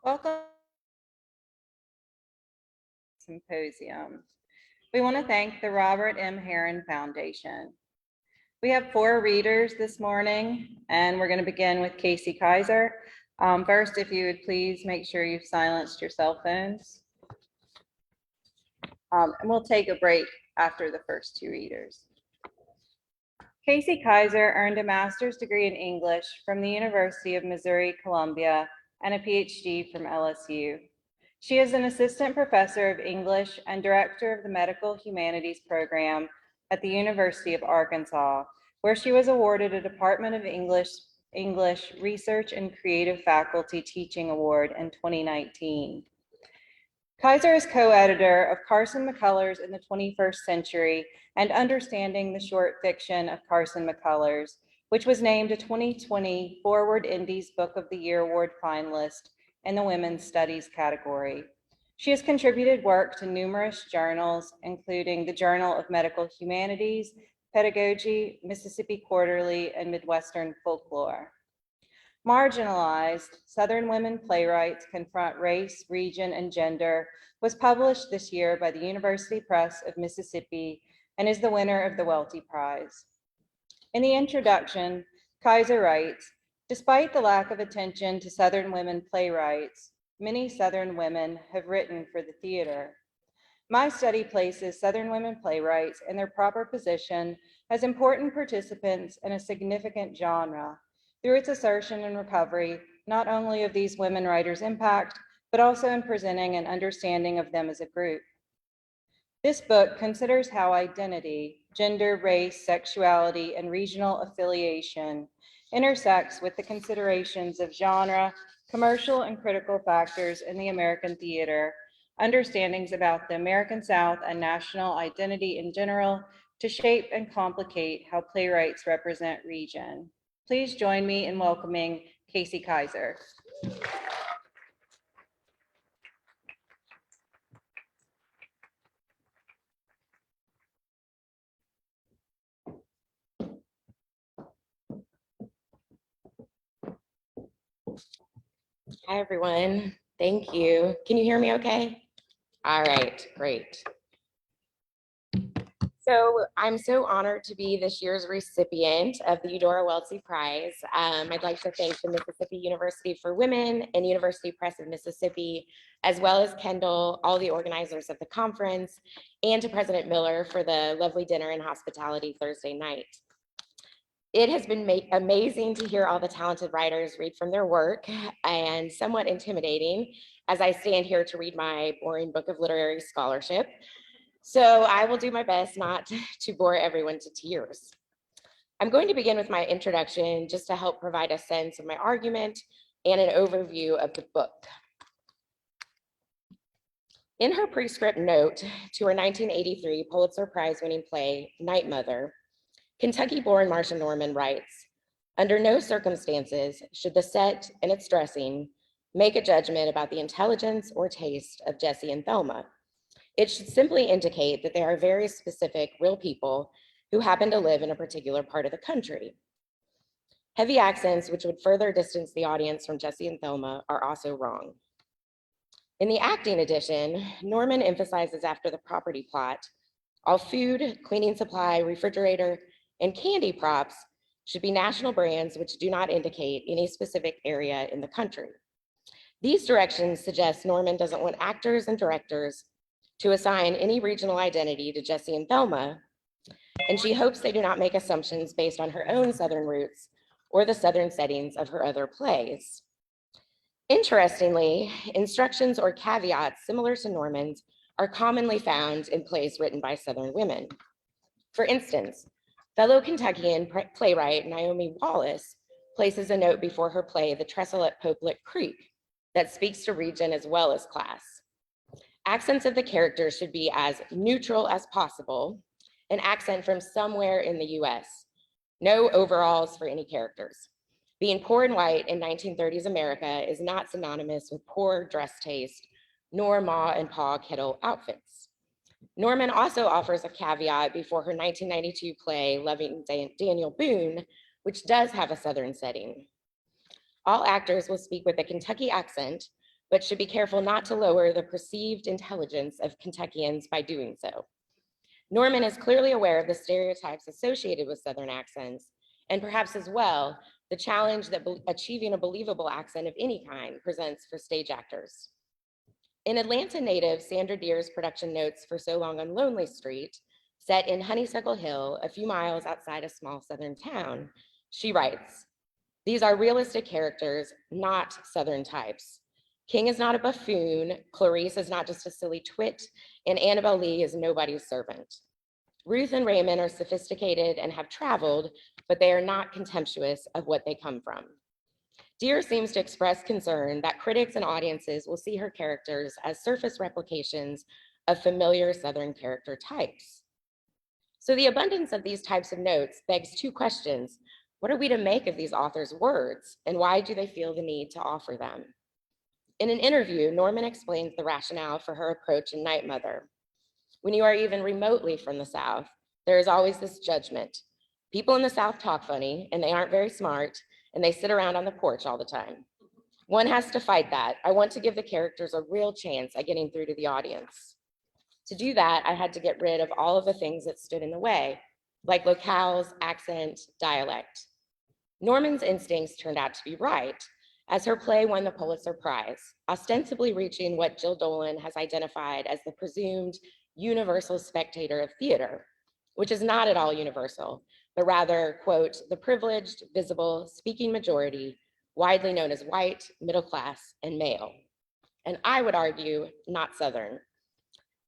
Welcome to the Symposium. We want to thank the Robert M. Herron Foundation. We have 4 readers this morning, and we're going to begin with Kayser. First, if you would please make sure you've silenced your cell phones. And we'll take a break after the first 2 readers. Kayser earned a master's degree in English from the University of Missouri-Columbia and a PhD from LSU. She is an assistant professor of English and director of the Medical Humanities program at the University of Arkansas, where she was awarded a Department of English Research and Creative Faculty Teaching Award in 2019. Kayser is co-editor of Carson McCullers in the 21st Century and Understanding the Short Fiction of Carson McCullers, which was named a 2020 Forward Indies Book of the Year Award finalist in the Women's Studies category. She has contributed work to numerous journals, including the Journal of Medical Humanities, Pedagogy, Mississippi Quarterly, and Midwestern Folklore. Marginalized, Southern Women Playwrights Confront Race, Region, and Gender was published this year by the University Press of Mississippi and is the winner of the Welty Prize. In the introduction, Kayser writes, despite the lack of attention to Southern women playwrights, many Southern women have written for the theater. My study places Southern women playwrights in their proper position as important participants in a significant genre, through its assertion and recovery, not only of these women writers' impact, but also in presenting an understanding of them as a group. This book considers how identity, gender, race, sexuality, and regional affiliation intersects with the considerations of genre, commercial and critical factors in the American theater, understandings about the American South and national identity in general, to shape and complicate how playwrights represent region. Please join me in welcoming Kayser. Hi, everyone. Thank you. Can you hear me okay? All right, great. So I'm so honored to be this year's recipient of the Eudora Welty Prize. I'd like to thank the Mississippi University for Women and University Press of Mississippi, as well as Kendall, all the organizers of the conference, and to President Miller for the lovely dinner and hospitality Thursday night. It has been amazing to hear all the talented writers read from their work, and somewhat intimidating as I stand here to read my boring book of literary scholarship. So I will do my best not to bore everyone to tears. I'm going to begin with my introduction just to help provide a sense of my argument and an overview of the book. In her prescript note to her 1983 Pulitzer Prize-winning play, Night Mother, Kentucky-born Marcia Norman writes, under no circumstances should the set and its dressing make a judgment about the intelligence or taste of Jessie and Thelma. It should simply indicate that they are very specific, real people who happen to live in a particular part of the country. Heavy accents, which would further distance the audience from Jessie and Thelma, are also wrong. In the acting edition, Norman emphasizes after the property plot, all food, cleaning supply, refrigerator, and candy props should be national brands which do not indicate any specific area in the country. These directions suggest Norman doesn't want actors and directors to assign any regional identity to Jessie and Thelma, and she hopes they do not make assumptions based on her own Southern roots or the Southern settings of her other plays. Interestingly, instructions or caveats similar to Norman's are commonly found in plays written by Southern women. For instance, fellow Kentuckian playwright Naomi Wallace places a note before her play, The Trestle at Popelet Creek, that speaks to region as well as class. Accents of the characters should be as neutral as possible, an accent from somewhere in the US. No overalls for any characters. Being poor and white in 1930s America is not synonymous with poor dress taste, nor Ma and Pa Kettle outfits. Norman also offers a caveat before her 1992 play, Loving Daniel Boone, which does have a Southern setting. All actors will speak with a Kentucky accent, but should be careful not to lower the perceived intelligence of Kentuckians by doing so. Norman is clearly aware of the stereotypes associated with Southern accents, and perhaps as well, the challenge that achieving a believable accent of any kind presents for stage actors. In Atlanta native Sandra Deer's production notes for So Long on Lonely Street, set in Honeysuckle Hill, a few miles outside a small Southern town, she writes, "These are realistic characters, not Southern types. King is not a buffoon, Clarice is not just a silly twit, and Annabelle Lee is nobody's servant. Ruth and Raymond are sophisticated and have traveled, but they are not contemptuous of what they come from." Deer seems to express concern that critics and audiences will see her characters as surface replications of familiar Southern character types. So the abundance of these types of notes begs two questions. What are we to make of these authors' words, and why do they feel the need to offer them? In an interview, Norman explains the rationale for her approach in Night Mother. When you are even remotely from the South, there is always this judgment. People in the South talk funny, and they aren't very smart, and they sit around on the porch all the time. One has to fight that. I want to give the characters a real chance at getting through to the audience. To do that, I had to get rid of all of the things that stood in the way, like locales, accent, dialect. Norman's instincts turned out to be right, as her play won the Pulitzer Prize, ostensibly reaching what Jill Dolan has identified as the presumed universal spectator of theater, which is not at all universal, but rather, quote, the privileged, visible, speaking majority, widely known as white, middle class, and male. And I would argue, not Southern.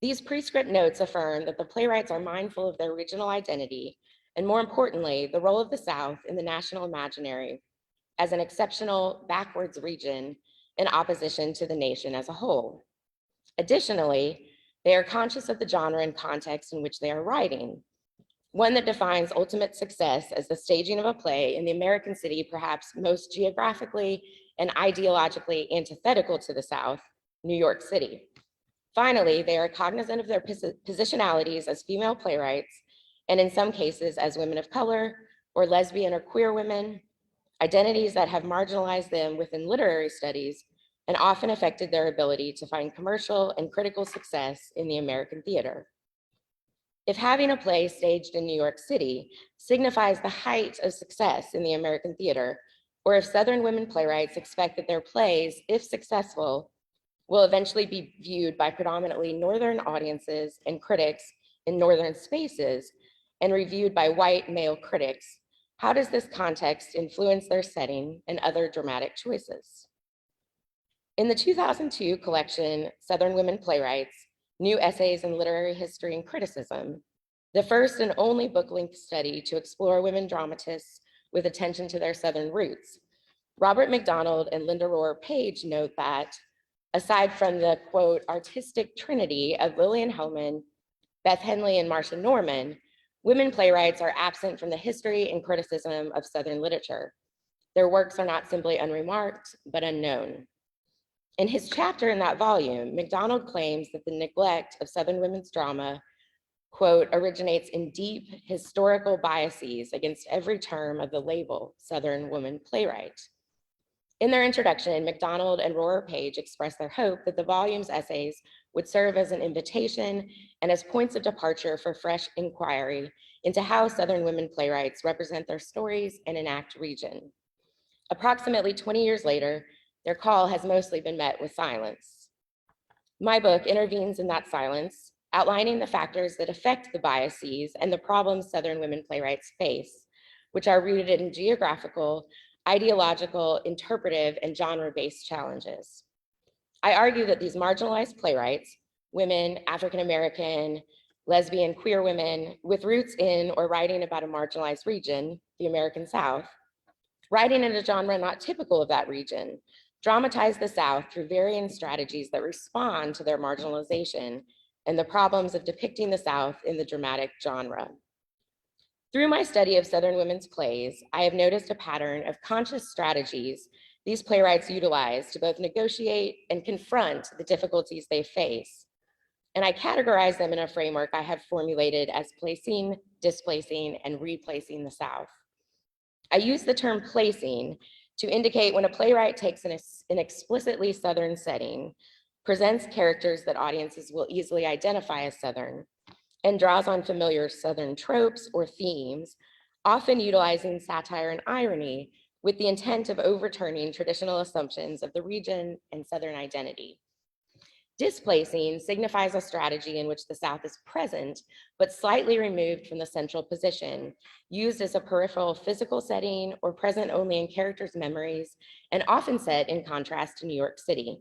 These prescript notes affirm that the playwrights are mindful of their regional identity, and more importantly, the role of the South in the national imaginary as an exceptional backwards region in opposition to the nation as a whole. Additionally, they are conscious of the genre and context in which they are writing, one that defines ultimate success as the staging of a play in the American city, perhaps most geographically and ideologically antithetical to the South, New York City. Finally, they are cognizant of their positionalities as female playwrights, and in some cases as women of color or lesbian or queer women, identities that have marginalized them within literary studies and often affected their ability to find commercial and critical success in the American theater. If having a play staged in New York City signifies the height of success in the American theater, or if Southern women playwrights expect that their plays, if successful, will eventually be viewed by predominantly Northern audiences and critics in Northern spaces and reviewed by white male critics, how does this context influence their setting and other dramatic choices? In the 2002 collection, Southern Women Playwrights, New Essays in Literary History and Criticism, the first and only book-length study to explore women dramatists with attention to their Southern roots, Robert McDonald and Linda Rohr Page note that, aside from the, quote, artistic trinity of Lillian Hellman, Beth Henley, and Marcia Norman, women playwrights are absent from the history and criticism of Southern literature. Their works are not simply unremarked, but unknown. In his chapter in that volume, McDonald claims that the neglect of Southern women's drama, quote, originates in deep historical biases against every term of the label Southern woman playwright. In their introduction, McDonald and Rohr Page expressed their hope that the volume's essays would serve as an invitation and as points of departure for fresh inquiry into how Southern women playwrights represent their stories and enact region. Approximately 20 years later, their call has mostly been met with silence. My book intervenes in that silence, outlining the factors that affect the biases and the problems Southern women playwrights face, which are rooted in geographical, ideological, interpretive, and genre-based challenges. I argue that these marginalized playwrights, women, African-American, lesbian, queer women, with roots in or writing about a marginalized region, the American South, writing in a genre not typical of that region, dramatize the South through varying strategies that respond to their marginalization and the problems of depicting the South in the dramatic genre. Through my study of Southern women's plays, I have noticed a pattern of conscious strategies these playwrights utilize to both negotiate and confront the difficulties they face. And I categorize them in a framework I have formulated as placing, displacing, and replacing the South. I use the term placing to indicate when a playwright takes an explicitly Southern setting, presents characters that audiences will easily identify as Southern, and draws on familiar Southern tropes or themes, often utilizing satire and irony with the intent of overturning traditional assumptions of the region and Southern identity. Displacing signifies a strategy in which the South is present, but slightly removed from the central position, used as a peripheral physical setting or present only in characters' memories, and often set in contrast to New York City.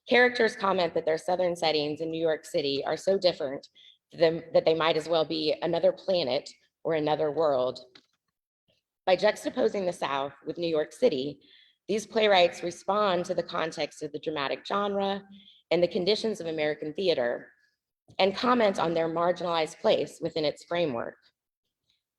Characters comment that their Southern settings in New York City are so different that they might as well be another planet or another world. By juxtaposing the South with New York City, these playwrights respond to the context of the dramatic genre and the conditions of American theater, and comment on their marginalized place within its framework.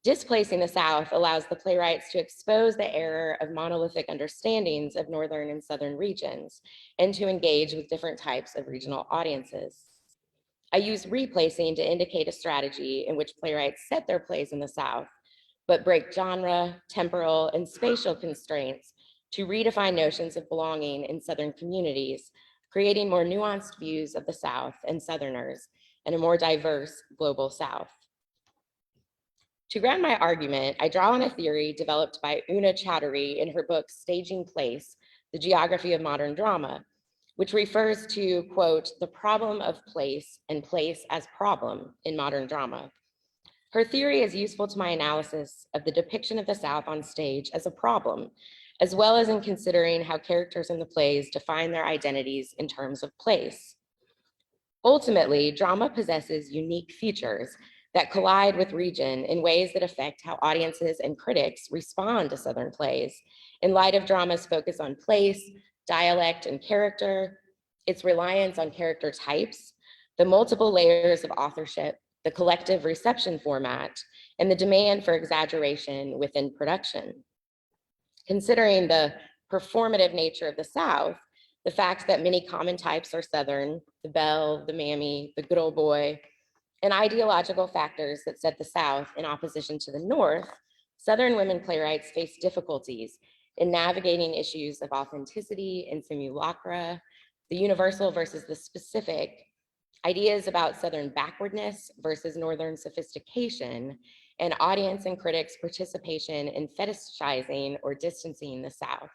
Displacing the South allows the playwrights to expose the error of monolithic understandings of Northern and Southern regions, and to engage with different types of regional audiences. I use replacing to indicate a strategy in which playwrights set their plays in the South, but break genre, temporal, and spatial constraints to redefine notions of belonging in Southern communities, creating more nuanced views of the South and Southerners and a more diverse global South. To ground my argument, I draw on a theory developed by Una Chowdhury in her book, Staging Place, The Geography of Modern Drama, which refers to, quote, the problem of place and place as problem in modern drama. Her theory is useful to my analysis of the depiction of the South on stage as a problem, as well as in considering how characters in the plays define their identities in terms of place. Ultimately, drama possesses unique features that collide with region in ways that affect how audiences and critics respond to Southern plays, in light of drama's focus on place, dialect, and character, its reliance on character types, the multiple layers of authorship, the collective reception format, and the demand for exaggeration within production. Considering the performative nature of the South, the fact that many common types are Southern, the belle, the mammy, the good old boy, and ideological factors that set the South in opposition to the North, Southern women playwrights face difficulties in navigating issues of authenticity and simulacra, the universal versus the specific, ideas about Southern backwardness versus Northern sophistication, and audience and critics' participation in fetishizing or distancing the South.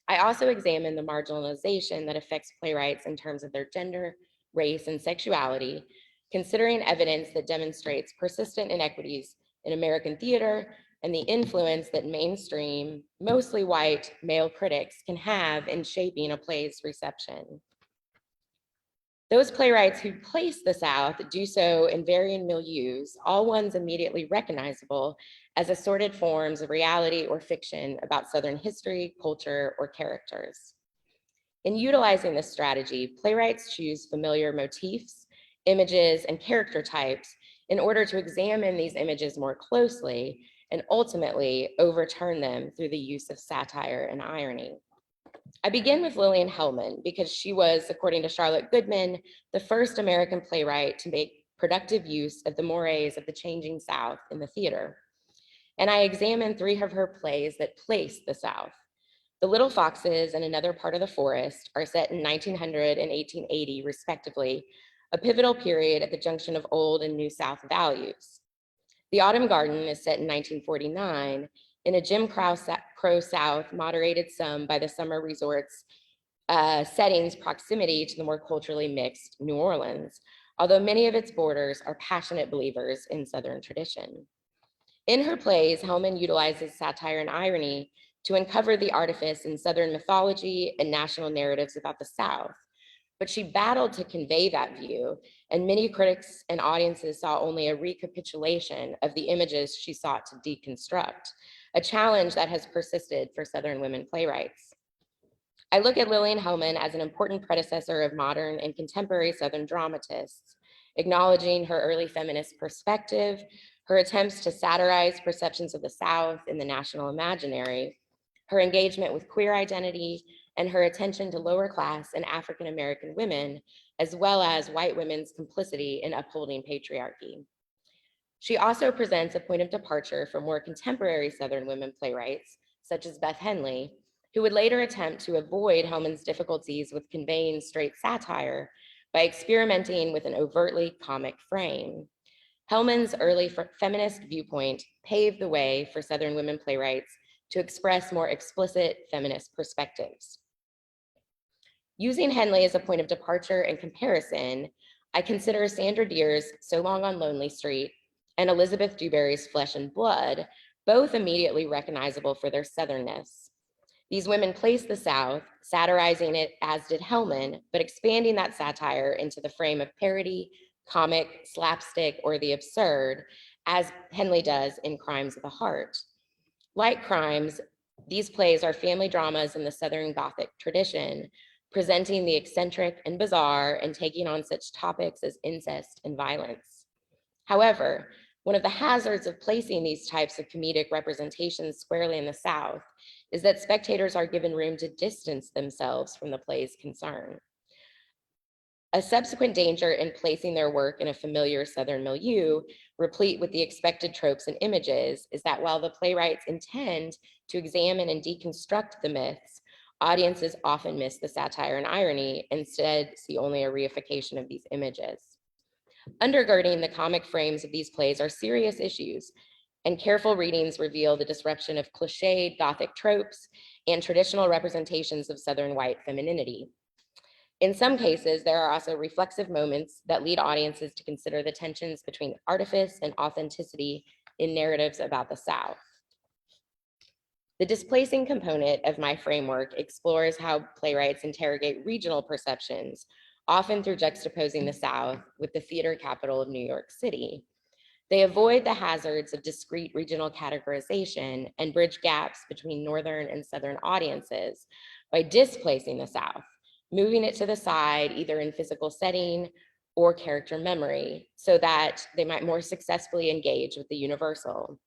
I also examine the marginalization that affects playwrights in terms of their gender, race, and sexuality, considering evidence that demonstrates persistent inequities in American theater and the influence that mainstream, mostly white male critics can have in shaping a play's reception. Those playwrights who place the South do so in varying milieus, all ones immediately recognizable as assorted forms of reality or fiction about Southern history, culture, or characters. In utilizing this strategy, playwrights choose familiar motifs, images, and character types in order to examine these images more closely and ultimately overturn them through the use of satire and irony. I begin with Lillian Hellman because she was, according to Charlotte Goodman, the first American playwright to make productive use of the mores of the changing South in the theater. And I examine 3 of her plays that place the South. The Little Foxes and Another Part of the Forest are set in 1900 and 1880, respectively, a pivotal period at the junction of old and new South values. The Autumn Garden is set in 1949 in a Jim Crow South, moderated some by the summer resorts settings proximity to the more culturally mixed New Orleans, although many of its borders are passionate believers in Southern tradition. In her plays, Hellman utilizes satire and irony to uncover the artifice in Southern mythology and national narratives about the South, but she battled to convey that view, and many critics and audiences saw only a recapitulation of the images she sought to deconstruct, a challenge that has persisted for Southern women playwrights. I look at Lillian Hellman as an important predecessor of modern and contemporary Southern dramatists, acknowledging her early feminist perspective, her attempts to satirize perceptions of the South in the national imaginary, her engagement with queer identity, and her attention to lower class and African American women, as well as white women's complicity in upholding patriarchy. She also presents a point of departure for more contemporary Southern women playwrights such as Beth Henley, who would later attempt to avoid Hellman's difficulties with conveying straight satire by experimenting with an overtly comic frame. Hellman's early feminist viewpoint paved the way for Southern women playwrights to express more explicit feminist perspectives. Using Henley as a point of departure and comparison, I consider Sandra Deer's So Long on Lonely Street and Elizabeth Dewberry's Flesh and Blood both immediately recognizable for their Southernness. These women placed the South, satirizing it as did Hellman, but expanding that satire into the frame of parody, comic, slapstick, or the absurd, as Henley does in Crimes of the Heart. Like Crimes, these plays are family dramas in the Southern Gothic tradition, presenting the eccentric and bizarre and taking on such topics as incest and violence. However, one of the hazards of placing these types of comedic representations squarely in the South is that spectators are given room to distance themselves from the play's concern. A subsequent danger in placing their work in a familiar Southern milieu, replete with the expected tropes and images, is that while the playwrights intend to examine and deconstruct the myths, audiences often miss the satire and irony, instead see only a reification of these images. Undergirding the comic frames of these plays are serious issues, and careful readings reveal the disruption of cliched Gothic tropes and traditional representations of Southern white femininity. In some cases, there are also reflexive moments that lead audiences to consider the tensions between artifice and authenticity in narratives about the South. The displacing component of my framework explores how playwrights interrogate regional perceptions, often through juxtaposing the South with the theater capital of New York City. They avoid the hazards of discrete regional categorization and bridge gaps between Northern and Southern audiences by displacing the South, moving it to the side, either in physical setting or character memory, so that they might more successfully engage with the universal.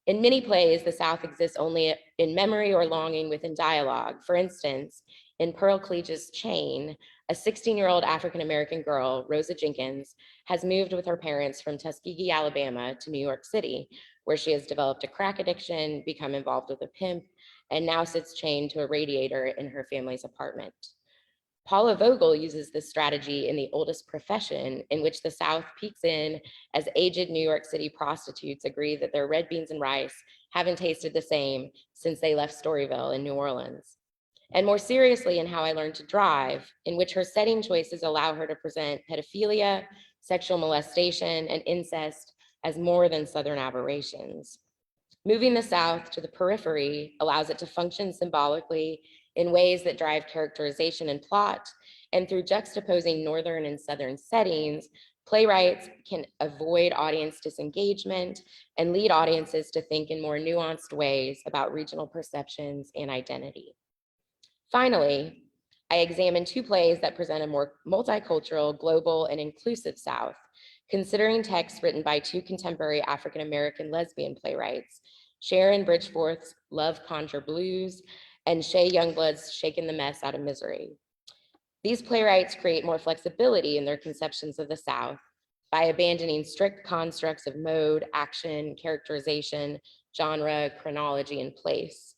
In many plays, the South exists only in memory or longing within dialogue. For instance, in Pearl Cleage's Chain, a 16-year-old African-American girl, Rosa Jenkins, has moved with her parents from Tuskegee, Alabama to New York City, where she has developed a crack addiction, become involved with a pimp, and now sits chained to a radiator in her family's apartment. Paula Vogel uses this strategy in The Oldest Profession, in which the South peeks in as aged New York City prostitutes agree that their red beans and rice haven't tasted the same since they left Storyville in New Orleans. And more seriously, in How I Learned to Drive, in which her setting choices allow her to present pedophilia, sexual molestation, and incest as more than Southern aberrations. Moving the South to the periphery allows it to function symbolically in ways that drive characterization and plot, and through juxtaposing Northern and Southern settings, playwrights can avoid audience disengagement and lead audiences to think in more nuanced ways about regional perceptions and identity. Finally, I examined two plays that present a more multicultural, global, and inclusive South, considering texts written by two contemporary African-American lesbian playwrights, Sharon Bridgeforth's Love Conjure Blues and Shay Youngblood's Shaking the Mess Out of Misery. These playwrights create more flexibility in their conceptions of the South by abandoning strict constructs of mode, action, characterization, genre, chronology, and place.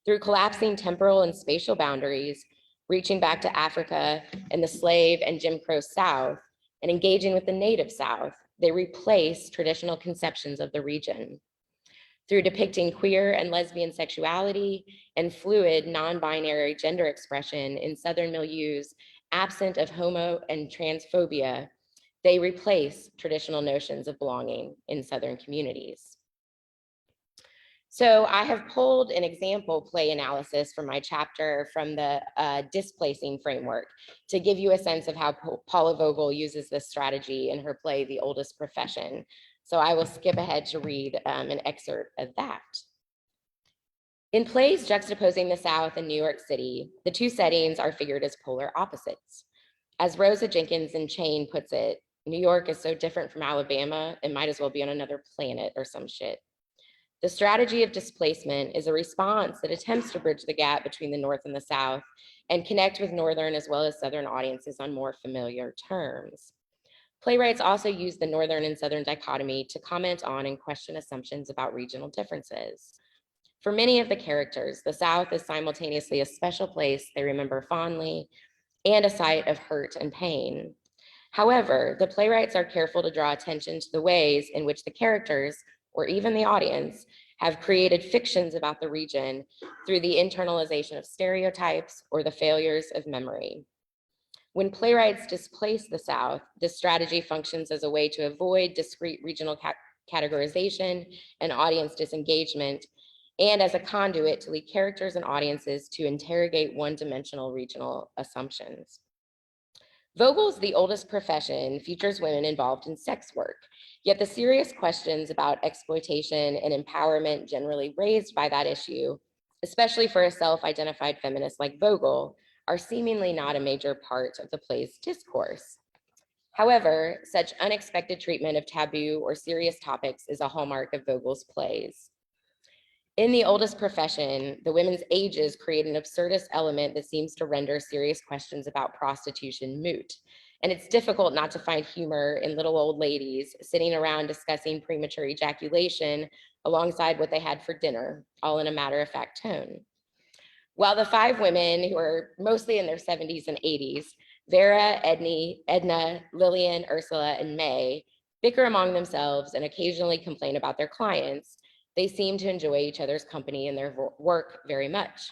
Through collapsing temporal and spatial boundaries, reaching back to Africa and the slave and Jim Crow South, and engaging with the native South, they replace traditional conceptions of the region. Through depicting queer and lesbian sexuality and fluid non-binary gender expression in Southern milieus, absent of homo and transphobia, they replace traditional notions of belonging in Southern communities. So I have pulled an example play analysis from my chapter from the displacing framework to give you a sense of how Paula Vogel uses this strategy in her play, The Oldest Profession. So I will skip ahead to read an excerpt of that. In plays juxtaposing the South and New York City, the two settings are figured as polar opposites. As Rosa Jenkins in Chain puts it, New York is so different from Alabama, it might as well be on another planet or some shit. The strategy of displacement is a response that attempts to bridge the gap between the North and the South and connect with Northern as well as Southern audiences on more familiar terms. Playwrights also use the Northern and Southern dichotomy to comment on and question assumptions about regional differences. For many of the characters, the South is simultaneously a special place they remember fondly and a site of hurt and pain. However, the playwrights are careful to draw attention to the ways in which the characters, or even the audience, have created fictions about the region through the internalization of stereotypes or the failures of memory. When playwrights displace the South, this strategy functions as a way to avoid discrete regional categorization and audience disengagement, and as a conduit to lead characters and audiences to interrogate one-dimensional regional assumptions. Vogel's The Oldest Profession features women involved in sex work, yet the serious questions about exploitation and empowerment generally raised by that issue, especially for a self-identified feminist like Vogel, are seemingly not a major part of the play's discourse. However, such unexpected treatment of taboo or serious topics is a hallmark of Vogel's plays. In The Oldest Profession, the women's ages create an absurdist element that seems to render serious questions about prostitution moot. And it's difficult not to find humor in little old ladies sitting around discussing premature ejaculation alongside what they had for dinner, all in a matter-of-fact tone. While the five women, who are mostly in their 70s and 80s, Vera, Edna, Lillian, Ursula, and May, bicker among themselves and occasionally complain about their clients, they seem to enjoy each other's company and their work very much.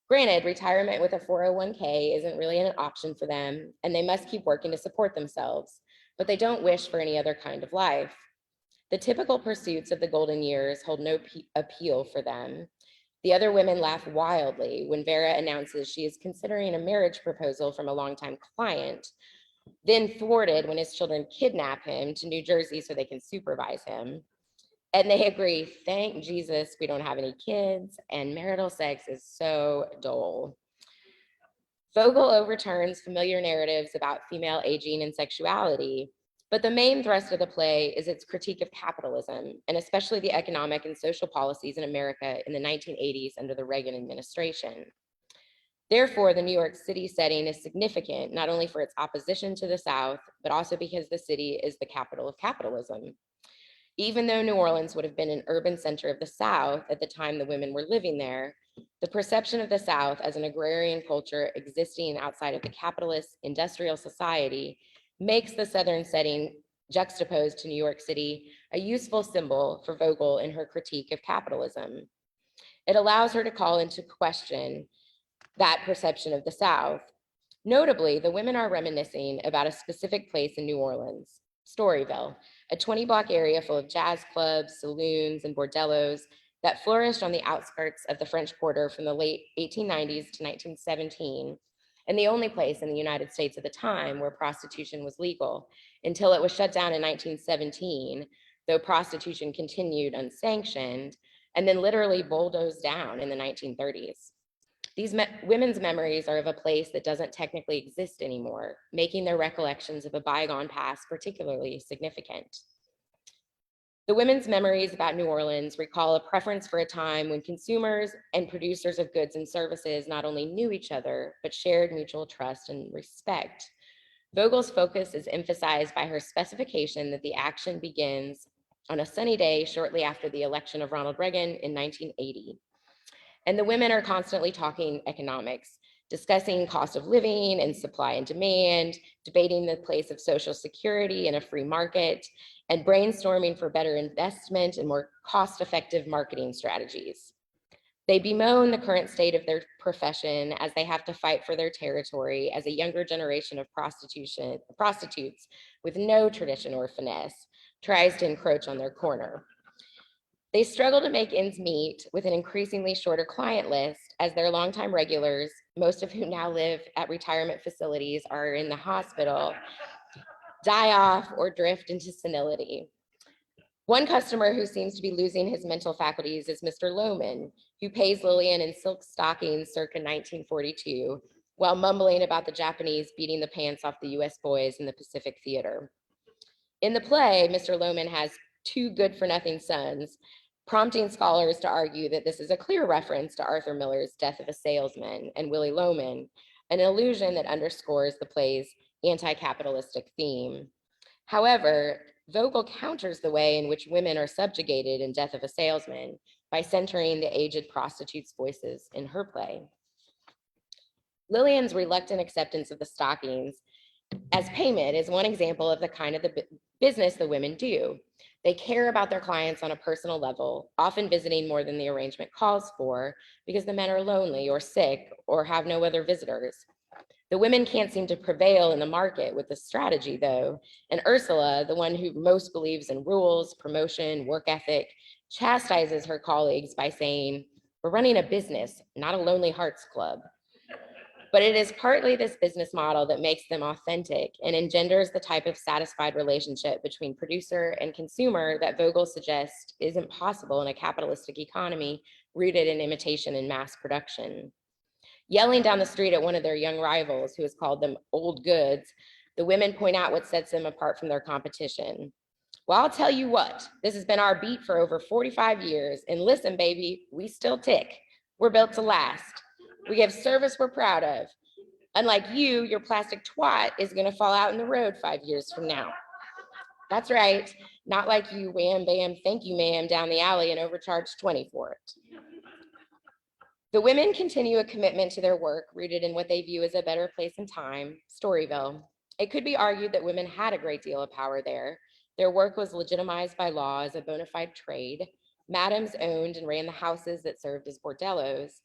Granted, retirement with a 401k isn't really an option for them, and they must keep working to support themselves, but they don't wish for any other kind of life. The typical pursuits of the golden years hold no appeal for them. The other women laugh wildly when Vera announces she is considering a marriage proposal from a longtime client, then thwarted when his children kidnap him to New Jersey so they can supervise him. And they agree, thank Jesus we don't have any kids, and marital sex is so dull. Vogel overturns familiar narratives about female aging and sexuality, but the main thrust of the play is its critique of capitalism, and especially the economic and social policies in America in the 1980s under the Reagan administration. Therefore, the New York City setting is significant, not only for its opposition to the South, but also because the city is the capital of capitalism. Even though New Orleans would have been an urban center of the South at the time the women were living there, the perception of the South as an agrarian culture existing outside of the capitalist industrial society makes the Southern setting juxtaposed to New York City a useful symbol for Vogel in her critique of capitalism. It allows her to call into question that perception of the South. Notably, the women are reminiscing about a specific place in New Orleans, Storyville, a 20-block area full of jazz clubs, saloons, and bordellos that flourished on the outskirts of the French Quarter from the late 1890s to 1917, and the only place in the United States at the time where prostitution was legal, until it was shut down in 1917, though prostitution continued unsanctioned, and then literally bulldozed down in the 1930s. These women's memories are of a place that doesn't technically exist anymore, making their recollections of a bygone past particularly significant. The women's memories about New Orleans recall a preference for a time when consumers and producers of goods and services not only knew each other, but shared mutual trust and respect. Vogel's focus is emphasized by her specification that the action begins on a sunny day shortly after the election of Ronald Reagan in 1980. And the women are constantly talking economics, discussing cost of living and supply and demand, debating the place of social security in a free market, and brainstorming for better investment and more cost-effective marketing strategies. They bemoan the current state of their profession as they have to fight for their territory as a younger generation of prostitutes with no tradition or finesse tries to encroach on their corner. They struggle to make ends meet with an increasingly shorter client list as their longtime regulars, most of whom now live at retirement facilities or are in the hospital, die off or drift into senility. One customer who seems to be losing his mental faculties is Mr. Lohman, who pays Lillian in silk stockings circa 1942, while mumbling about the Japanese beating the pants off the US boys in the Pacific Theater. In the play, Mr. Lohman has two good-for-nothing sons, prompting scholars to argue that this is a clear reference to Arthur Miller's Death of a Salesman and Willie Loman, an allusion that underscores the play's anti-capitalistic theme. However, Vogel counters the way in which women are subjugated in Death of a Salesman by centering the aged prostitutes' voices in her play. Lillian's reluctant acceptance of the stockings as payment is one example of the kind of the business the women do. They care about their clients on a personal level, often visiting more than the arrangement calls for because the men are lonely or sick or have no other visitors. The women can't seem to prevail in the market with this strategy, though, and Ursula, the one who most believes in rules, promotion, work ethic, chastises her colleagues by saying, "We're running a business, not a lonely hearts club." But it is partly this business model that makes them authentic and engenders the type of satisfied relationship between producer and consumer that Vogel suggests isn't possible in a capitalistic economy rooted in imitation and mass production. Yelling down the street at one of their young rivals who has called them old goods, the women point out what sets them apart from their competition. "Well, I'll tell you what, this has been our beat for over 45 years, and listen, baby, we still tick. We're built to last. We give service we're proud of. Unlike you, your plastic twat is gonna fall out in the road 5 years from now." That's right, not like you wham bam, thank you ma'am down the alley and overcharge 20 for it. The women continue a commitment to their work rooted in what they view as a better place in time, Storyville. It could be argued that women had a great deal of power there. Their work was legitimized by law as a bona fide trade. Madams owned and ran the houses that served as bordellos,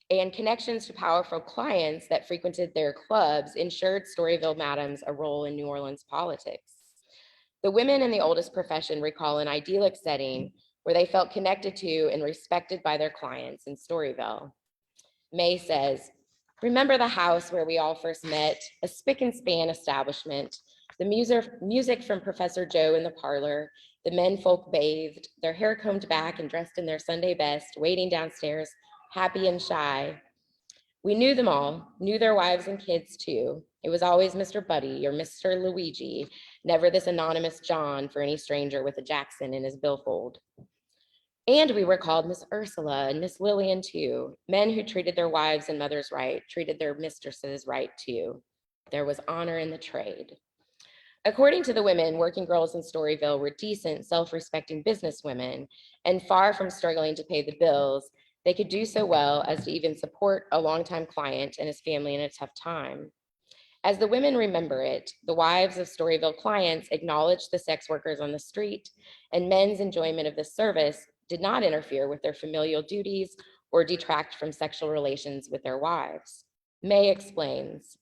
and connections to powerful clients that frequented their clubs ensured Storyville madams a role in New Orleans politics. The women in the oldest profession recall an idyllic setting where they felt connected to and respected by their clients in Storyville. May says, "Remember the house where we all first met, a spick and span establishment, the music from Professor Joe in the parlor, the men folk bathed, their hair combed back and dressed in their Sunday best, waiting downstairs, happy and shy. We knew them all, knew their wives and kids too. It was always Mr. Buddy or Mr. Luigi, never this anonymous John for any stranger with a Jackson in his billfold. And we were called Miss Ursula and Miss Lillian too, men who treated their wives and mothers right, treated their mistresses right too. There was honor in the trade." According to the women, working girls in Storyville were decent, self-respecting businesswomen, and far from struggling to pay the bills, they could do so well as to even support a longtime client and his family in a tough time. As the women remember it, the wives of Storyville clients acknowledged the sex workers on the street, and men's enjoyment of this service did not interfere with their familial duties or detract from sexual relations with their wives. May explains,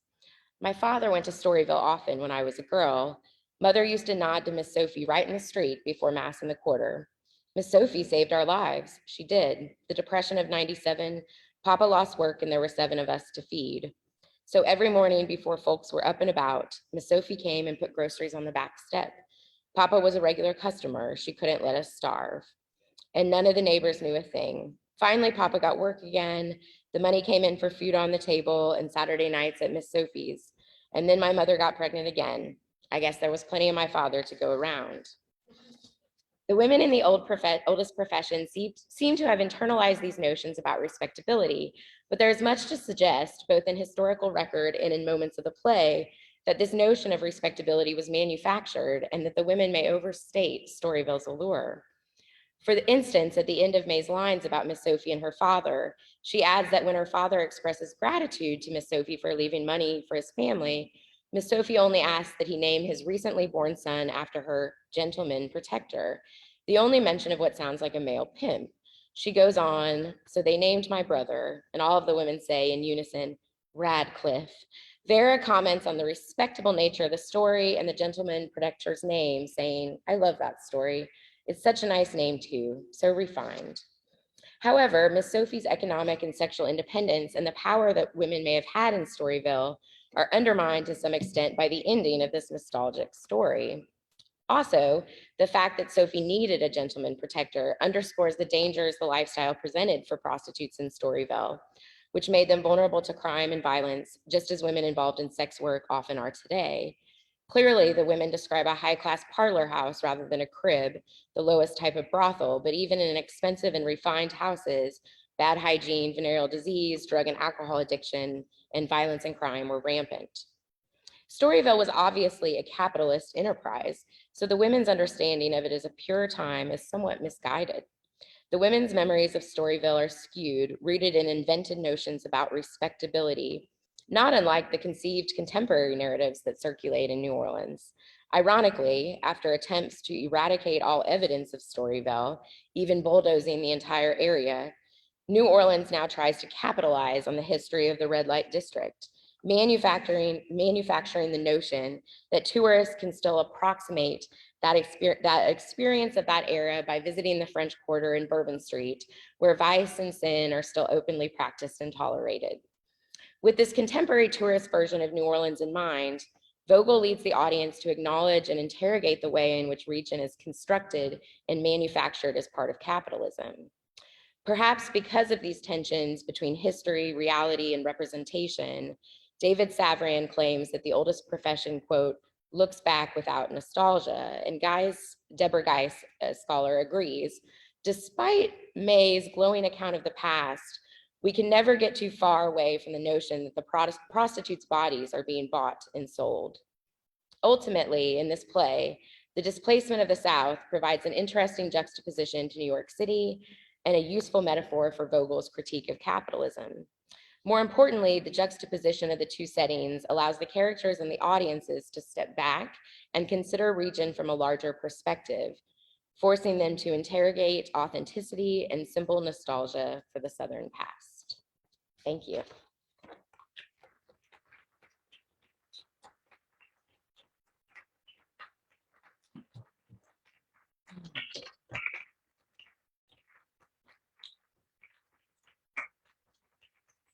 "My father went to Storyville often when I was a girl. Mother used to nod to Miss Sophie right in the street before Mass in the quarter. Miss Sophie saved our lives. She did. The Depression of 97, Papa lost work and there were 7 of us to feed. So every morning before folks were up and about, Miss Sophie came and put groceries on the back step. Papa was a regular customer. She couldn't let us starve. And none of the neighbors knew a thing. Finally, Papa got work again. The money came in for food on the table and Saturday nights at Miss Sophie's. And then my mother got pregnant again. I guess there was plenty of my father to go around." The women in the oldest profession seem to have internalized these notions about respectability, but there is much to suggest, both in historical record and in moments of the play, that this notion of respectability was manufactured and that the women may overstate Storyville's allure. For instance, at the end of May's lines about Miss Sophie and her father, she adds that when her father expresses gratitude to Miss Sophie for leaving money for his family, Miss Sophie only asks that he name his recently born son after her gentleman protector, the only mention of what sounds like a male pimp. She goes on, "So they named my brother," and all of the women say in unison, "Radcliffe." Vera comments on the respectable nature of the story and the gentleman protector's name, saying, "I love that story. It's such a nice name too, so refined." However, Miss Sophie's economic and sexual independence and the power that women may have had in Storyville are undermined to some extent by the ending of this nostalgic story. Also, the fact that Sophie needed a gentleman protector underscores the dangers the lifestyle presented for prostitutes in Storyville, which made them vulnerable to crime and violence, just as women involved in sex work often are today. Clearly, the women describe a high-class parlor house rather than a crib, the lowest type of brothel, but even in expensive and refined houses, bad hygiene, venereal disease, drug and alcohol addiction, and violence and crime were rampant. Storyville was obviously a capitalist enterprise, so the women's understanding of it as a pure time is somewhat misguided. The women's memories of Storyville are skewed, rooted in invented notions about respectability, not unlike the conceived contemporary narratives that circulate in New Orleans. Ironically, after attempts to eradicate all evidence of Storyville, even bulldozing the entire area, New Orleans now tries to capitalize on the history of the red light district, manufacturing the notion that tourists can still approximate that experience of that era by visiting the French Quarter in Bourbon Street, where vice and sin are still openly practiced and tolerated. With this contemporary tourist version of New Orleans in mind, Vogel leads the audience to acknowledge and interrogate the way in which region is constructed and manufactured as part of capitalism. Perhaps because of these tensions between history, reality, and representation, David Savran claims that the oldest profession, quote, looks back without nostalgia. And Deborah Geis, a scholar, agrees. Despite May's glowing account of the past, we can never get too far away from the notion that the prostitutes' bodies are being bought and sold. Ultimately, in this play, the displacement of the South provides an interesting juxtaposition to New York City and a useful metaphor for Vogel's critique of capitalism. More importantly, the juxtaposition of the two settings allows the characters and the audiences to step back and consider a region from a larger perspective, forcing them to interrogate authenticity and simple nostalgia for the Southern past. Thank you.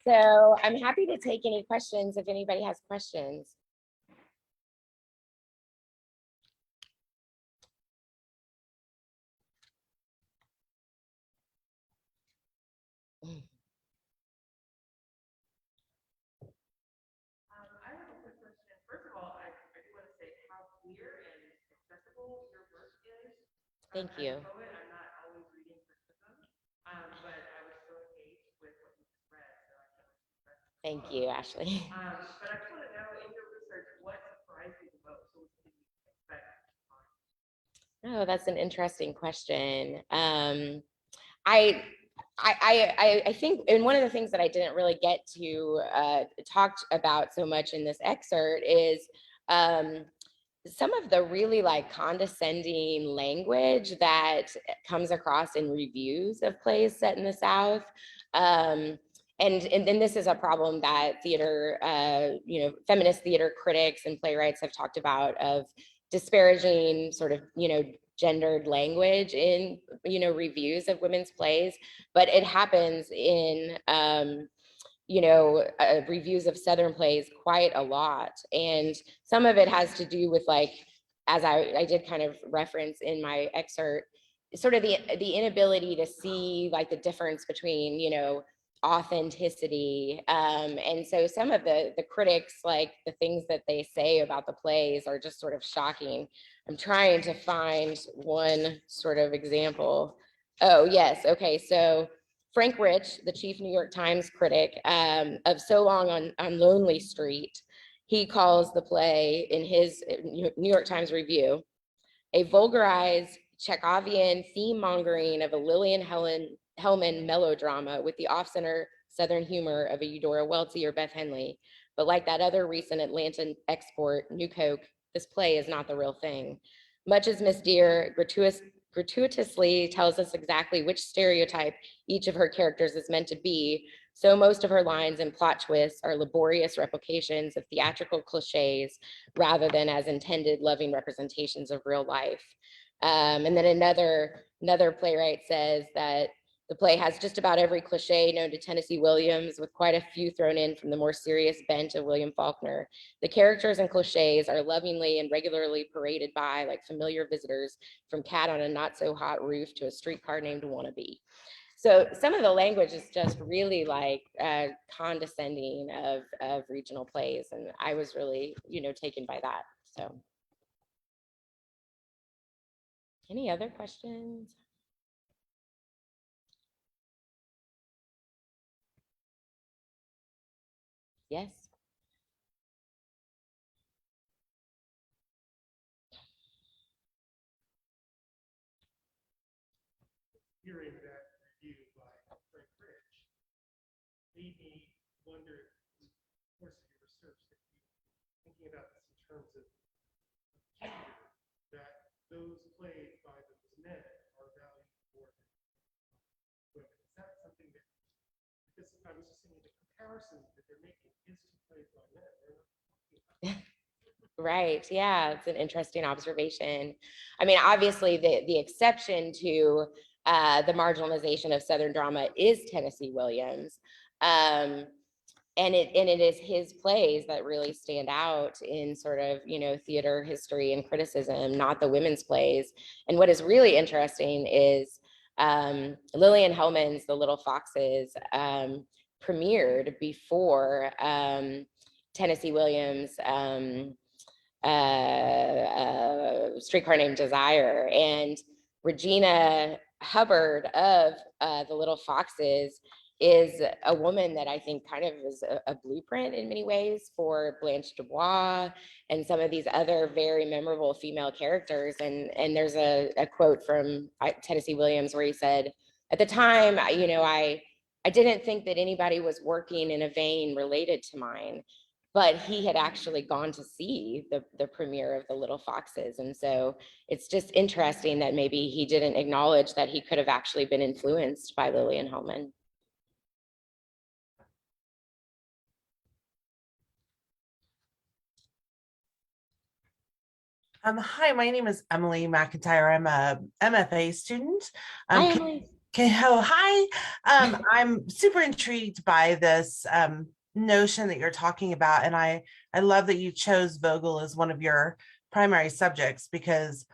So I'm happy to take any questions if anybody has questions. I have a quick question. First of all, I do want to say how clear and accessible your work is. Thank you. As a poet, I'm not always reading criticism, but I was so engaged with what you just read, so I can't wait to read. Thank you, Ashley. But I just want to know, in your research, what surprised you the most? What did you expect to find? Oh, that's an interesting question. I think, and one of the things that I didn't really get to talk about so much in this excerpt is some of the really like condescending language that comes across in reviews of plays set in the South. And then this is a problem that theater, feminist theater critics and playwrights have talked about, of disparaging sort of, gendered language in, reviews of women's plays, but it happens in, reviews of Southern plays quite a lot. And some of it has to do with, like, as I did kind of reference in my excerpt, sort of the inability to see like the difference between, authenticity. And so some of the critics, like the things that they say about the plays are just sort of shocking. I'm trying to find one sort of example. Oh, yes. Okay. So Frank Rich, the chief New York Times critic of So Long on Lonely Street, he calls the play in his New York Times review a vulgarized Chekhovian theme mongering of a Lillian Hellman melodrama with the off-center Southern humor of a Eudora Welty or Beth Henley. But like that other recent Atlanta export, New Coke, this play is not the real thing. Much as Miss Dear gratuitously tells us exactly which stereotype each of her characters is meant to be, so most of her lines and plot twists are laborious replications of theatrical cliches rather than as intended loving representations of real life. And then another playwright says that the play has just about every cliche known to Tennessee Williams, with quite a few thrown in from the more serious bent of William Faulkner. The characters and cliches are lovingly and regularly paraded by like familiar visitors, from Cat on a Not So Hot Roof to A Streetcar Named Wannabe. So some of the language is just really like condescending of regional plays, and I was really, taken by that. So, any other questions? Yes. Hearing that made me wonder, in the course of your research, that you thinking about this in terms of gender, that those plays by those men are valued more than women. Is that something that, because I was just thinking the comparisons that they're making is to plays by men. They're not talking about Right. Yeah, it's an interesting observation. I mean, obviously, the exception to the marginalization of Southern drama is Tennessee Williams. And it is his plays that really stand out in sort of, you know, theater history and criticism, not the women's plays. And what is really interesting is Lillian Hellman's The Little Foxes premiered before Tennessee Williams' Streetcar Named Desire. And Regina Hubbard of The Little Foxes is a woman that I think kind of is a blueprint in many ways for Blanche Dubois and some of these other very memorable female characters. And there's a quote from Tennessee Williams where he said, at the time, you know, I didn't think that anybody was working in a vein related to mine, but he had actually gone to see the premiere of The Little Foxes. And so it's just interesting that maybe he didn't acknowledge that he could have actually been influenced by Lillian Hellman. Hi, my name is Emily McIntyre. I'm a MFA student. Hi, Emily. Hi. I'm super intrigued by this notion that you're talking about, and I love that you chose Vogel as one of your primary subjects because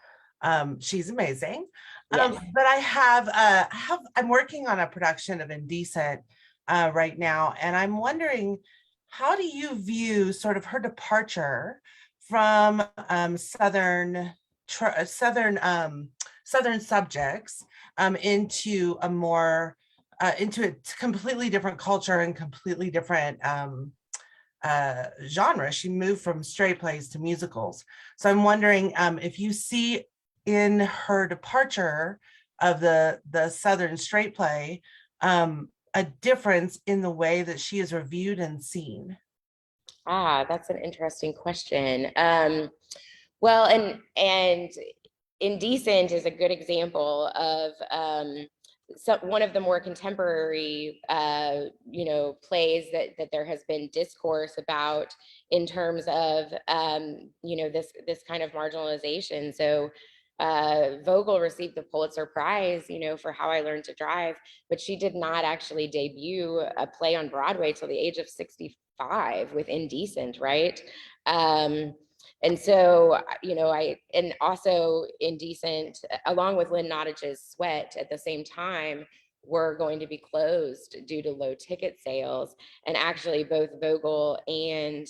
she's amazing. Yes. But I'm working on a production of Indecent right now, and I'm wondering, how do you view sort of her departure from Southern subjects into a more into a completely different culture and completely different genre? She moved from straight plays to musicals. So I'm wondering if you see in her departure of the Southern straight play a difference in the way that she is reviewed and seen. That's an interesting question. Well, and Indecent is a good example of one of the more contemporary, you know, plays that there has been discourse about in terms of, you know, this kind of marginalization. So Vogel received the Pulitzer Prize, you know, for How I Learned to Drive, but she did not actually debut a play on Broadway till the age of 65 with Indecent, right? And so, you know, and also Indecent, along with Lynn Nottage's Sweat at the same time, were going to be closed due to low ticket sales. And actually both Vogel and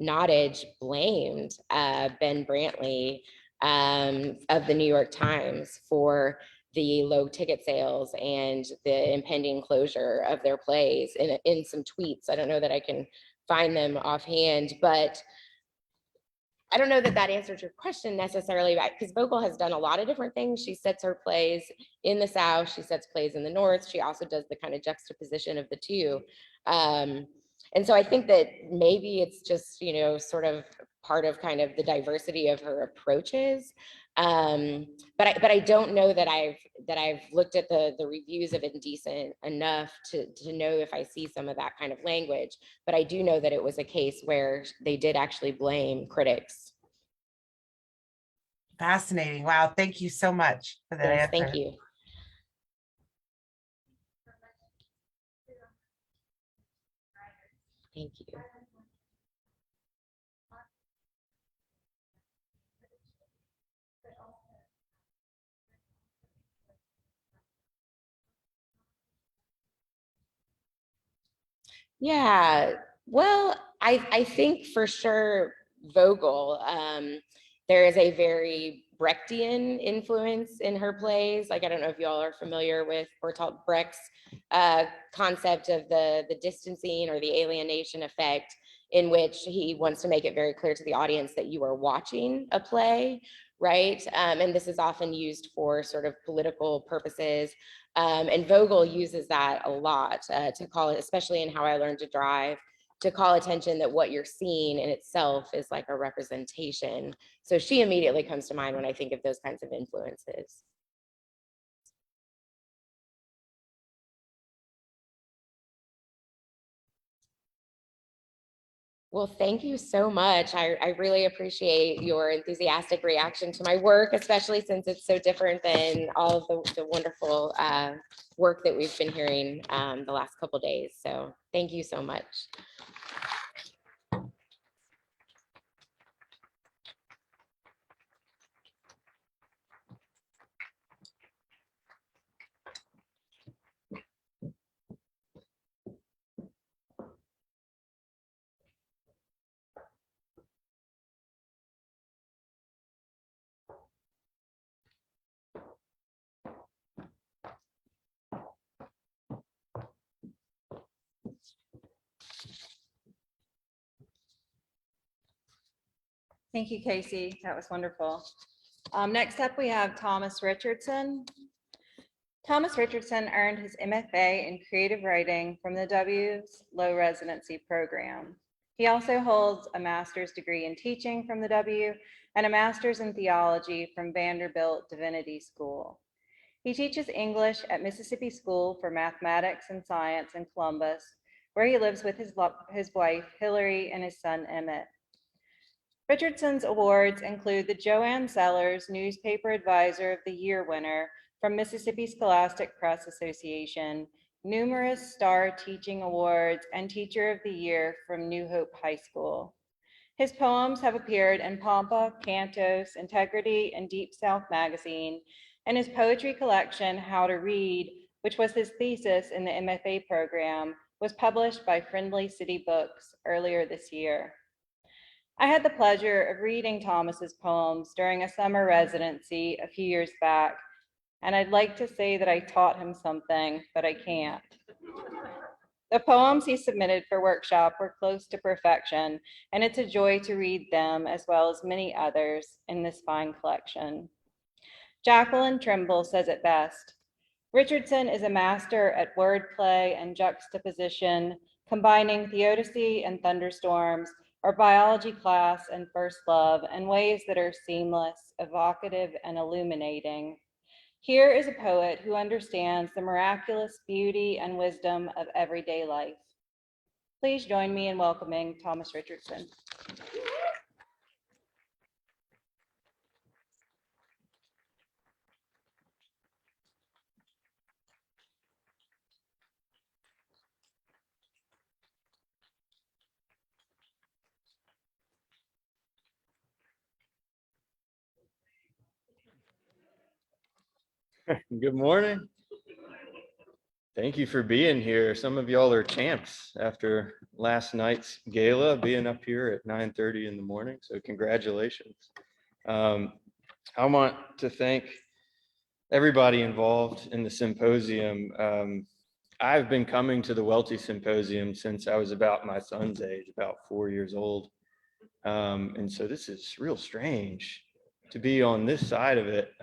Nottage blamed Ben Brantley of the New York Times for the low ticket sales and the impending closure of their plays in some tweets. I don't know that I can find them offhand, but I don't know that that answers your question necessarily, because Vogel has done a lot of different things. She sets her plays in the South, she sets plays in the North. She also does the kind of juxtaposition of the two. And so I think that maybe it's just, you know, sort of part of kind of the diversity of her approaches. But I don't know that I've looked at the reviews of Indecent enough to know if I see some of that kind of language. But I do know that it was a case where they did actually blame critics. Fascinating. Wow. Thank you so much for that Yes, answer. thank you. Thank you. Yeah, well, I think for sure Vogel, there is a very Brechtian influence in her plays. Like, I don't know if y'all are familiar with Bertolt Brecht's concept of the distancing or the alienation effect, in which he wants to make it very clear to the audience that you are watching a play right? And this is often used for sort of political purposes. And Vogel uses that a lot to call it, especially in How I Learned to Drive, to call attention that what you're seeing in itself is like a representation. So she immediately comes to mind when I think of those kinds of influences. Well, thank you so much. I really appreciate your enthusiastic reaction to my work, especially since it's so different than all of the wonderful work that we've been hearing the last couple of days. So thank you so much. Thank you, Casey. That was wonderful. Next up, we have Thomas Richardson. Thomas Richardson earned his MFA in creative writing from the W's Low Residency program. He also holds a master's degree in teaching from the W and a master's in theology from Vanderbilt Divinity School. He teaches English at Mississippi School for Mathematics and Science in Columbus, where he lives with his wife, Hillary, and his son, Emmett. Richardson's awards include the Joanne Sellers Newspaper Advisor of the Year winner from Mississippi Scholastic Press Association, numerous Star Teaching Awards, and Teacher of the Year from New Hope High School. His poems have appeared in Pampa, Cantos, Integrity, and Deep South magazine, and his poetry collection, How to Read, which was his thesis in the MFA program, was published by Friendly City Books earlier this year. I had the pleasure of reading Thomas's poems during a summer residency a few years back, and I'd like to say that I taught him something, but I can't. The poems he submitted for workshop were close to perfection, and it's a joy to read them as well as many others in this fine collection. Jacqueline Trimble says it best. Richardson is a master at wordplay and juxtaposition, combining theodicy and thunderstorms, or biology class and first love, in ways that are seamless, evocative, and illuminating. Here is a poet who understands the miraculous beauty and wisdom of everyday life. Please join me in welcoming Thomas Richardson. Good morning. Thank you for being here. Some of y'all are champs after last night's gala, being up here at 9:30 in the morning. So congratulations. I want to thank everybody involved in the symposium. I've been coming to the Welty Symposium since I was about my son's age, about 4 years old. And so this is real strange to be on this side of it.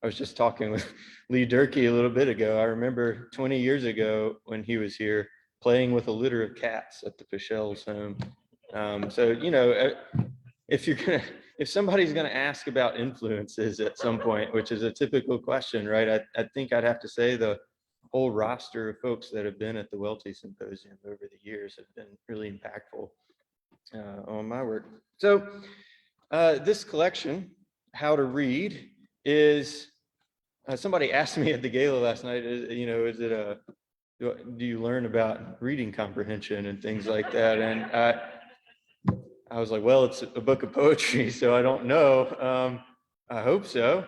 I was just talking with Lee Durkee a little bit ago. I remember 20 years ago when he was here playing with a litter of cats at the Pichel's home. So, you know, if somebody's gonna ask about influences at some point, which is a typical question, right? I think I'd have to say the whole roster of folks that have been at the Welty Symposium over the years have been really impactful on my work. So this collection, How to Read, is somebody asked me at the gala last night, do you learn about reading comprehension and things like that? And I was like, well, it's a book of poetry, so I don't know. I hope so,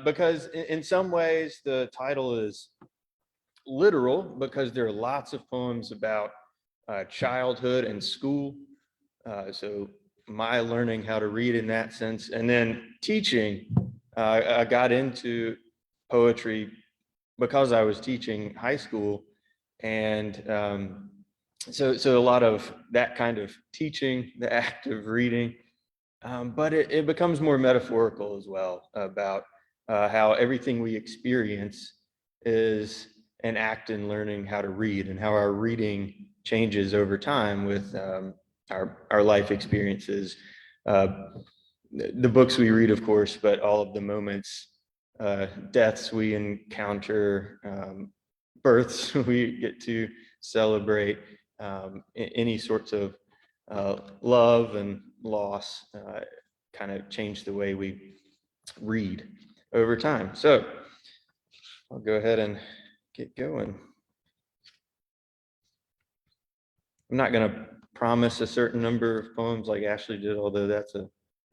because in some ways the title is literal because there are lots of poems about childhood and school. So my learning how to read in that sense, and then teaching. I got into poetry because I was teaching high school, and so a lot of that kind of teaching, the act of reading, But it becomes more metaphorical as well about how everything we experience is an act in learning how to read, and how our reading changes over time with our life experiences. The books we read, of course, but all of the moments, deaths we encounter, births we get to celebrate, any sorts of love and loss kind of change the way we read over time. So I'll go ahead and get going. I'm not going to promise a certain number of poems like Ashley did, although that's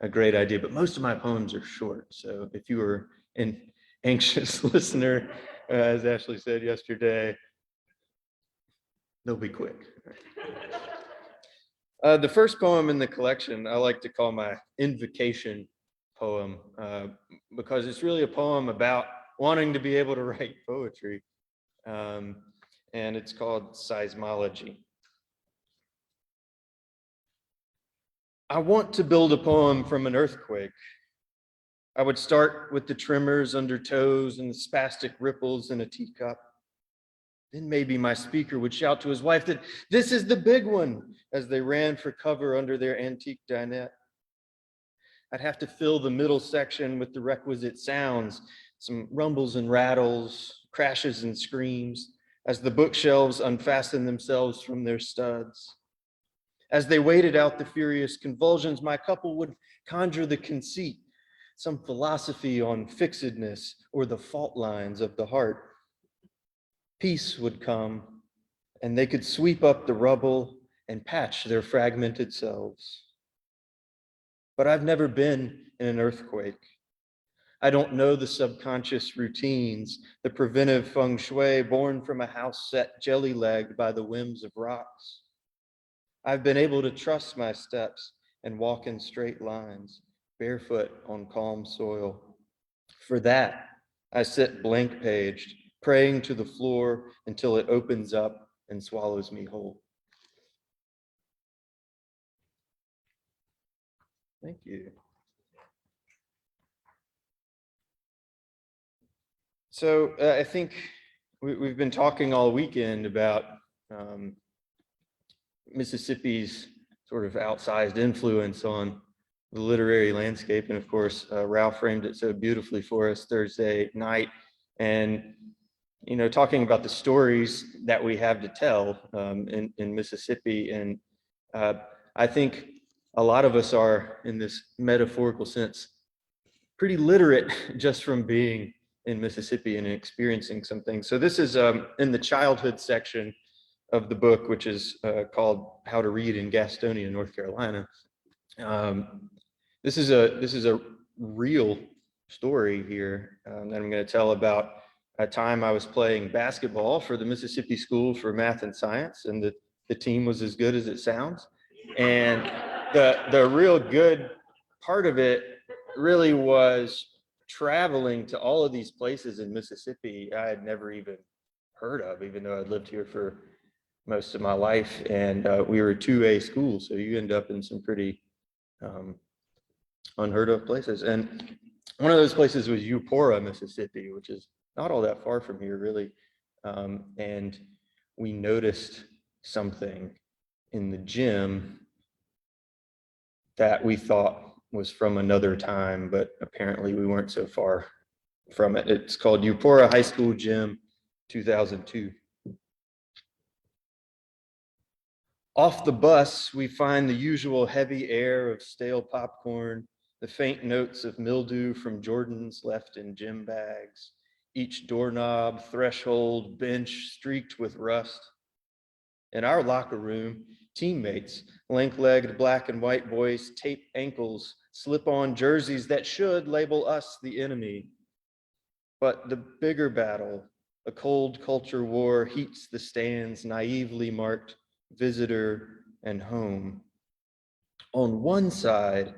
a great idea, but most of my poems are short. So if you were an anxious listener, as Ashley said yesterday, they'll be quick. The first poem in the collection I like to call my invocation poem, because it's really a poem about wanting to be able to write poetry, and it's called Seismology. I want to build a poem from an earthquake. I would start with the tremors under toes and the spastic ripples in a teacup. Then maybe my speaker would shout to his wife that this is the big one, as they ran for cover under their antique dinette. I'd have to fill the middle section with the requisite sounds, some rumbles and rattles, crashes and screams, as the bookshelves unfastened themselves from their studs. As they waited out the furious convulsions, my couple would conjure the conceit, some philosophy on fixedness or the fault lines of the heart. Peace would come, and they could sweep up the rubble and patch their fragmented selves. But I've never been in an earthquake. I don't know the subconscious routines, the preventive feng shui born from a house set jelly-legged by the whims of rocks. I've been able to trust my steps and walk in straight lines, barefoot on calm soil. For that, I sit blank-paged, praying to the floor until it opens up and swallows me whole. Thank you. So I think we've been talking all weekend about Mississippi's sort of outsized influence on the literary landscape. And of course, Ralph framed it so beautifully for us Thursday night. And, you know, talking about the stories that we have to tell in Mississippi. And I think a lot of us are, in this metaphorical sense, pretty literate just from being in Mississippi and experiencing some things. So this is in the childhood section of the book, which is called How to Read in Gastonia, North Carolina. This is a real story here that I'm going to tell about a time I was playing basketball for the Mississippi School for Math and Science, and the team was as good as it sounds. And the real good part of it really was traveling to all of these places in Mississippi I had never even heard of, even though I'd lived here for most of my life. And we were a 2A school, so you end up in some pretty unheard of places. And one of those places was Eudora, Mississippi, which is not all that far from here, really. And we noticed something in the gym that we thought was from another time, but apparently we weren't so far from it. It's called Eudora High School Gym, 2002. Off the bus, we find the usual heavy air of stale popcorn, the faint notes of mildew from Jordans left in gym bags, each doorknob, threshold, bench streaked with rust. In our locker room, teammates, lank-legged black and white boys, tape ankles, slip on jerseys that should label us the enemy. But the bigger battle, a cold culture war, heats the stands naively marked visitor and home. On one side,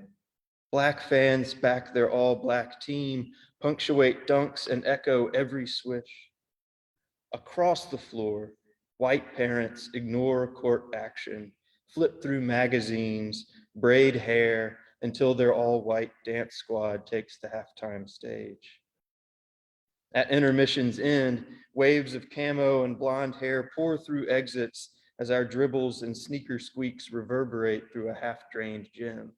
black fans back their all-black team, punctuate dunks and echo every swish. Across the floor, white parents ignore court action, flip through magazines, braid hair, until their all-white dance squad takes the halftime stage. At intermission's end, waves of camo and blonde hair pour through exits as our dribbles and sneaker squeaks reverberate through a half-drained gym.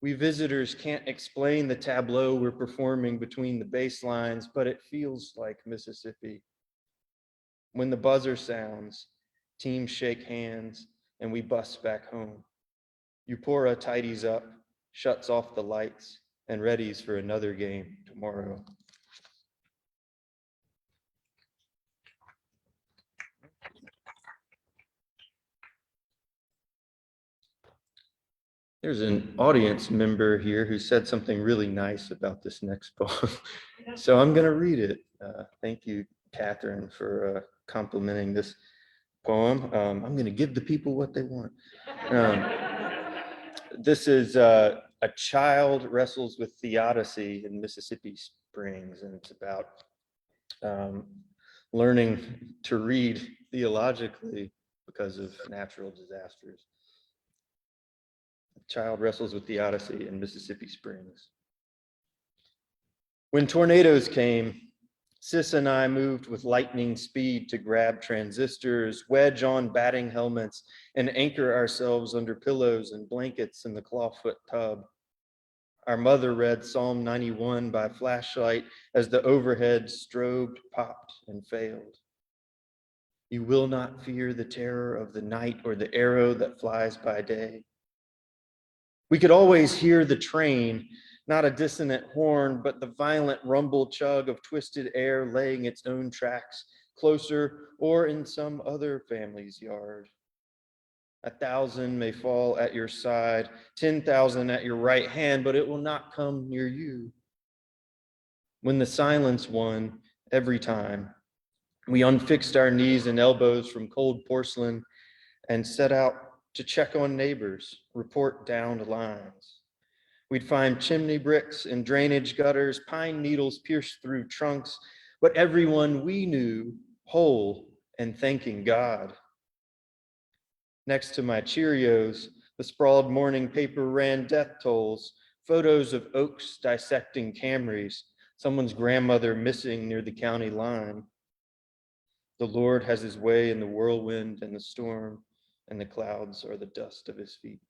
We visitors can't explain the tableau we're performing between the bass lines, but it feels like Mississippi. When the buzzer sounds, teams shake hands, and we bust back home. Eudora tidies up, shuts off the lights, and readies for another game tomorrow. There's an audience member here who said something really nice about this next poem. So I'm going to read it. Thank you, Catherine, for complimenting this poem. I'm going to give the people what they want. This is a child wrestles with theodicy in Mississippi Springs, and it's about learning to read theologically because of natural disasters. A child wrestles with theodicy in Mississippi Springs. When tornadoes came, Sis and I moved with lightning speed to grab transistors, wedge on batting helmets, and anchor ourselves under pillows and blankets in the clawfoot tub. Our mother read Psalm 91 by flashlight as the overhead strobed, popped, and failed. You will not fear the terror of the night or the arrow that flies by day. We could always hear the train, not a dissonant horn, but the violent rumble chug of twisted air laying its own tracks closer or in some other family's yard. 1,000 may fall at your side, 10,000 at your right hand, but it will not come near you. When the silence won every time, we unfixed our knees and elbows from cold porcelain and set out to check on neighbors, report downed lines. We'd find chimney bricks and drainage gutters, pine needles pierced through trunks, but everyone we knew whole and thanking God. Next to my Cheerios, the sprawled morning paper ran death tolls, photos of oaks dissecting Camrys, someone's grandmother missing near the county line. The Lord has his way in the whirlwind and the storm, and the clouds are the dust of his feet.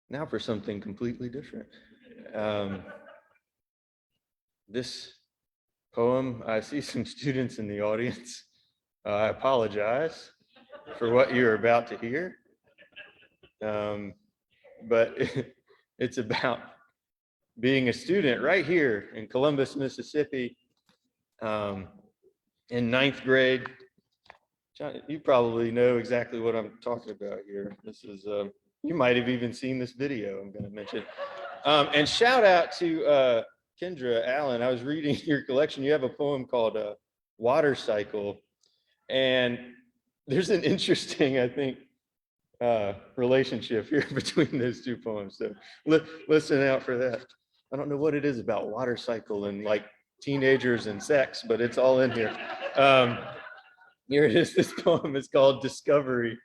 Now for something completely different. This poem, I see some students in the audience. I apologize for what you're about to hear. But it's about being a student right here in Columbus, Mississippi, in ninth grade. John, you probably know exactly what I'm talking about here. This is, you might have even seen this video I'm going to mention. And shout out to Kendra Allen. I was reading your collection. You have a poem called Water Cycle. And there's an interesting, I think, relationship here between those two poems. So listen out for that. I don't know what it is about water cycle and like teenagers and sex, but it's all in here. Here it is. This poem is called Discovery.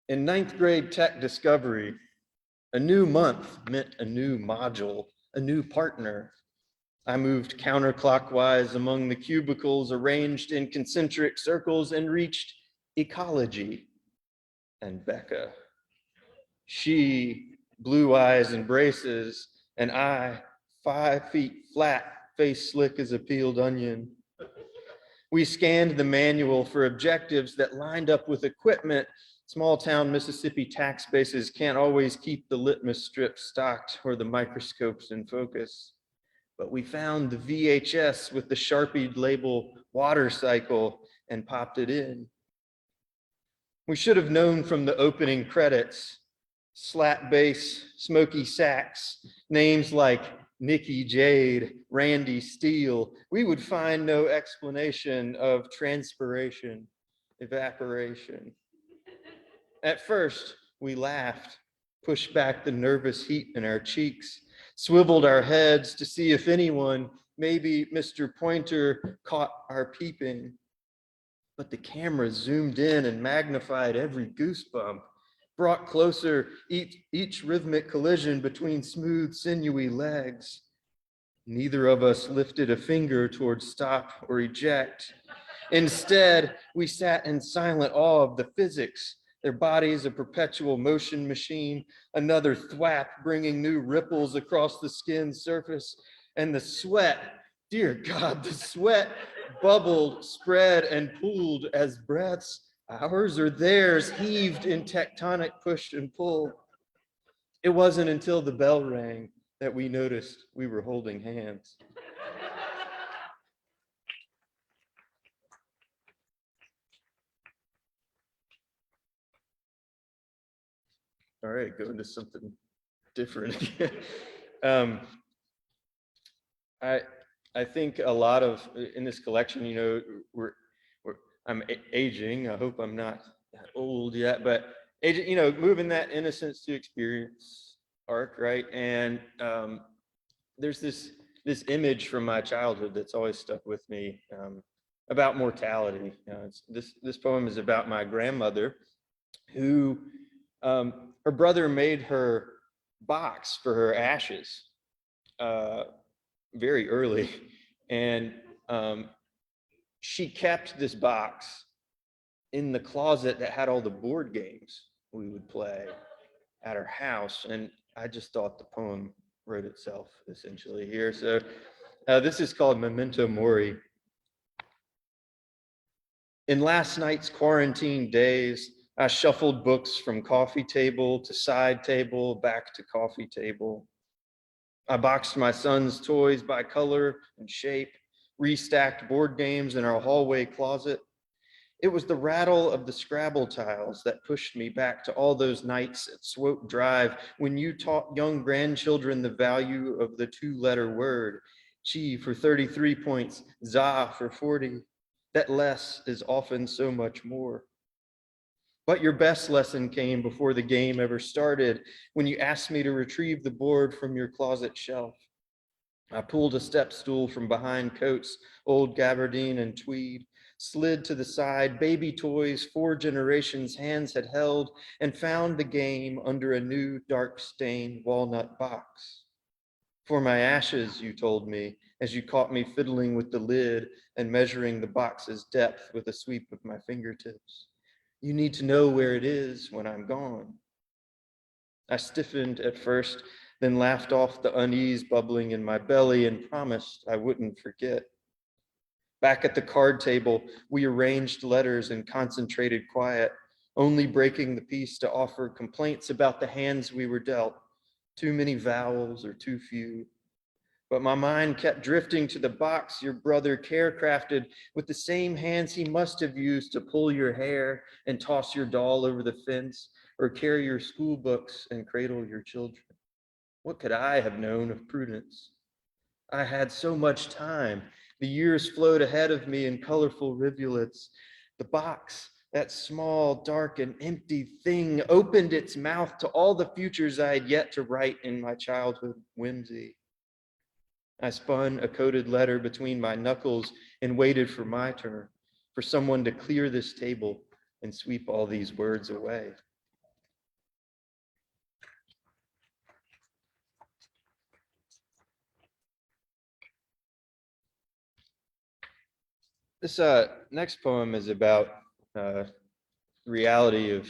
In ninth grade tech discovery, a new month meant a new module, a new partner. I moved counterclockwise among the cubicles arranged in concentric circles and reached ecology and Becca. She, blue eyes and braces, and I, 5 feet flat, face slick as a peeled onion. We scanned the manual for objectives that lined up with equipment. Small town Mississippi tax bases can't always keep the litmus strips stocked or the microscopes in focus. But we found the VHS with the Sharpied label Water Cycle and popped it in. We should have known from the opening credits, slap bass, smoky sax, names like Nikki Jade, Randy Steele. We would find no explanation of transpiration, evaporation. At first, we laughed, pushed back the nervous heat in our cheeks, swiveled our heads to see if anyone Maybe Mr. Pointer caught our peeping, but the camera zoomed in and magnified every goosebump, brought closer each rhythmic collision between smooth, sinewy legs. Neither of us lifted a finger towards stop or eject. Instead, we sat in silent awe of the physics, their bodies a perpetual motion machine, another thwap bringing new ripples across the skin's surface, and the sweat, dear God, the sweat bubbled, spread, and pooled as breaths, ours or theirs, heaved in tectonic push and pull. It wasn't until the bell rang that we noticed we were holding hands. All right, go into something different again. I think a lot of in this collection, you know, I'm aging. I hope I'm not that old yet, but aging, you know, moving that innocence to experience arc, right? And there's this image from my childhood that's always stuck with me about mortality. This poem is about my grandmother, who her brother made her box for her ashes very early, and she kept this box in the closet that had all the board games we would play at her house. And I just thought the poem wrote itself essentially here. So this is called Memento Mori. In last night's quarantine days, I shuffled books from coffee table to side table, back to coffee table. I boxed my son's toys by color and shape, restacked board games in our hallway closet. It was the rattle of the Scrabble tiles that pushed me back to all those nights at Swope Drive when you taught young grandchildren the value of the two-letter word, chi for 33 points, za for 40, that less is often so much more. But your best lesson came before the game ever started, when you asked me to retrieve the board from your closet shelf. I pulled a step stool from behind coats, old gabardine and tweed, slid to the side, baby toys 4 generations' hands had held, and found the game under a new dark stained walnut box. For my ashes, you told me, as you caught me fiddling with the lid and measuring the box's depth with a sweep of my fingertips. You need to know where it is when I'm gone. I stiffened at first, then laughed off the unease bubbling in my belly and promised I wouldn't forget. Back at the card table, we arranged letters in concentrated quiet, only breaking the peace to offer complaints about the hands we were dealt, too many vowels or too few. But my mind kept drifting to the box your brother care-crafted with the same hands he must have used to pull your hair and toss your doll over the fence or carry your school books and cradle your children. What could I have known of prudence? I had so much time. The years flowed ahead of me in colorful rivulets. The box, that small, dark, and empty thing, opened its mouth to all the futures I had yet to write in my childhood whimsy. I spun a coded letter between my knuckles and waited for my turn, for someone to clear this table and sweep all these words away. This next poem is about reality of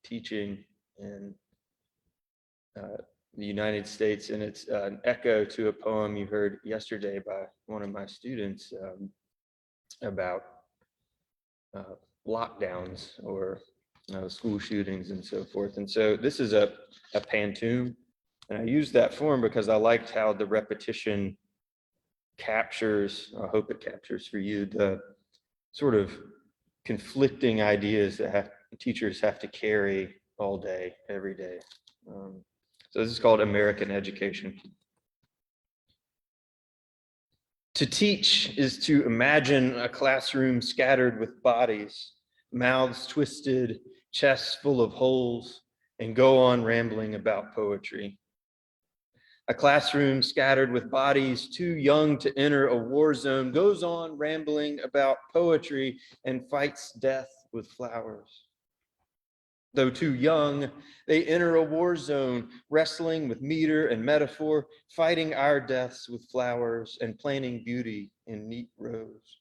teaching in the United States, and it's an echo to a poem you heard yesterday by one of my students about lockdowns or school shootings and so forth. And so this is a pantoum, and I used that form because I liked how the repetition captures, I hope it captures for you, the sort of conflicting ideas that teachers have to carry all day, every day. So this is called American Education. To teach is to imagine a classroom scattered with bodies, mouths twisted, chests full of holes, and go on rambling about poetry. A classroom scattered with bodies too young to enter a war zone goes on rambling about poetry and fights death with flowers. Though too young, they enter a war zone, wrestling with meter and metaphor, fighting our deaths with flowers and planting beauty in neat rows.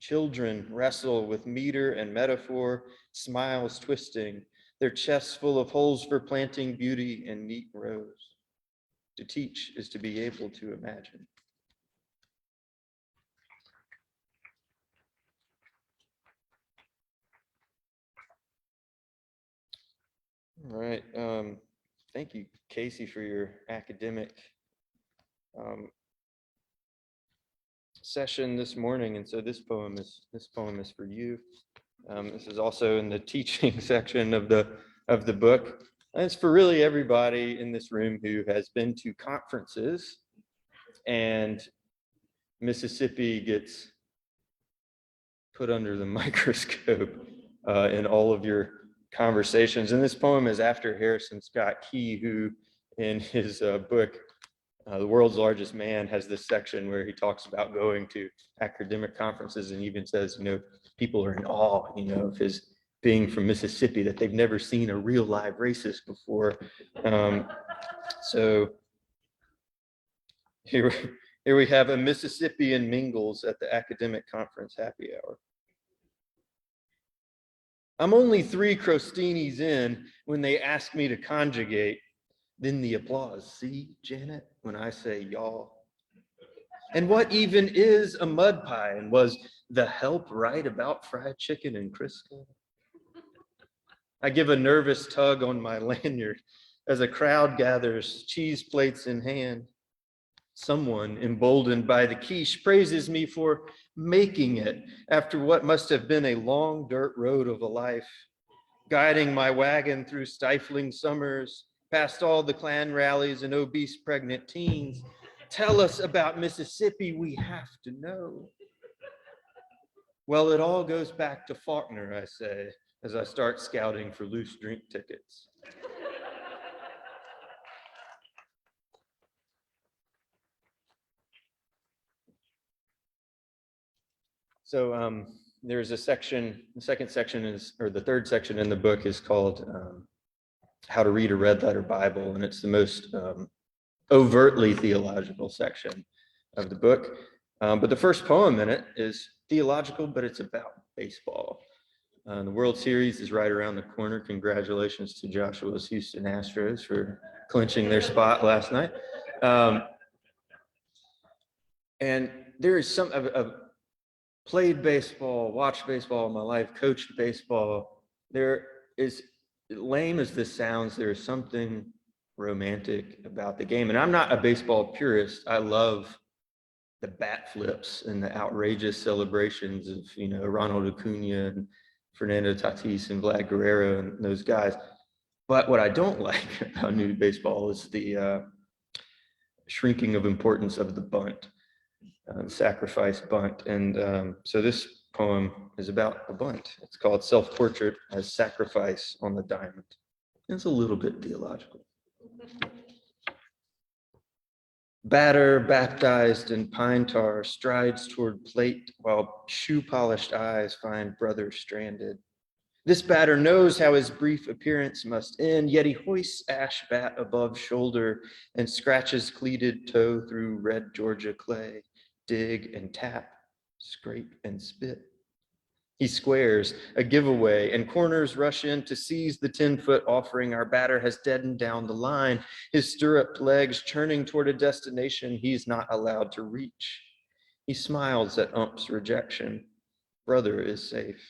Children wrestle with meter and metaphor, smiles twisting, their chests full of holes for planting beauty in neat rows. To teach is to be able to imagine. All right. Thank you, Kayser, for your academic session this morning. And so this poem is for you. This is also in the teaching section of the book. And it's for really everybody in this room who has been to conferences and Mississippi gets put under the microscope in all of your conversations. And this poem is after Harrison Scott Key, who in his book, The World's Largest Man, has this section where he talks about going to academic conferences and even says, people are in awe, of his being from Mississippi, that they've never seen a real live racist before. So here we have a Mississippian mingles at the academic conference happy hour. I'm only 3 crostinis in when they ask me to conjugate. Then the applause. See, Janet, when I say y'all. And what even is a mud pie? And was the help right about fried chicken and Crisco? I give a nervous tug on my lanyard as a crowd gathers, cheese plates in hand. Someone, emboldened by the quiche, praises me for making it after what must have been a long dirt road of a life, guiding my wagon through stifling summers, past all the Klan rallies and obese pregnant teens. Tell us about Mississippi, we have to know. Well, it all goes back to Faulkner, I say, as I start scouting for loose drink tickets. So there's a section, the second section is, or the third section in the book is called How to Read a Red Letter Bible, and it's the most overtly theological section of the book. But the first poem in it is theological, but it's about baseball. The World Series is right around the corner. Congratulations to Joshua's Houston Astros for clinching their spot last night. And there is some of played baseball, watched baseball in my life, coached baseball. There is, lame as this sounds, there is something romantic about the game. And I'm not a baseball purist. I love the bat flips and the outrageous celebrations of, Ronald Acuna and Fernando Tatis and Vlad Guerrero and those guys. But what I don't like about new baseball is the shrinking of importance of the bunt. Sacrifice bunt. And so this poem is about a bunt. It's called Self-Portrait as Sacrifice on the Diamond. It's a little bit theological. Batter baptized in pine tar strides toward plate while shoe-polished eyes find brother stranded. This batter knows how his brief appearance must end, yet he hoists ash bat above shoulder and scratches cleated toe through red Georgia clay. Dig and tap, scrape and spit. He squares, a giveaway, and corners rush in to seize the 10-foot offering. Our batter has deadened down the line, his stirruped legs churning toward a destination he's not allowed to reach. He smiles at ump's rejection. Brother is safe.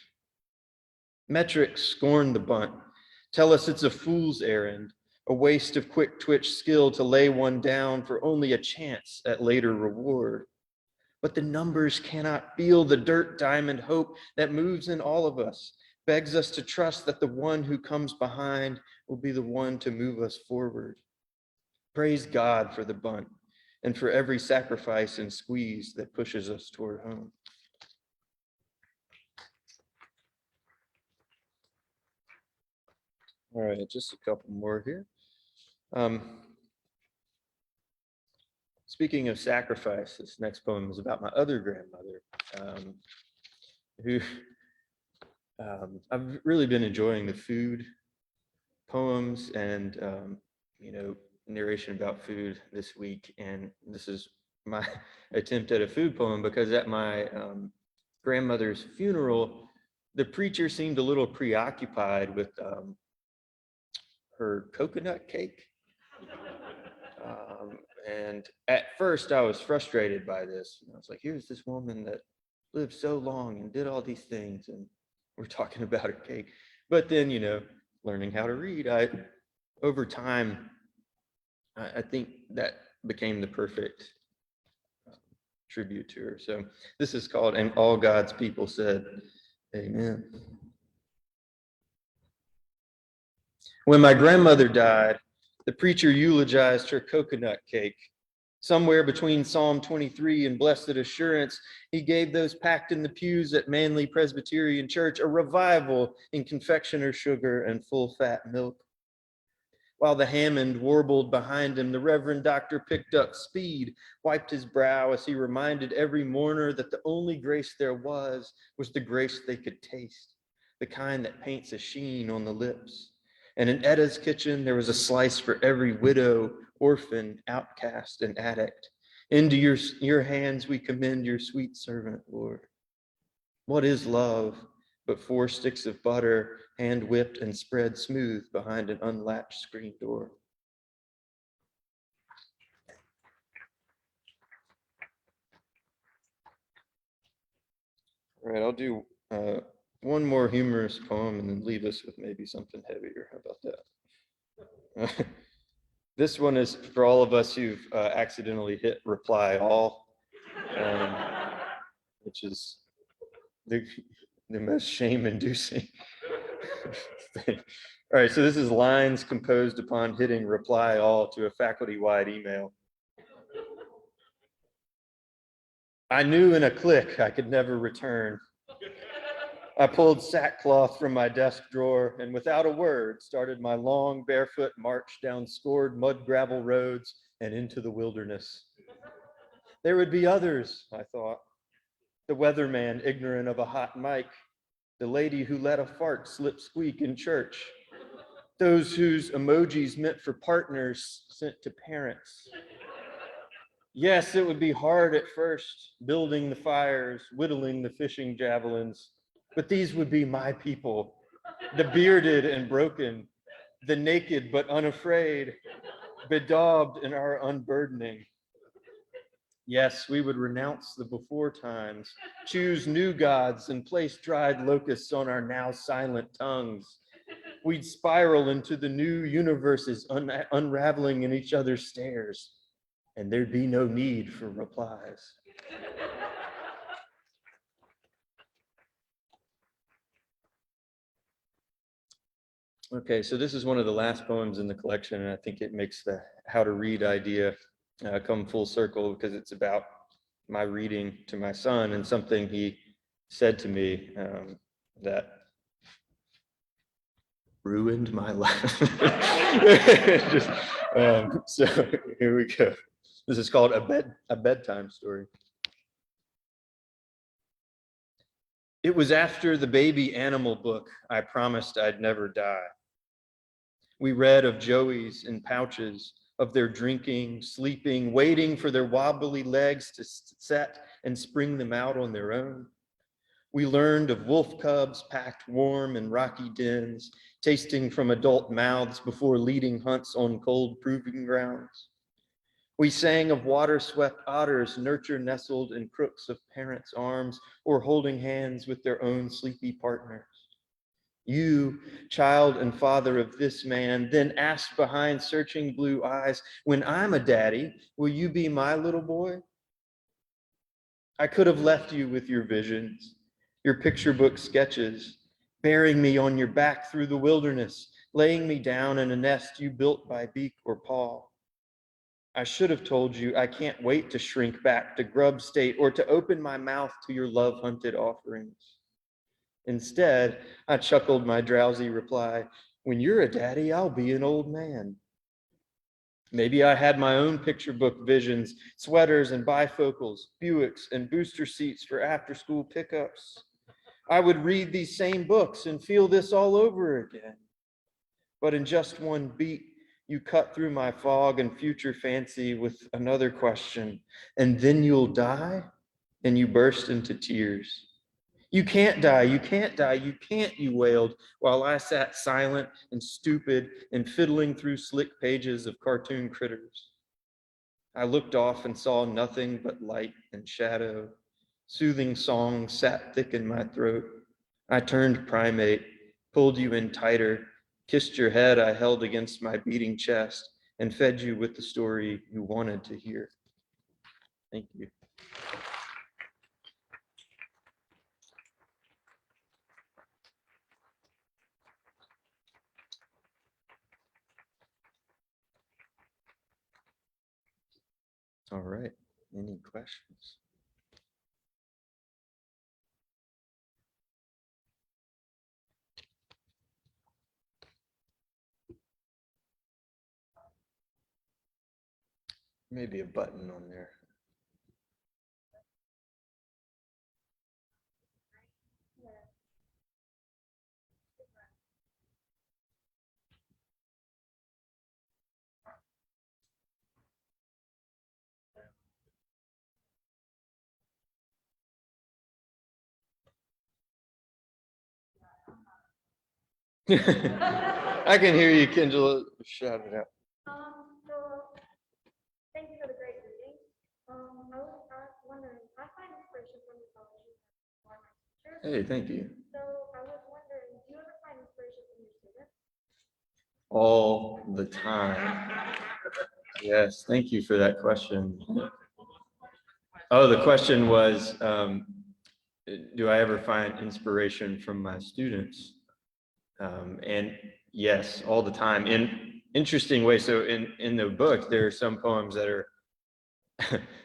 Metrics scorn the bunt, tell us it's a fool's errand, a waste of quick twitch skill to lay one down for only a chance at later reward. But the numbers cannot feel the dirt diamond hope that moves in all of us, begs us to trust that the one who comes behind will be the one to move us forward. Praise God for the bunt and for every sacrifice and squeeze that pushes us toward home. All right, just a couple more here. Speaking of sacrifice, this next poem is about my other grandmother, who I've really been enjoying the food poems and narration about food this week, and this is my attempt at a food poem because at my grandmother's funeral, the preacher seemed a little preoccupied with her coconut cake. And at first I was frustrated by this. I was like, here's this woman that lived so long and did all these things, and we're talking about her cake. But then, learning how to read, over time, I think that became the perfect tribute to her. So this is called "And All God's People Said, Amen." When my grandmother died, the preacher eulogized her coconut cake. Somewhere between Psalm 23 and Blessed Assurance, he gave those packed in the pews at Manly Presbyterian Church a revival in confectioner sugar and full-fat milk. While the Hammond warbled behind him, the Reverend Doctor picked up speed, wiped his brow as he reminded every mourner that the only grace there was the grace they could taste, the kind that paints a sheen on the lips. And in Etta's kitchen, there was a slice for every widow, orphan, outcast, and addict. Into your hands we commend your sweet servant, Lord. What is love but 4 sticks of butter, hand whipped and spread smooth behind an unlatched screen door? All right, I'll do one more humorous poem and then leave us with maybe something heavier. How about that? This one is for all of us who've accidentally hit reply all, which is the most shame-inducing thing. All right, so this is lines composed upon hitting reply all to a faculty-wide email. I knew in a click I could never return. I pulled sackcloth from my desk drawer and without a word started my long barefoot march down scored mud gravel roads and into the wilderness. There would be others, I thought. The weatherman ignorant of a hot mic, the lady who let a fart slip squeak in church, those whose emojis meant for partners sent to parents. Yes, it would be hard at first, building the fires, whittling the fishing javelins, but these would be my people, the bearded and broken, the naked but unafraid, bedaubed in our unburdening. Yes, we would renounce the before times, choose new gods, and place dried locusts on our now silent tongues. We'd spiral into the new universes, unraveling in each other's stares, and there'd be no need for replies. Okay, so this is one of the last poems in the collection, and I think it makes the how to read idea come full circle because it's about my reading to my son and something he said to me that ruined my life. So here we go. This is called a bedtime story. It was after the baby animal book I promised I'd never die. We read of joeys in pouches, of their drinking, sleeping, waiting for their wobbly legs to set and spring them out on their own. We learned of wolf cubs packed warm in rocky dens, tasting from adult mouths before leading hunts on cold proving grounds. We sang of water-swept otters nurture nestled in crooks of parents' arms or holding hands with their own sleepy partners. You, child and father of this man, then asked behind searching blue eyes, when I'm a daddy, will you be my little boy? I could have left you with your visions, your picture book sketches, bearing me on your back through the wilderness, laying me down in a nest you built by beak or paw. I should have told you I can't wait to shrink back to grub state or to open my mouth to your love-hunted offerings. Instead, I chuckled my drowsy reply, when you're a daddy, I'll be an old man. Maybe I had my own picture book visions, sweaters and bifocals, Buicks and booster seats for after-school pickups. I would read these same books and feel this all over again. But in just one beat, you cut through my fog and future fancy with another question, and then you'll die, and you burst into tears. You can't die, you can't die, you can't, you wailed, while I sat silent and stupid and fiddling through slick pages of cartoon critters. I looked off and saw nothing but light and shadow. Soothing songs sat thick in my throat. I turned primate, pulled you in tighter, kissed your head I held against my beating chest, and fed you with the story you wanted to hear. Thank you. All right, any questions? Maybe a button on there. I can hear you, Kendall. Shout it out. So thank you for the great reading. I was wondering, I find inspiration from the poetry for my teachers. Hey, thank you. So I was wondering, do you ever find inspiration from your students? All the time. Yes, thank you for that question. Oh, the question was, do I ever find inspiration from my students? And yes, all the time in interesting ways. So in the book, there are some poems that are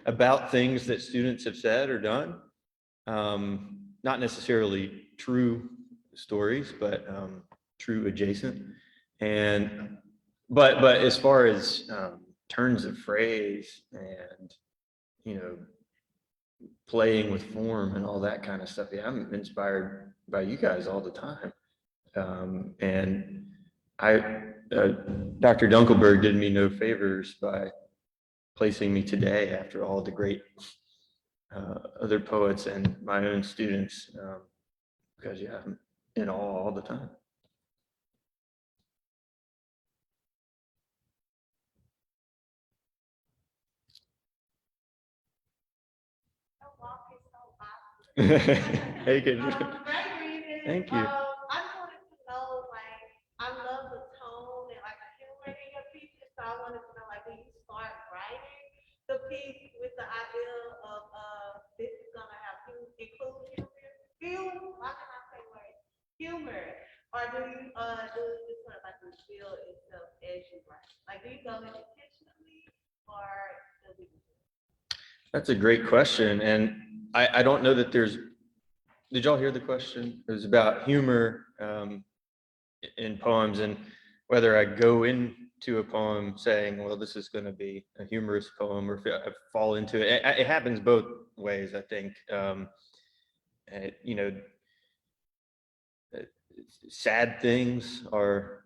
about things that students have said or done. Not necessarily true stories, but true adjacent. And but as far as turns of phrase and, you know, playing with form and all that kind of stuff, yeah, I'm inspired by you guys all the time. And Dr. Dunkelberg did me no favors by placing me today after all the great other poets and my own students, because yeah, I'm in awe all the time. Hey, good. Thank you. I just wanted to know, like, I love the tone and like the humor in your pieces, so I wanted to know, like, when you start writing the piece with the idea of this is gonna have include why can I say words? Humor, or do you do it just sort of like reveal itself as you write? Like, do you go in intentionally, or does it? That's a great question, and I don't know that there's. Did y'all hear the question? It was about humor in poems and whether I go into a poem saying, well, this is going to be a humorous poem, or if I fall into it. It happens both ways, I think. You know, sad things are,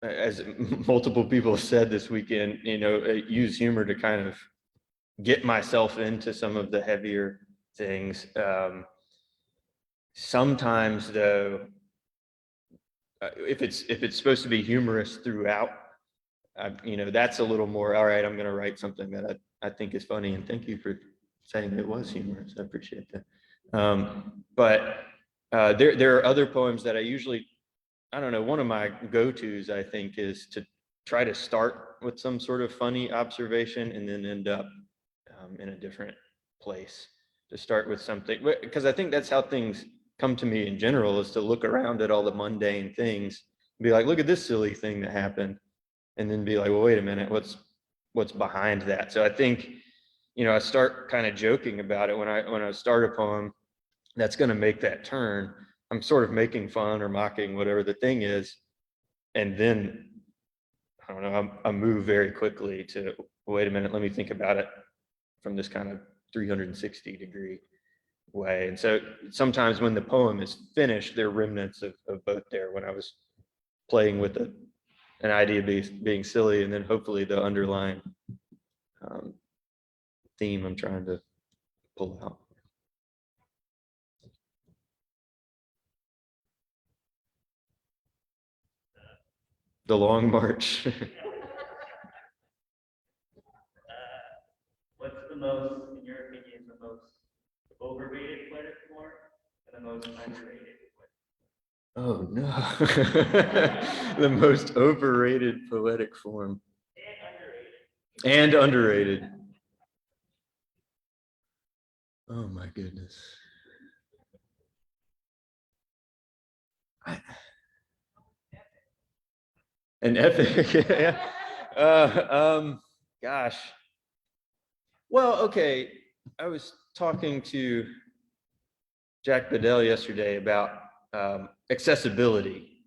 as multiple people have said this weekend, you know, use humor to kind of get myself into some of the heavier things. Sometimes though, if it's supposed to be humorous throughout, you know, that's a little more, all right, I'm going to write something that I think is funny, and thank you for saying it was humorous. I appreciate that. But there are other poems that I usually, I don't know, one of my go-tos, I think, is to try to start with some sort of funny observation and then end up in a different place. To start with something, because I think that's how things come to me in general, is to look around at all the mundane things and be like, look at this silly thing that happened, and then be like, well, wait a minute, what's behind that? So I think, you know, I start kind of joking about it when I start a poem that's going to make that turn. I'm sort of making fun or mocking whatever the thing is, and then I don't know, I move very quickly to, wait a minute, let me think about it from this kind of 360-degree way. And so sometimes when the poem is finished, there are remnants of both there, when I was playing with an idea being silly, and then hopefully the underlying theme I'm trying to pull out. The Long March. What's the most, in your opinion, the most overrated poetic form and the most underrated? Oh no. The most overrated poetic form. And underrated. Oh my goodness. An epic. Yeah. Gosh. Well, okay. I was talking to Jack Bedell yesterday about accessibility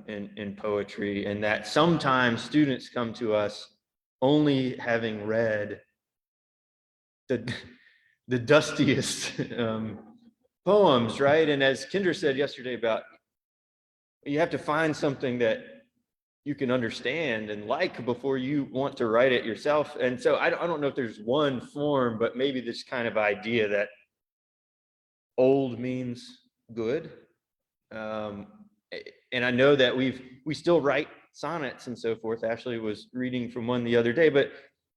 in poetry, and that sometimes students come to us only having read the dustiest poems, right? And as Kendra said yesterday about, you have to find something that you can understand and like before you want to write it yourself. And so I don't know if there's one form, but maybe this kind of idea that old means good. And I know that we still write sonnets and so forth. Ashley was reading from one the other day, but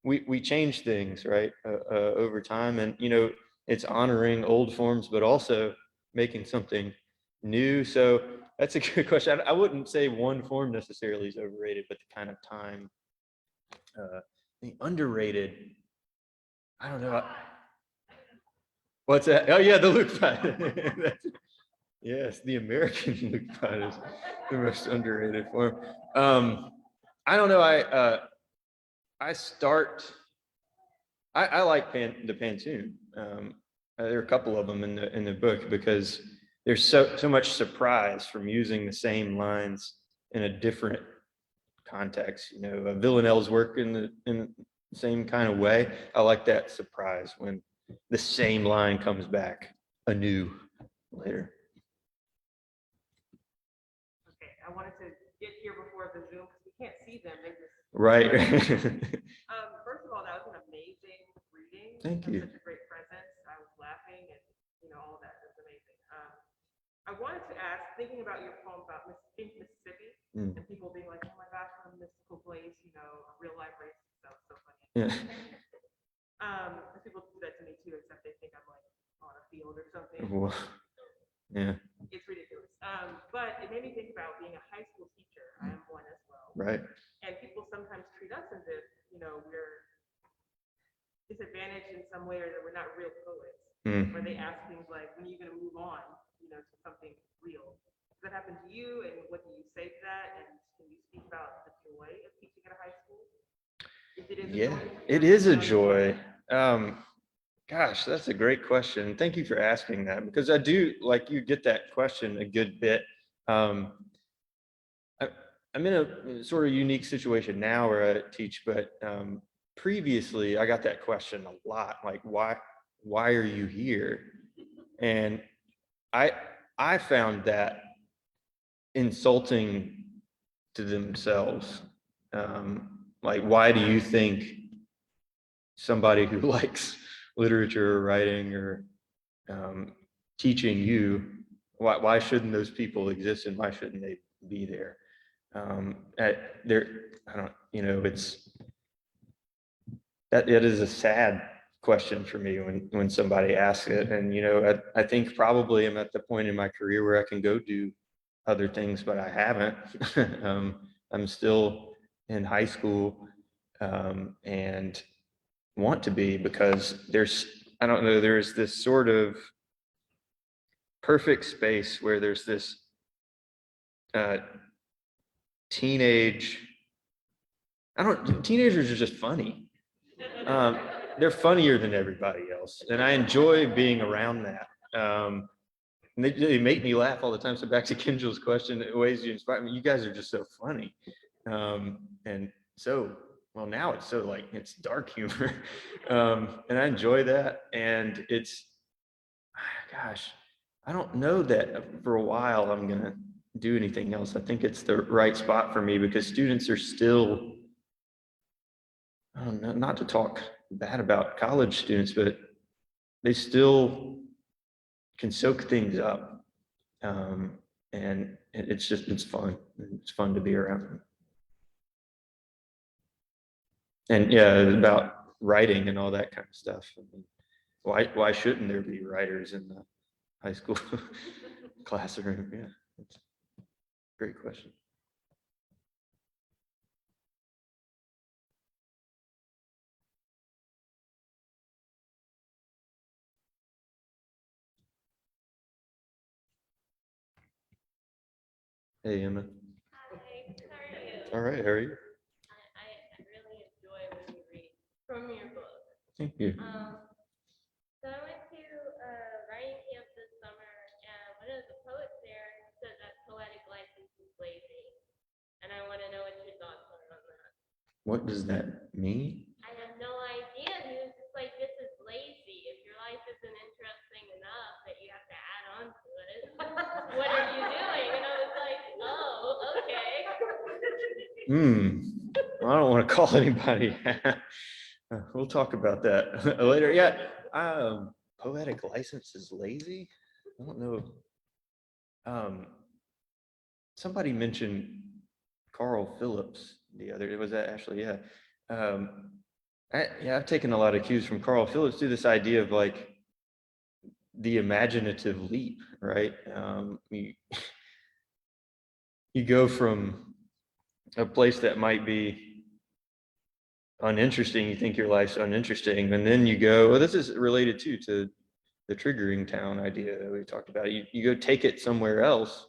we change things, right, over time. And, you know, it's honoring old forms, but also making something new. So that's a good question. I wouldn't say one form necessarily is overrated, but the kind of time, the underrated, I don't know. What's that? Oh yeah, the Luke Pine. Yes, the American Luke Pine is the most underrated form. I don't know. I like the Pantoon. There are a couple of them in the book because there's so much surprise from using the same lines in a different context. You know, Villanelle's work in the same kind of way. I like that surprise when the same line comes back anew later. Okay, I wanted to get here before the Zoom because we can't see them. They're just Right. First of all, that was an amazing reading. Thank you. Such a great presence. I was laughing and all of that. It was amazing. I wanted to ask, thinking about your poem about Mississippi and people being like, oh my gosh, what a mystical place, a real life racist stuff, so funny. Yeah. People do that to me too, except they think I'm like on a field or something. Well, yeah. It's ridiculous. But it made me think about being a high school teacher. I am one as well. Right. And people sometimes treat us as if, we're disadvantaged in some way or that we're not real poets. Or they ask things like, when are you going to move on, to something real? Does that happen to you? And what do you say to that? And can you speak about the joy of teaching at a high school? If it is Yeah, a joy, it is a joy. Gosh, that's a great question. Thank you for asking that, because I do, like, you get that question a good bit. I'm in a sort of unique situation now where I teach, but previously I got that question a lot, like, why are you here? And I found that insulting to themselves. Like, why do you think somebody who likes literature or writing or teaching you, why shouldn't those people exist and why shouldn't they be there? I don't, it's, that it is a sad question for me when somebody asks it. And, I think probably I'm at the point in my career where I can go do other things, but I haven't. I'm still in high school and want to be, because I don't know, there's this sort of perfect space where there's this teenagers are just funny. They're funnier than everybody else. And I enjoy being around that. And they make me laugh all the time. So back to Kendall's question, ways you inspire me, you guys are just so funny. And so, well, now it's so like, it's dark humor. And I enjoy that. And it's, gosh, I don't know that for a while I'm gonna do anything else. I think it's the right spot for me because students are still, I don't know, not to talk bad about college students, but they still can soak things up. And it's fun. It's fun to be around them. And yeah, about writing and all that kind of stuff. I mean, why shouldn't there be writers in the high school classroom? Yeah, that's a great question. Hey, Emma. Hi, how are you? All right, how are you? I really enjoy when you read from your book. Thank you. So I went to writing camp this summer, and one of the poets there said that poetic license is lazy. And I want to know what your thoughts are on that. What does that mean? I have no idea. He was just like, this is lazy. If your life isn't interesting enough that you have to add on to it, what are you doing? And I was like, oh, okay. I don't want to call anybody. We'll talk about that later. Yeah, poetic license is lazy. I don't know. Somebody mentioned Carl Phillips the other. Was that Ashley? Yeah. I've taken a lot of cues from Carl Phillips to this idea of like the imaginative leap, right? You go from a place that might be uninteresting, you think your life's uninteresting, and then you go, well, this is related too to the triggering town idea that we talked about. You go take it somewhere else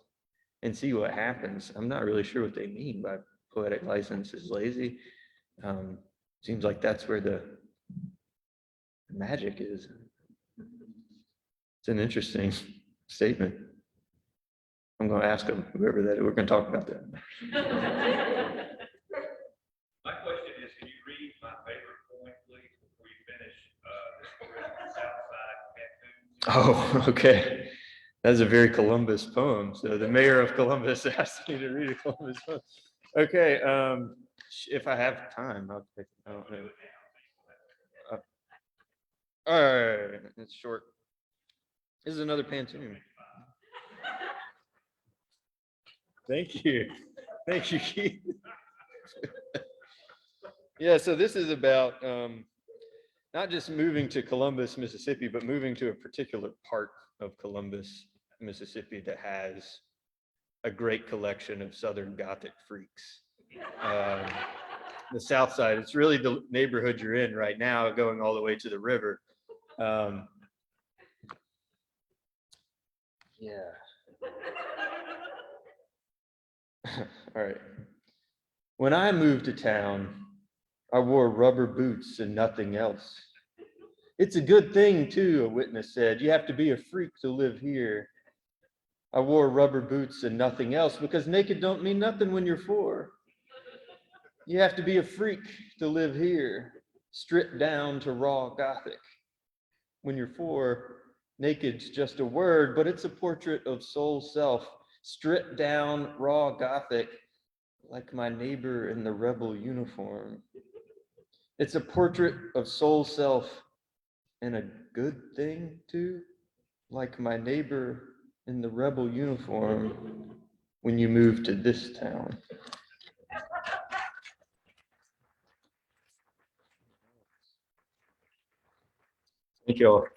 and see what happens. I'm not really sure what they mean by poetic license is lazy. Seems like that's where the magic is. It's an interesting statement. I'm going to ask them, whoever that, we're going to talk about that. My question is, can you read my favorite point, please, before you finish this Southside Cancun? Oh, okay. That's a very Columbus poem. So the mayor of Columbus asked me to read a Columbus poem. Okay, if I have time, I'll take it. I don't know. All right, it's short. This is another Pantone. Thank you. Thank you, Keith. Yeah, so this is about not just moving to Columbus, Mississippi, but moving to a particular part of Columbus, Mississippi that has a great collection of Southern Gothic freaks. The South Side, it's really the neighborhood you're in right now, going all the way to the river. Yeah. All right. When I moved to town, I wore rubber boots and nothing else. It's a good thing, too, a witness said. You have to be a freak to live here. I wore rubber boots and nothing else because naked don't mean nothing when you're 4. You have to be a freak to live here, stripped down to raw Gothic. When you're 4, naked's just a word, but it's a portrait of soul self, stripped down raw Gothic, like my neighbor in the rebel uniform. It's a portrait of soul self and a good thing too, like my neighbor in the rebel uniform when you move to this town. Thank you all.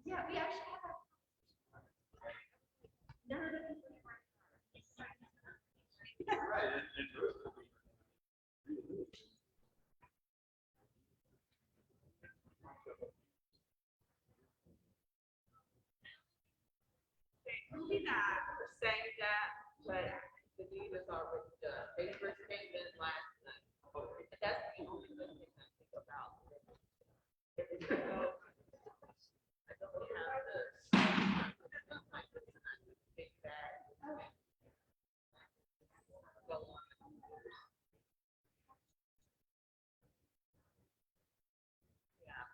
Yeah, we actually have. None of the people. We're not saying that, but the deed is already done. Papers came in last night. That's the only thing I think about. I don't have the big bag. Go on. Yeah.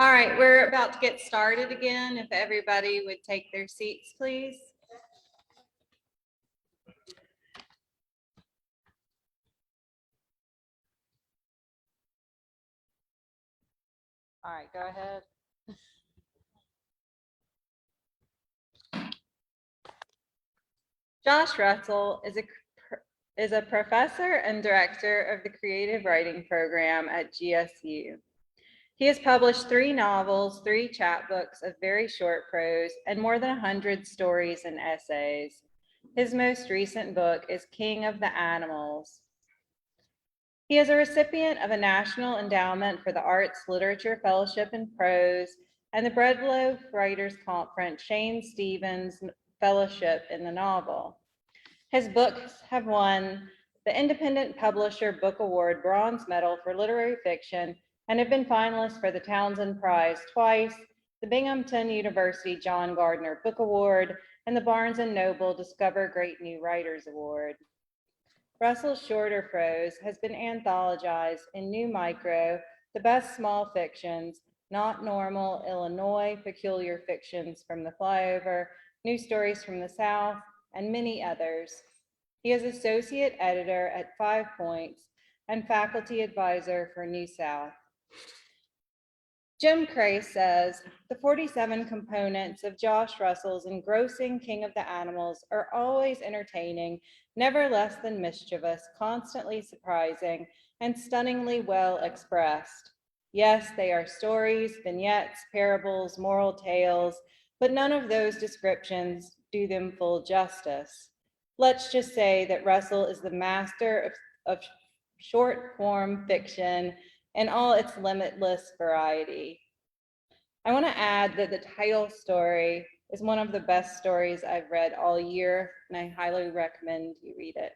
All right, we're about to get started again. If everybody would take their seats, please. All right, go ahead. Josh Russell is a professor and director of the creative writing program at GSU. He has published 3 novels, 3 chapbooks of very short prose, and more than 100 stories and essays. His most recent book is King of the Animals. He is a recipient of a National Endowment for the Arts Literature Fellowship in Prose and the Breadloaf Writers Conference Shane Stevens Fellowship in the Novel. His books have won the Independent Publisher Book Award Bronze Medal for Literary Fiction and have been finalists for the Townsend Prize twice, the Binghamton University John Gardner Book Award, and the Barnes & Noble Discover Great New Writers Award. Russell's shorter prose has been anthologized in New Micro, The Best Small Fictions, Not Normal, Illinois, Peculiar Fictions from the Flyover, New Stories from the South, and many others. He is associate editor at 5 Points and faculty advisor for New South. Jim Cray says, the 47 components of Josh Russell's engrossing King of the Animals are always entertaining, never less than mischievous, constantly surprising, and stunningly well expressed. Yes, they are stories, vignettes, parables, moral tales, but none of those descriptions do them full justice. Let's just say that Russell is the master of short form fiction in all its limitless variety. I want to add that the title story is one of the best stories I've read all year, and I highly recommend you read it.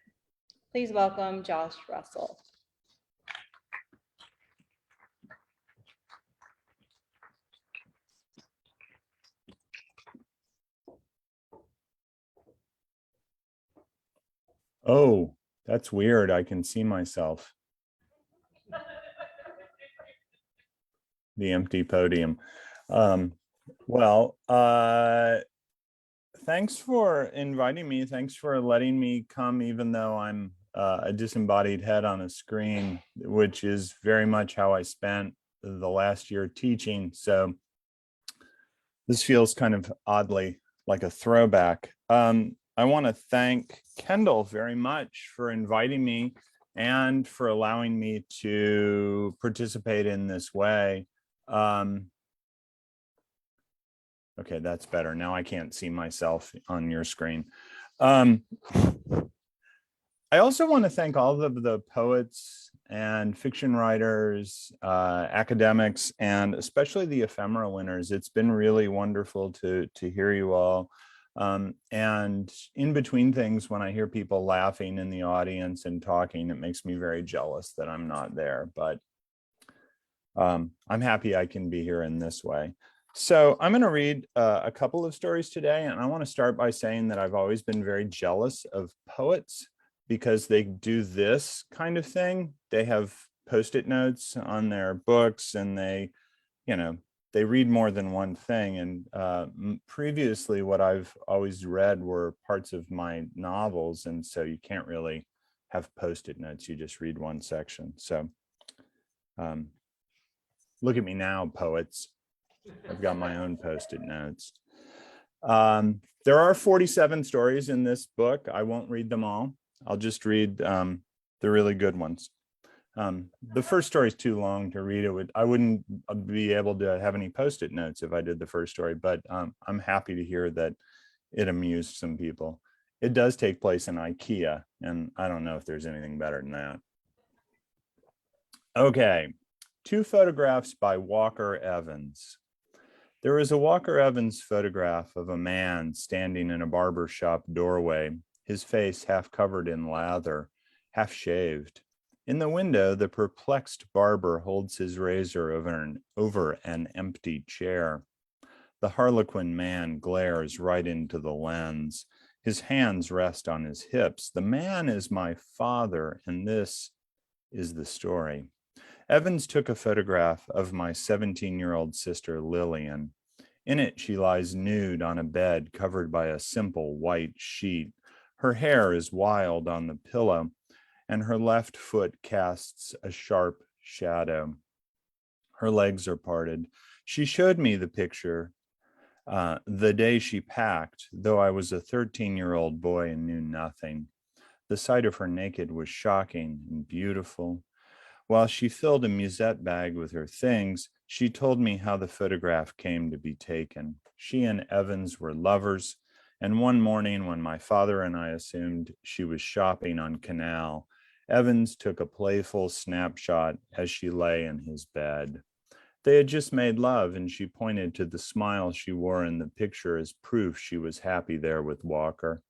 Please welcome Josh Russell. Oh, that's weird. I can see myself. The empty podium. Well, thanks for inviting me. Thanks for letting me come, even though I'm a disembodied head on a screen, which is very much how I spent the last year teaching. So this feels kind of oddly like a throwback. I want to thank Kendall very much for inviting me and for allowing me to participate in this way. Okay, that's better. Now I can't see myself on your screen. I also want to thank all of the poets and fiction writers, academics, and especially the ephemera winners. It's been really wonderful to hear you all. And in between things, when I hear people laughing in the audience and talking, it makes me very jealous that I'm not there, but I'm happy I can be here in this way. So I'm going to read a couple of stories today, and I want to start by saying that I've always been very jealous of poets because they do this kind of thing. They have Post-it notes on their books, and they read more than one thing. And previously, what I've always read were parts of my novels, and so you can't really have Post-it notes. You just read one section. So look at me now, poets. I've got my own Post-it notes. There are 47 stories in this book. I won't read them all. I'll just read the really good ones. The first story is too long to read. I wouldn't be able to have any Post-it notes if I did the first story, but I'm happy to hear that it amused some people. It does take place in IKEA, and I don't know if there's anything better than that. Okay, 2 photographs by Walker Evans. There is a Walker Evans photograph of a man standing in a barber shop doorway, his face half covered in lather, half shaved. In the window, the perplexed barber holds his razor over an empty chair. The harlequin man glares right into the lens. His hands rest on his hips. The man is my father, and this is the story. Evans took a photograph of my 17-year-old sister, Lillian. In it, she lies nude on a bed covered by a simple white sheet. Her hair is wild on the pillow, and her left foot casts a sharp shadow. Her legs are parted. She showed me the picture the day she packed, though I was a 13-year-old boy and knew nothing. The sight of her naked was shocking and beautiful. While she filled a musette bag with her things, she told me how the photograph came to be taken. She and Evans were lovers, and one morning when my father and I assumed she was shopping on Canal, Evans took a playful snapshot as she lay in his bed. They had just made love, and she pointed to the smile she wore in the picture as proof she was happy there with Walker.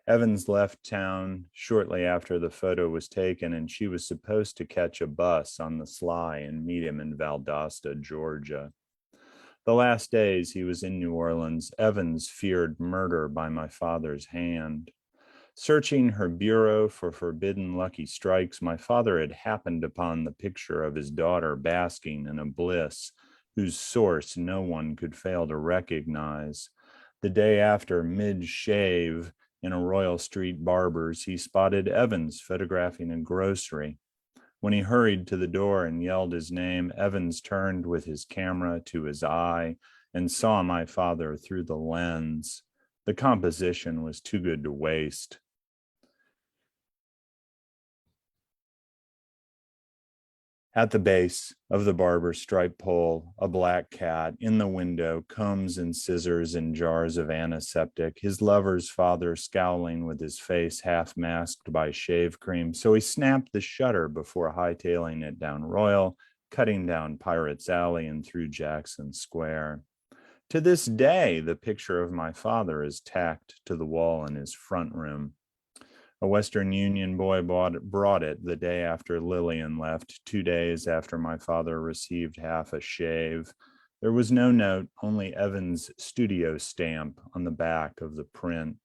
Evans left town shortly after the photo was taken, and she was supposed to catch a bus on the sly and meet him in Valdosta, Georgia. The last days he was in New Orleans, Evans feared murder by my father's hand. Searching her bureau for forbidden lucky strikes, my father had happened upon the picture of his daughter basking in a bliss whose source no one could fail to recognize. The day after mid-shave, in a Royal Street barber's, he spotted Evans photographing a grocery. When he hurried to the door and yelled his name, Evans turned with his camera to his eye and saw my father through the lens. The composition was too good to waste. At the base of the barber's striped pole, a black cat. In the window, combs and scissors and jars of antiseptic. His lover's father scowling with his face half masked by shave cream. So he snapped the shutter before hightailing it down Royal, cutting down Pirates Alley and through Jackson Square. To this day, the picture of my father is tacked to the wall in his front room. A Western Union boy brought it the day after Lillian left, 2 days after my father received half a shave. There was no note, only Evan's studio stamp on the back of the print.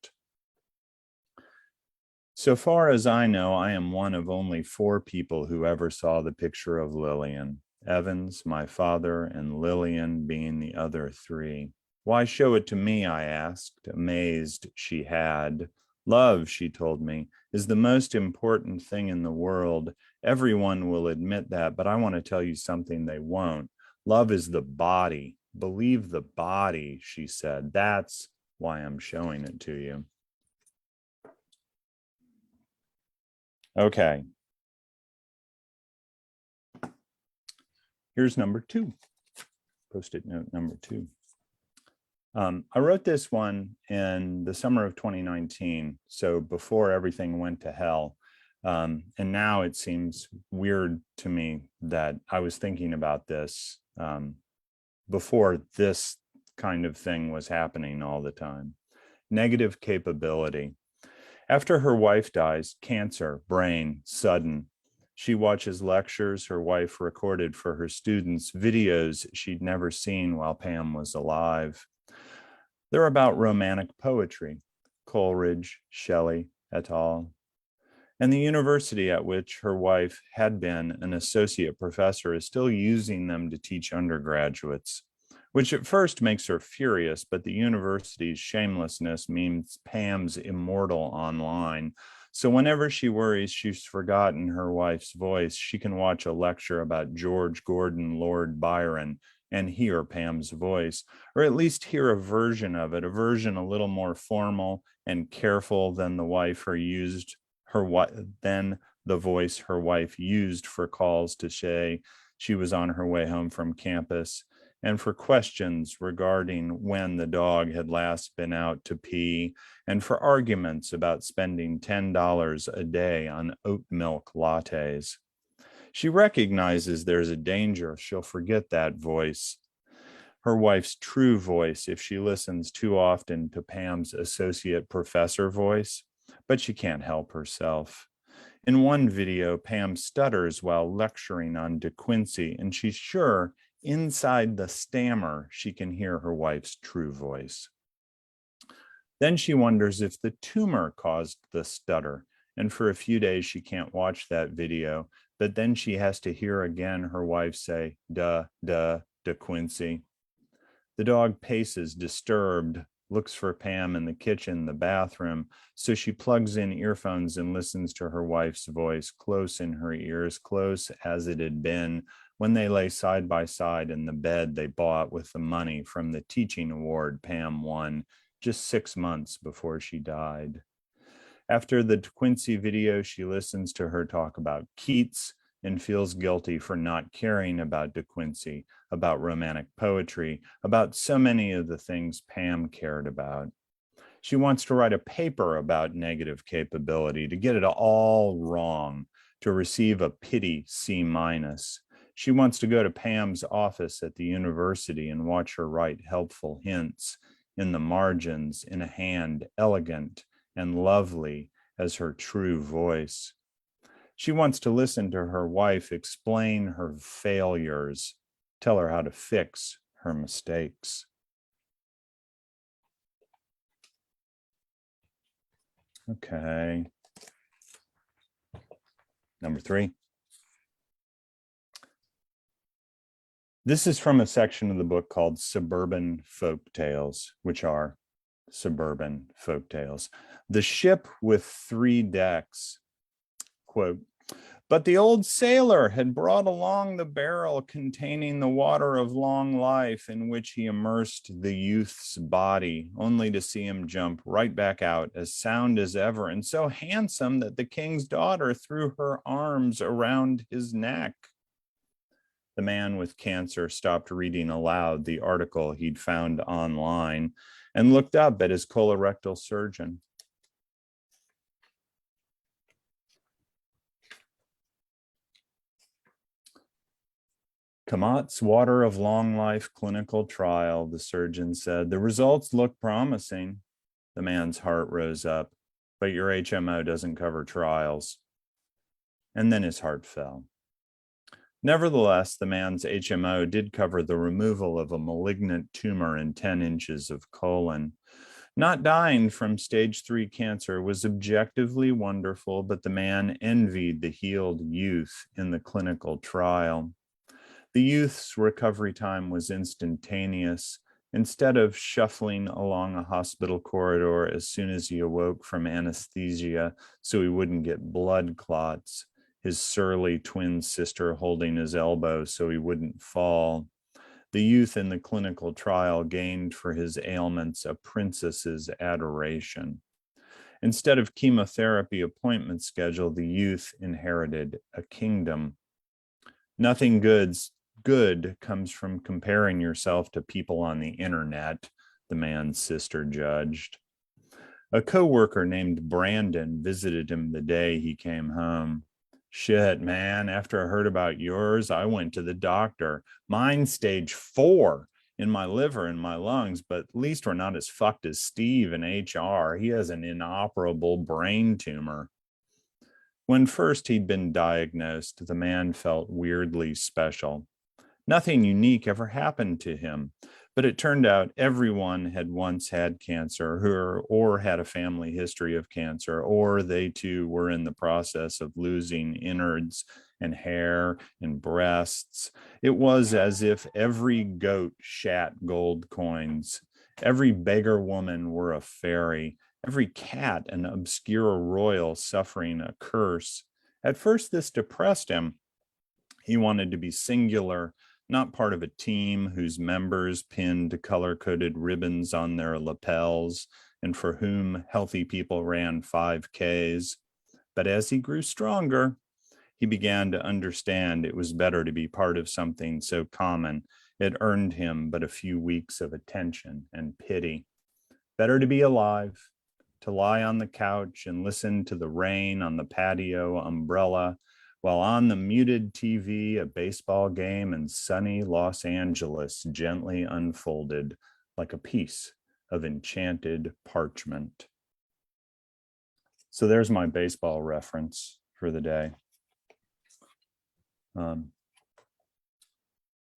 So far as I know, I am one of only 4 people who ever saw the picture of Lillian. Evans, my father, and Lillian being the other 3. Why show it to me, I asked, amazed she had. Love, she told me, is the most important thing in the world. Everyone will admit that, but I want to tell you something they won't. Love is the body. Believe the body, she said. That's why I'm showing it to you. Okay. Here's number 2. Post-it note number 2. I wrote this one in the summer of 2019, so before everything went to hell. And now it seems weird to me that I was thinking about this before this kind of thing was happening all the time. Negative capability. After her wife dies, cancer, brain, sudden. She watches lectures her wife recorded for her students, videos she'd never seen while Pam was alive. They're about romantic poetry, Coleridge, Shelley, et al. And the university at which her wife had been an associate professor is still using them to teach undergraduates, which at first makes her furious, but the university's shamelessness means Pam's immortal online. So whenever she worries she's forgotten her wife's voice, she can watch a lecture about George Gordon, Lord Byron, and hear Pam's voice, or at least hear a version of it, a version a little more formal and careful than the voice her wife used for calls to say she was on her way home from campus, and for questions regarding when the dog had last been out to pee, and for arguments about spending $10 a day on oat milk lattes. She recognizes there's a danger she'll forget that voice, her wife's true voice, if she listens too often to Pam's associate professor voice, but she can't help herself. In one video, Pam stutters while lecturing on De Quincey, and she's sure inside the stammer she can hear her wife's true voice. Then she wonders if the tumor caused the stutter, and for a few days she can't watch that video, but then she has to hear again her wife say, De Quincey. The dog paces, disturbed, looks for Pam in the kitchen, the bathroom, so she plugs in earphones and listens to her wife's voice close in her ears, close as it had been when they lay side by side in the bed they bought with the money from the teaching award Pam won just 6 months before she died. After the De Quincey video, she listens to her talk about Keats and feels guilty for not caring about De Quincey, about romantic poetry, about so many of the things Pam cared about. She wants to write a paper about negative capability, to get it all wrong, to receive a pity C-. She wants to go to Pam's office at the university and watch her write helpful hints in the margins in a hand elegant and lovely as her true voice. She wants to listen to her wife explain her failures, tell her how to fix her mistakes. Okay. Number 3. This is from a section of the book called Suburban Folk Tales, which are suburban folk tales. The ship with 3 decks, quote, but the old sailor had brought along the barrel containing the water of long life in which he immersed the youth's body, only to see him jump right back out as sound as ever and so handsome that the king's daughter threw her arms around his neck. The man with cancer stopped reading aloud the article he'd found online and looked up at his colorectal surgeon. Kamat's water of long life clinical trial, the surgeon said. The results look promising. The man's heart rose up, but your HMO doesn't cover trials. And then his heart fell. Nevertheless, the man's HMO did cover the removal of a malignant tumor in 10 inches of colon. Not dying from stage 3 cancer was objectively wonderful, but the man envied the healed youth in the clinical trial. The youth's recovery time was instantaneous. Instead of shuffling along a hospital corridor as soon as he awoke from anesthesia so he wouldn't get blood clots, his surly twin sister holding his elbow so he wouldn't fall, the youth in the clinical trial gained for his ailments a princess's adoration. Instead of chemotherapy appointment schedule, the youth inherited a kingdom. Nothing good comes from comparing yourself to people on the internet, the man's sister judged. A coworker named Brandon visited him the day he came home. Shit, man, after I heard about yours, I went to the doctor. Mine's stage 4 in my liver and my lungs, but at least we're not as fucked as Steve in HR. He has an inoperable brain tumor. When first he'd been diagnosed, the man felt weirdly special. Nothing unique ever happened to him, but it turned out everyone had once had cancer or had a family history of cancer, or they too were in the process of losing innards and hair and breasts. It was as if every goat shat gold coins, every beggar woman were a fairy, every cat an obscure royal suffering a curse. At first, this depressed him. He wanted to be singular, not part of a team whose members pinned color-coded ribbons on their lapels and for whom healthy people ran 5Ks. But as he grew stronger, he began to understand it was better to be part of something so common it earned him but a few weeks of attention and pity. Better to be alive, to lie on the couch and listen to the rain on the patio umbrella, while on the muted TV, a baseball game in sunny Los Angeles gently unfolded like a piece of enchanted parchment. So there's my baseball reference for the day.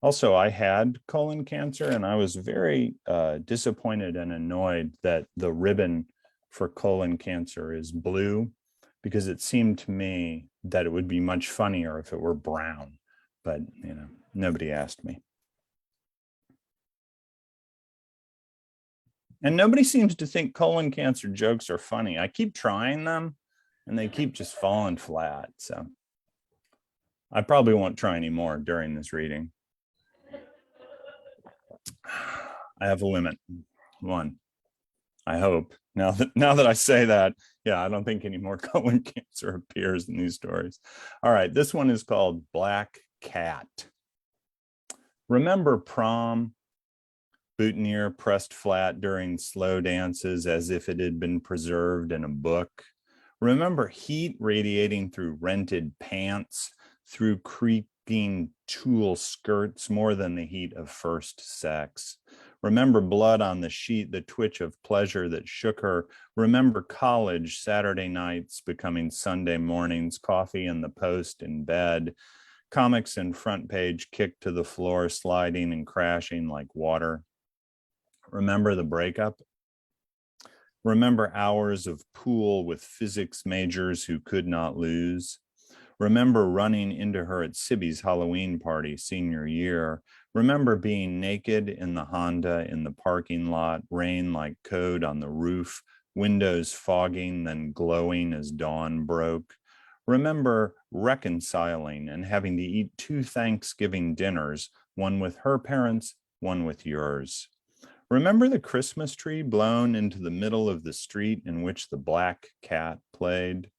Also, I had colon cancer, and I was very disappointed and annoyed that the ribbon for colon cancer is blue, because it seemed to me that it would be much funnier if it were brown, but nobody asked me. And nobody seems to think colon cancer jokes are funny. I keep trying them and they keep just falling flat. So I probably won't try anymore during this reading. I have a limit, 1. I hope. Now that I say that, yeah, I don't think any more colon cancer appears in these stories. All right, this one is called Black Cat. Remember prom? Boutonniere pressed flat during slow dances as if it had been preserved in a book. Remember heat radiating through rented pants, through creaking tulle skirts, more than the heat of first sex. Remember blood on the sheet, the twitch of pleasure that shook her. Remember college, Saturday nights becoming Sunday mornings, coffee in the Post in bed, comics and front page kicked to the floor, sliding and crashing like water. Remember the breakup? Remember hours of pool with physics majors who could not lose? Remember running into her at Sibby's Halloween party senior year. Remember being naked in the Honda in the parking lot, rain like code on the roof, windows fogging, then glowing as dawn broke. Remember reconciling and having to eat 2 Thanksgiving dinners, one with her parents, one with yours. Remember the Christmas tree blown into the middle of the street in which the black cat played?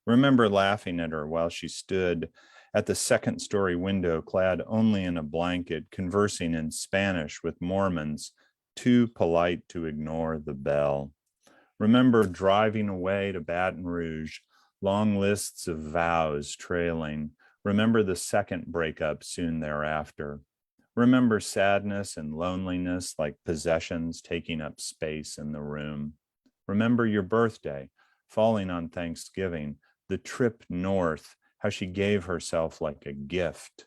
Remember laughing at her while she stood at the 2nd-story window, clad only in a blanket, conversing in Spanish with Mormons, too polite to ignore the bell. Remember driving away to Baton Rouge, long lists of vows trailing, Remember the second breakup soon thereafter. Remember sadness and loneliness like possessions taking up space in the room. Remember your birthday, falling on Thanksgiving, the trip north, how she gave herself like a gift.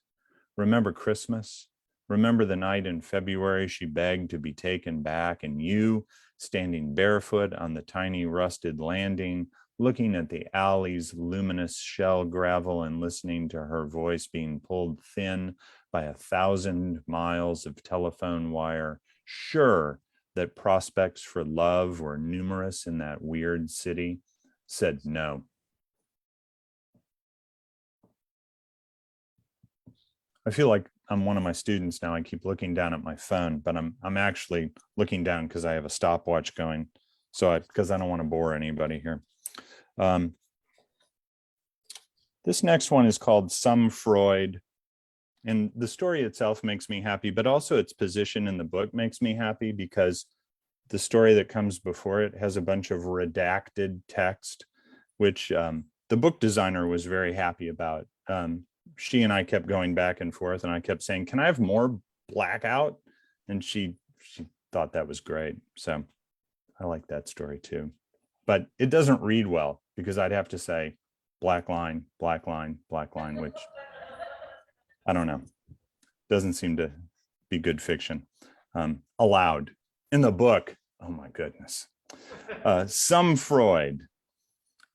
Remember Christmas? Remember the night in February she begged to be taken back, and you, standing barefoot on the tiny rusted landing, looking at the alley's luminous shell gravel and listening to her voice being pulled thin by 1,000 miles of telephone wire, sure that prospects for love were numerous in that weird city, said no. I feel like I'm one of my students now. I keep looking down at my phone, but I'm actually looking down because I have a stopwatch going. So because I don't want to bore anybody here. This next one is called Some Freud. And the story itself makes me happy, but also its position in the book makes me happy because the story that comes before it has a bunch of redacted text, which the book designer was very happy about. She and I kept going back and forth, and I kept saying, can I have more blackout? And she thought that was great. So I like that story too. But it doesn't read well because I'd have to say black line, black line, black line, which I don't know. Doesn't seem to be good fiction. Allowed. In the book, oh my goodness. Some Freud.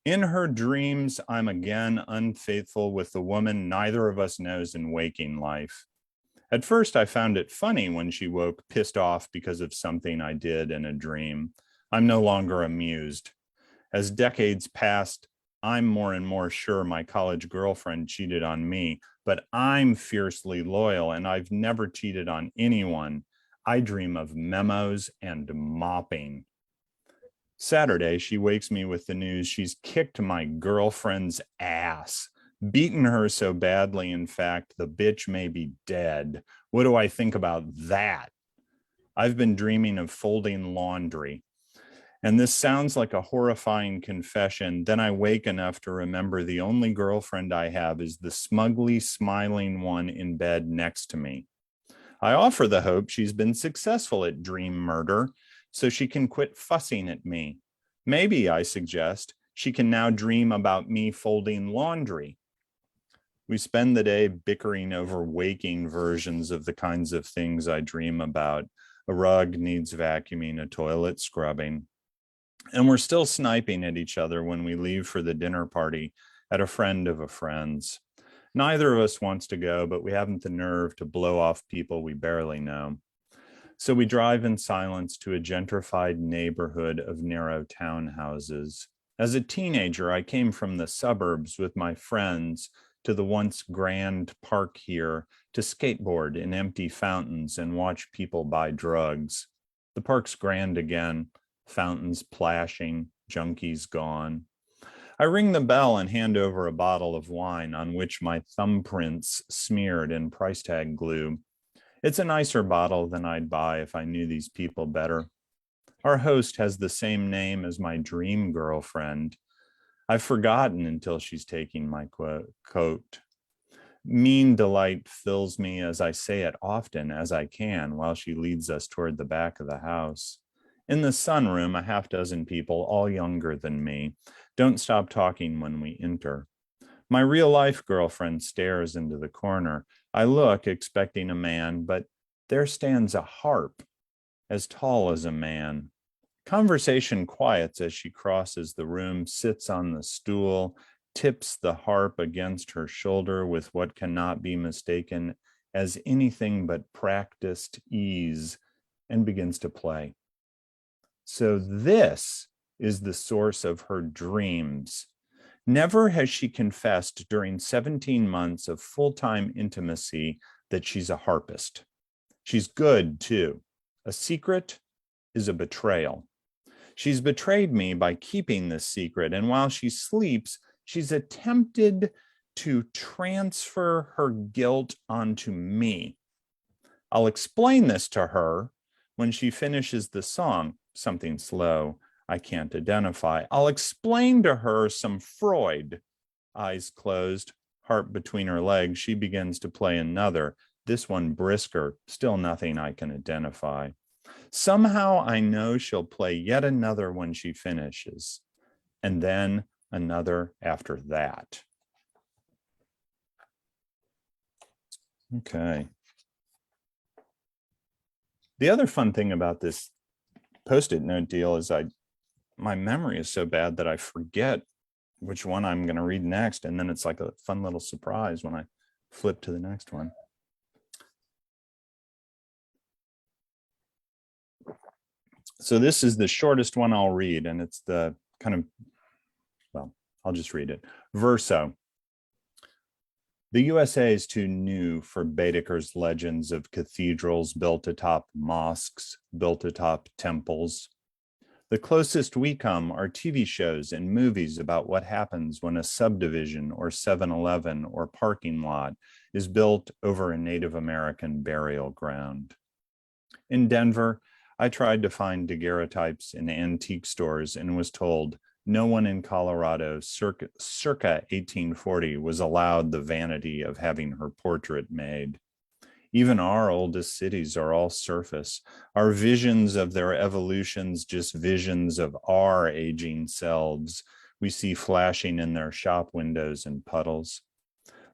In her dreams, I'm again unfaithful with the woman neither of us knows in waking life. At first, I found it funny when she woke pissed off because of something I did in a dream. I'm no longer amused. As decades passed, I'm more and more sure my college girlfriend cheated on me, but I'm fiercely loyal and I've never cheated on anyone. I dream of memos and mopping. Saturday, she wakes me with the news she's kicked my girlfriend's ass, beaten her so badly, in fact, the bitch may be dead. What do I think about that? I've been dreaming of folding laundry. And this sounds like a horrifying confession. Then I wake enough to remember the only girlfriend I have is the smugly smiling one in bed next to me. I offer the hope she's been successful at dream murder so she can quit fussing at me. Maybe, I suggest, she can now dream about me folding laundry. We spend the day bickering over waking versions of the kinds of things I dream about. A rug needs vacuuming, a toilet scrubbing. And we're still sniping at each other when we leave for the dinner party at a friend of a friend's. Neither of us wants to go, but we haven't the nerve to blow off people we barely know. So we drive in silence to a gentrified neighborhood of narrow townhouses. As a teenager, I came from the suburbs with my friends to the once grand park here to skateboard in empty fountains and watch people buy drugs. The park's grand again, fountains plashing, junkies gone. I ring the bell and hand over a bottle of wine on which my thumbprints smeared in price tag glue. It's a nicer bottle than I'd buy if I knew these people better. Our host has the same name as my dream girlfriend. I've forgotten until she's taking my coat. Mean delight fills me as I say it often as I can while she leads us toward the back of the house. In the sunroom, a half dozen people, all younger than me, don't stop talking when we enter. My real-life girlfriend stares into the corner. I look, expecting a man, but there stands a harp, as tall as a man. Conversation quiets as she crosses the room, sits on the stool, tips the harp against her shoulder with what cannot be mistaken as anything but practiced ease, and begins to play. So this is the source of her dreams. Never has she confessed during 17 months of full-time intimacy that she's a harpist. She's good too. A secret is a betrayal. She's betrayed me by keeping this secret, and while she sleeps, she's attempted to transfer her guilt onto me. I'll explain this to her when she finishes the song, something slow I can't identify. I'll explain to her some Freud, eyes closed, harp between her legs, she begins to play another, this one brisker, still nothing I can identify. Somehow I know she'll play yet another when she finishes, and then another after that. Okay. The other fun thing about this Post-it note deal is my memory is so bad that I forget which one I'm going to read next. And then it's like a fun little surprise when I flip to the next one. So this is the shortest one I'll read, and it's the kind of, well, I'll just read it. Verso. The USA is too new for Baedeker's legends of cathedrals built atop mosques, built atop temples. The closest we come are TV shows and movies about what happens when a subdivision or 7-Eleven or parking lot is built over a Native American burial ground. In Denver, I tried to find daguerreotypes in antique stores and was told no one in Colorado circa 1840 was allowed the vanity of having her portrait made. Even our oldest cities are all surface. Our visions of their evolutions, just visions of our aging selves, we see flashing in their shop windows and puddles.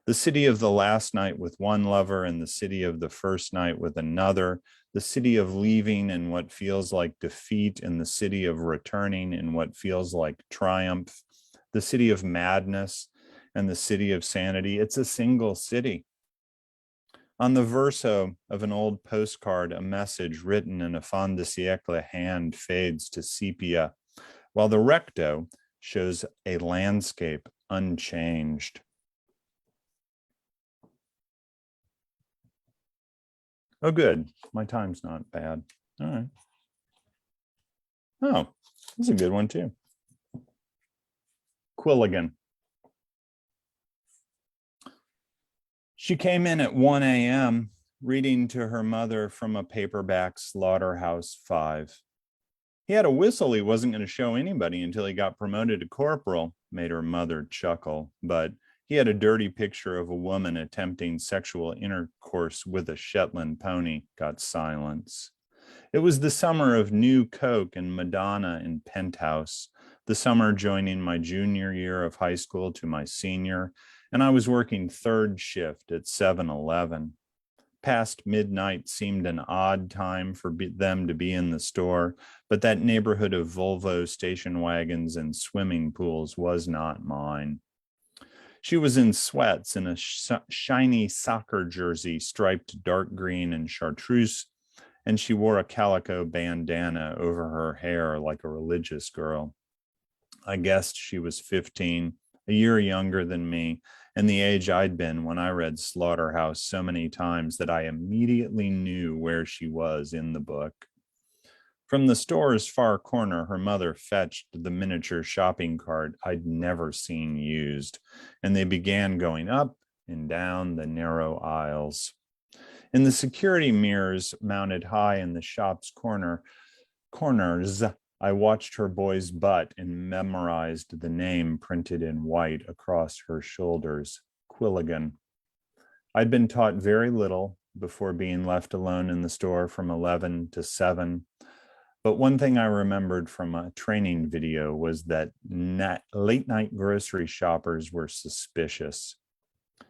The city of the last night with one lover and the city of the first night with another, the city of leaving in what feels like defeat and the city of returning in what feels like triumph, the city of madness and the city of sanity. It's a single city. On the verso of an old postcard, a message written in a fin de siècle hand fades to sepia, while the recto shows a landscape unchanged. Oh, good. My time's not bad. All right. Oh, this is a good one too. Quilligan. She came in at 1 a.m. reading to her mother from a paperback Slaughterhouse 5. He had a whistle he wasn't going to show anybody until he got promoted to corporal, made her mother chuckle, but he had a dirty picture of a woman attempting sexual intercourse with a Shetland pony, got silence. It was the summer of New Coke and Madonna in Penthouse, the summer joining my junior year of high school to my senior, and I was working third shift at 7-Eleven. Past midnight seemed an odd time for them to be in the store, but that neighborhood of Volvo station wagons and swimming pools was not mine. She was in sweats and a shiny soccer jersey striped dark green and chartreuse, and she wore a calico bandana over her hair like a religious girl. I guessed she was 15, a year younger than me, and the age I'd been when I read Slaughterhouse so many times that I immediately knew where she was in the book. From the store's far corner, her mother fetched the miniature shopping cart I'd never seen used, and they began going up and down the narrow aisles. In the security mirrors mounted high in the shop's corners, I watched her boy's butt and memorized the name printed in white across her shoulders, Quilligan. I'd been taught very little before being left alone in the store from 11 to 7. But one thing I remembered from a training video was that late night grocery shoppers were suspicious.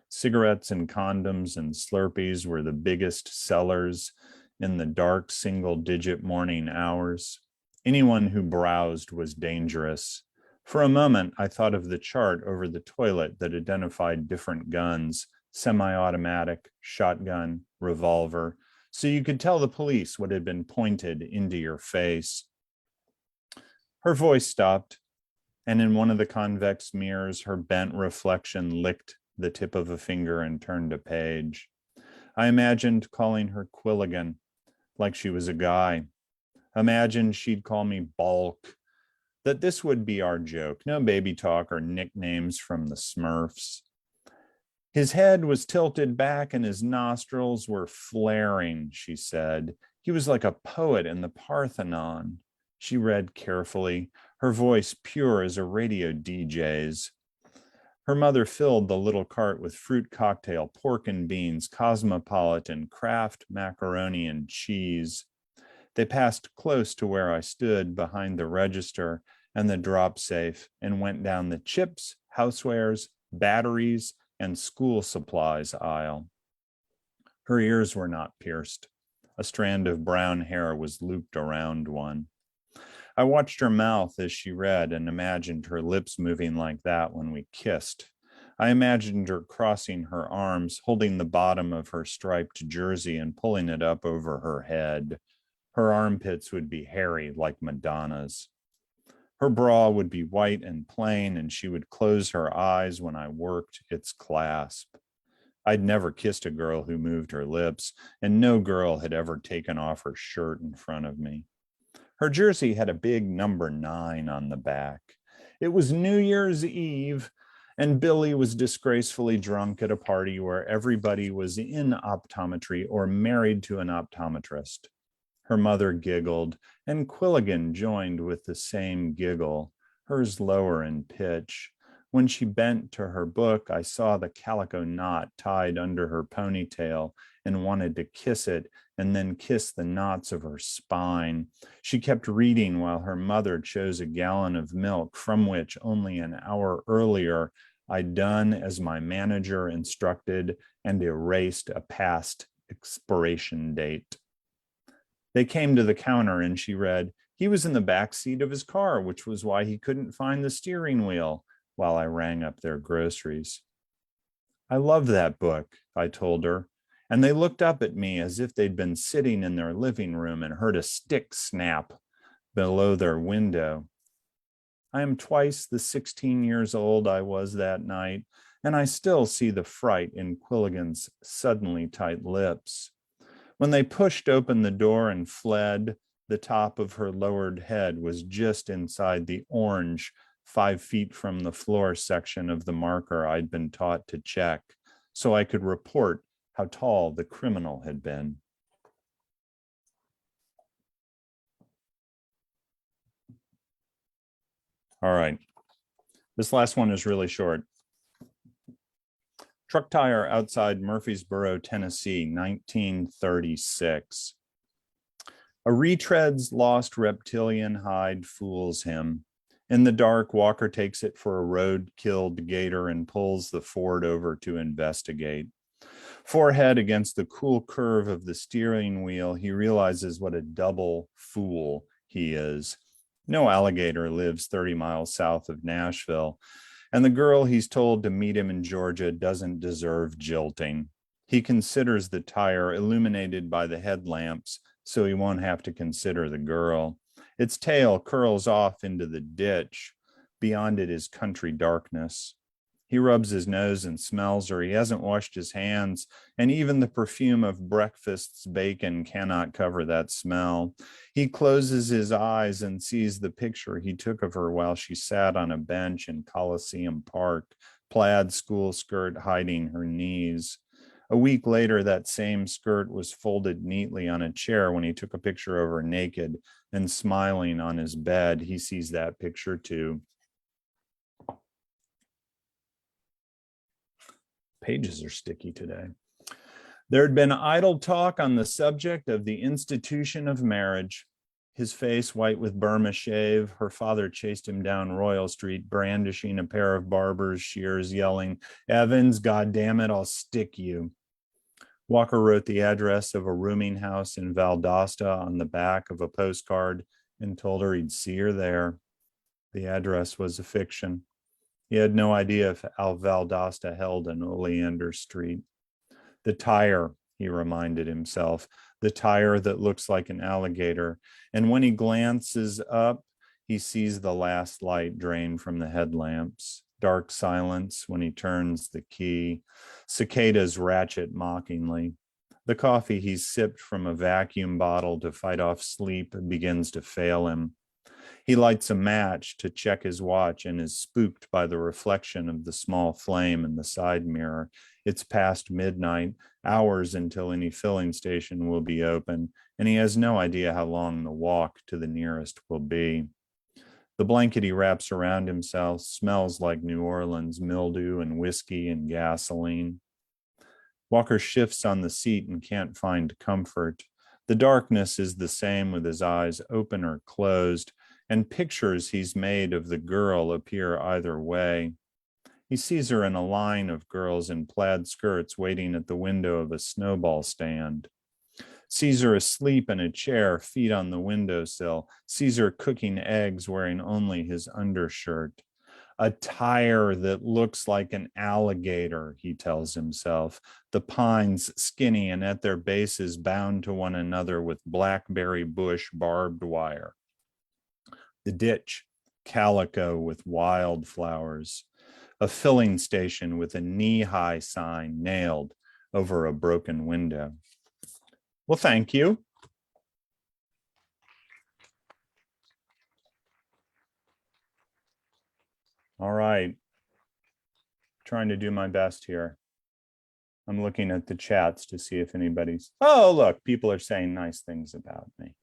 Cigarettes and condoms and Slurpees were the biggest sellers in the dark single-digit morning hours. Anyone who browsed was dangerous. For a moment, I thought of the chart over the toilet that identified different guns, semi-automatic, shotgun, revolver, so you could tell the police what had been pointed into your face. Her voice stopped, and in one of the convex mirrors, her bent reflection licked the tip of a finger and turned a page. I imagined calling her Quilligan, like she was a guy. Imagined she'd call me Bulk, that this would be our joke, no baby talk or nicknames from the Smurfs. His head was tilted back and his nostrils were flaring, she said. He was like a poet in the Parthenon. She read carefully, her voice pure as a radio DJ's. Her mother filled the little cart with fruit cocktail, pork and beans, cosmopolitan, Kraft macaroni and cheese. They passed close to where I stood behind the register and the drop safe and went down the chips, housewares, batteries, and school supplies aisle. Her ears were not pierced. A strand of brown hair was looped around one. I watched her mouth as she read and imagined her lips moving like that when we kissed. I imagined her crossing her arms, holding the bottom of her striped jersey and pulling it up over her head. Her armpits would be hairy like Madonna's. Her bra would be white and plain, and she would close her eyes when I worked its clasp. I'd never kissed a girl who moved her lips, and no girl had ever taken off her shirt in front of me. Her jersey had a big number 9 on the back. It was New Year's Eve, and Billy was disgracefully drunk at a party where everybody was in optometry or married to an optometrist. Her mother giggled, and Quilligan joined with the same giggle, hers lower in pitch. When she bent to her book, I saw the calico knot tied under her ponytail and wanted to kiss it and then kiss the knots of her spine. She kept reading while her mother chose a gallon of milk from which only an hour earlier I'd done as my manager instructed and erased a past expiration date. They came to the counter and she read, "He was in the back seat of his car, which was why he couldn't find the steering wheel," while I rang up their groceries. "I love that book," I told her, and they looked up at me as if they'd been sitting in their living room and heard a stick snap below their window. I am twice the 16 years old I was that night, and I still see the fright in Quilligan's suddenly tight lips. When they pushed open the door and fled, the top of her lowered head was just inside the orange 5 feet from the floor section of the marker I'd been taught to check, so I could report how tall the criminal had been. All right, this last one is really short. Truck tire outside Murfreesboro, Tennessee, 1936. A retread's lost reptilian hide fools him. In the dark, Walker takes it for a road-killed gator and pulls the Ford over to investigate. Forehead against the cool curve of the steering wheel, he realizes what a double fool he is. No alligator lives 30 miles south of Nashville, and the girl he's told to meet him in Georgia doesn't deserve jilting. He considers the tire illuminated by the headlamps, so he won't have to consider the girl. Its tail curls off into the ditch. Beyond it is country darkness. He rubs his nose and smells her. He hasn't washed his hands, and even the perfume of breakfast's bacon cannot cover that smell. He closes his eyes and sees the picture he took of her while she sat on a bench in Coliseum Park, plaid school skirt hiding her knees. A week later, that same skirt was folded neatly on a chair when he took a picture of her naked and smiling on his bed. He sees that picture too. Pages are sticky today. There had been idle talk on the subject of the institution of marriage. His face white with Burma shave, her father chased him down Royal Street, brandishing a pair of barber's shears, yelling, "Evans, goddammit, I'll stick you." Walker wrote the address of a rooming house in Valdosta on the back of a postcard and told her he'd see her there. The address was a fiction. He had no idea if Valdosta held an Oleander Street. The tire, he reminded himself, the tire that looks like an alligator. And when he glances up, he sees the last light drain from the headlamps. Dark silence when he turns the key. Cicadas ratchet mockingly. The coffee he sipped from a vacuum bottle to fight off sleep begins to fail him. He lights a match to check his watch and is spooked by the reflection of the small flame in the side mirror. It's past midnight, hours until any filling station will be open, and he has no idea how long the walk to the nearest will be. The blanket he wraps around himself smells like New Orleans mildew and whiskey and gasoline. Walker shifts on the seat and can't find comfort. The darkness is the same with his eyes open or closed, and pictures he's made of the girl appear either way. He sees her in a line of girls in plaid skirts waiting at the window of a snowball stand. Sees her asleep in a chair, feet on the windowsill. Sees her cooking eggs wearing only his undershirt. A tire that looks like an alligator, he tells himself. The pines skinny and at their bases bound to one another with blackberry bush barbed wire. The ditch, calico with wildflowers. A filling station with a knee-high sign nailed over a broken window. Well, thank you. All right. Trying to do my best here. I'm looking at the chats to see if anybody's, oh, look, people are saying nice things about me.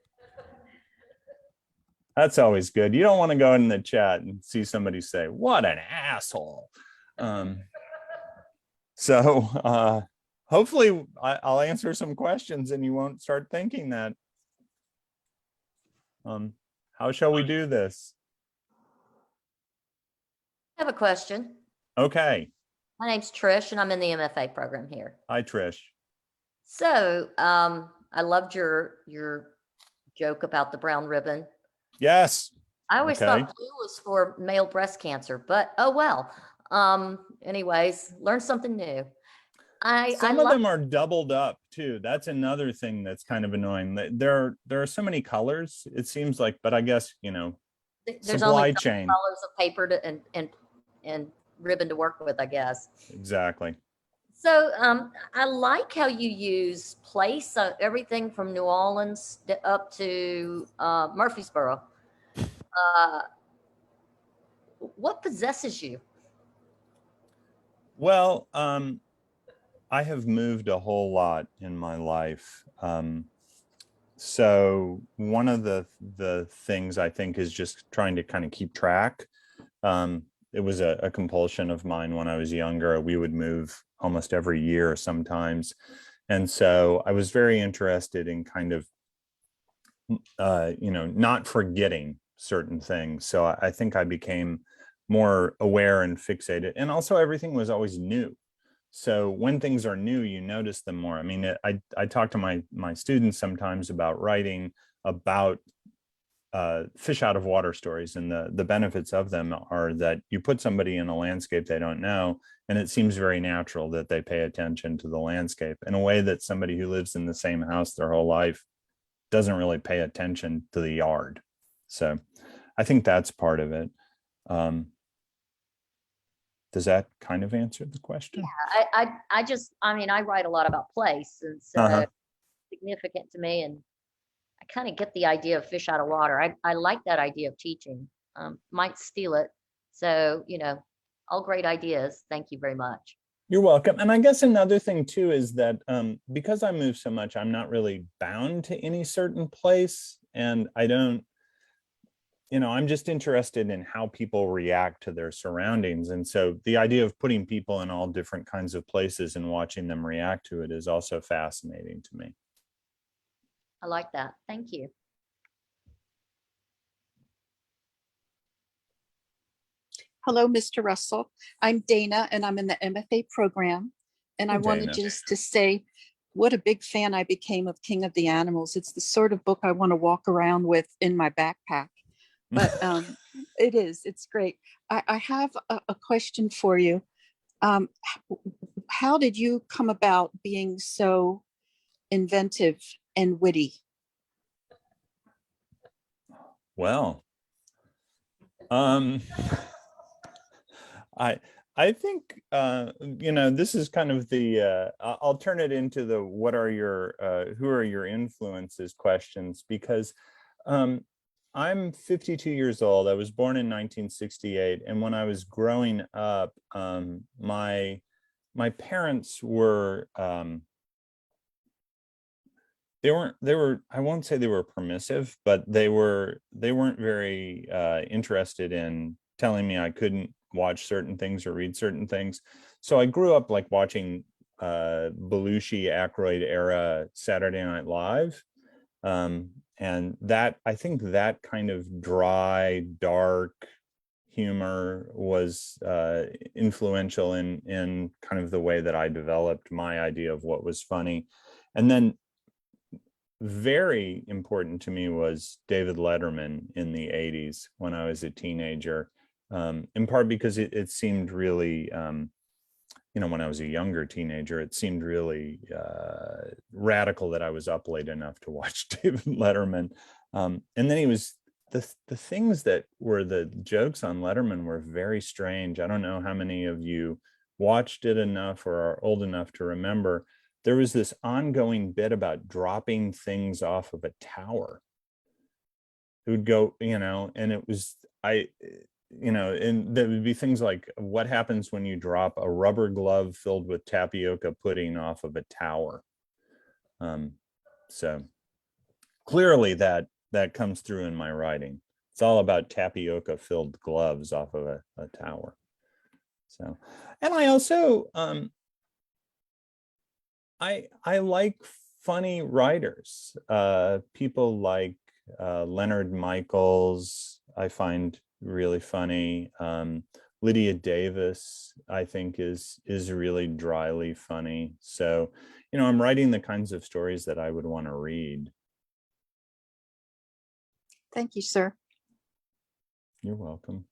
That's always good. You don't want to go in the chat and see somebody say, what an asshole. Hopefully I'll answer some questions and you won't start thinking that. How shall we do this? I have a question. Okay. My name's Trish and I'm in the MFA program here. Hi, Trish. So I loved your joke about the brown ribbon. Yes. I always Okay. thought blue was for male breast cancer, but oh well. Anyways, learn something new. Some of them are doubled up too. That's another thing that's kind of annoying. There are so many colors, it seems like, but I guess, you know, there's supply only chain. colors of paper to, and ribbon to work with, I guess. Exactly. So I like how you use place, everything from New Orleans up to Murfreesboro. What possesses you? Well, I have moved a whole lot in my life. So one of the things I think is just trying to kind of keep track. It was a compulsion of mine when I was younger. We would move almost every year sometimes. And so I was very interested in kind of, not forgetting certain things. So I think I became more aware and fixated. And also everything was always new. So when things are new, you notice them more. I mean, I talk to my students sometimes about writing about fish out of water stories, and the benefits of them are that you put somebody in a landscape they don't know, and it seems very natural that they pay attention to the landscape in a way that somebody who lives in the same house their whole life doesn't really pay attention to the yard. So I think that's part of it. Does that kind of answer the question? Yeah, I write a lot about place, and so it's significant to me, and I kind of get the idea of fish out of water. I like that idea of teaching. Might steal it. So, all great ideas. Thank you very much. You're welcome. And I guess another thing too is that because I move so much, I'm not really bound to any certain place. And I don't, I'm just interested in how people react to their surroundings. And so the idea of putting people in all different kinds of places and watching them react to it is also fascinating to me. I like that. Thank you. Hello, Mr. Russell. I'm Dana, and I'm in the MFA program. And Hey, I wanted Dana. just to say what a big fan I became of King of the Animals. It's the sort of book I want to walk around with in my backpack. But it is. It's great. I have a question for you. How did you come about being so inventive and witty? Well, I think this is kind of the I'll turn it into the who are your influences questions, because I'm 52 years old. I was born in 1968, and when I was growing up, my parents were I won't say they were permissive, but they weren't very interested in telling me I couldn't watch certain things or read certain things. So I grew up like watching Belushi, Aykroyd era Saturday Night Live. And that, I think that kind of dry, dark humor was influential in kind of the way that I developed my idea of what was funny. And then very important to me was David Letterman in the 80s when I was a teenager, in part because it seemed really, when I was a younger teenager, it seemed really radical that I was up late enough to watch David Letterman. And then the things that were the jokes on Letterman were very strange. I don't know how many of you watched it enough or are old enough to remember. There was this ongoing bit about dropping things off of a tower. It would go, and it was, and there would be things like, what happens when you drop a rubber glove filled with tapioca pudding off of a tower? So clearly that comes through in my writing. It's all about tapioca filled gloves off of a tower. So, and I also, I like funny writers, people like Leonard Michaels, I find really funny. Lydia Davis, I think is really dryly funny. So, I'm writing the kinds of stories that I would want to read. Thank you, sir. You're welcome.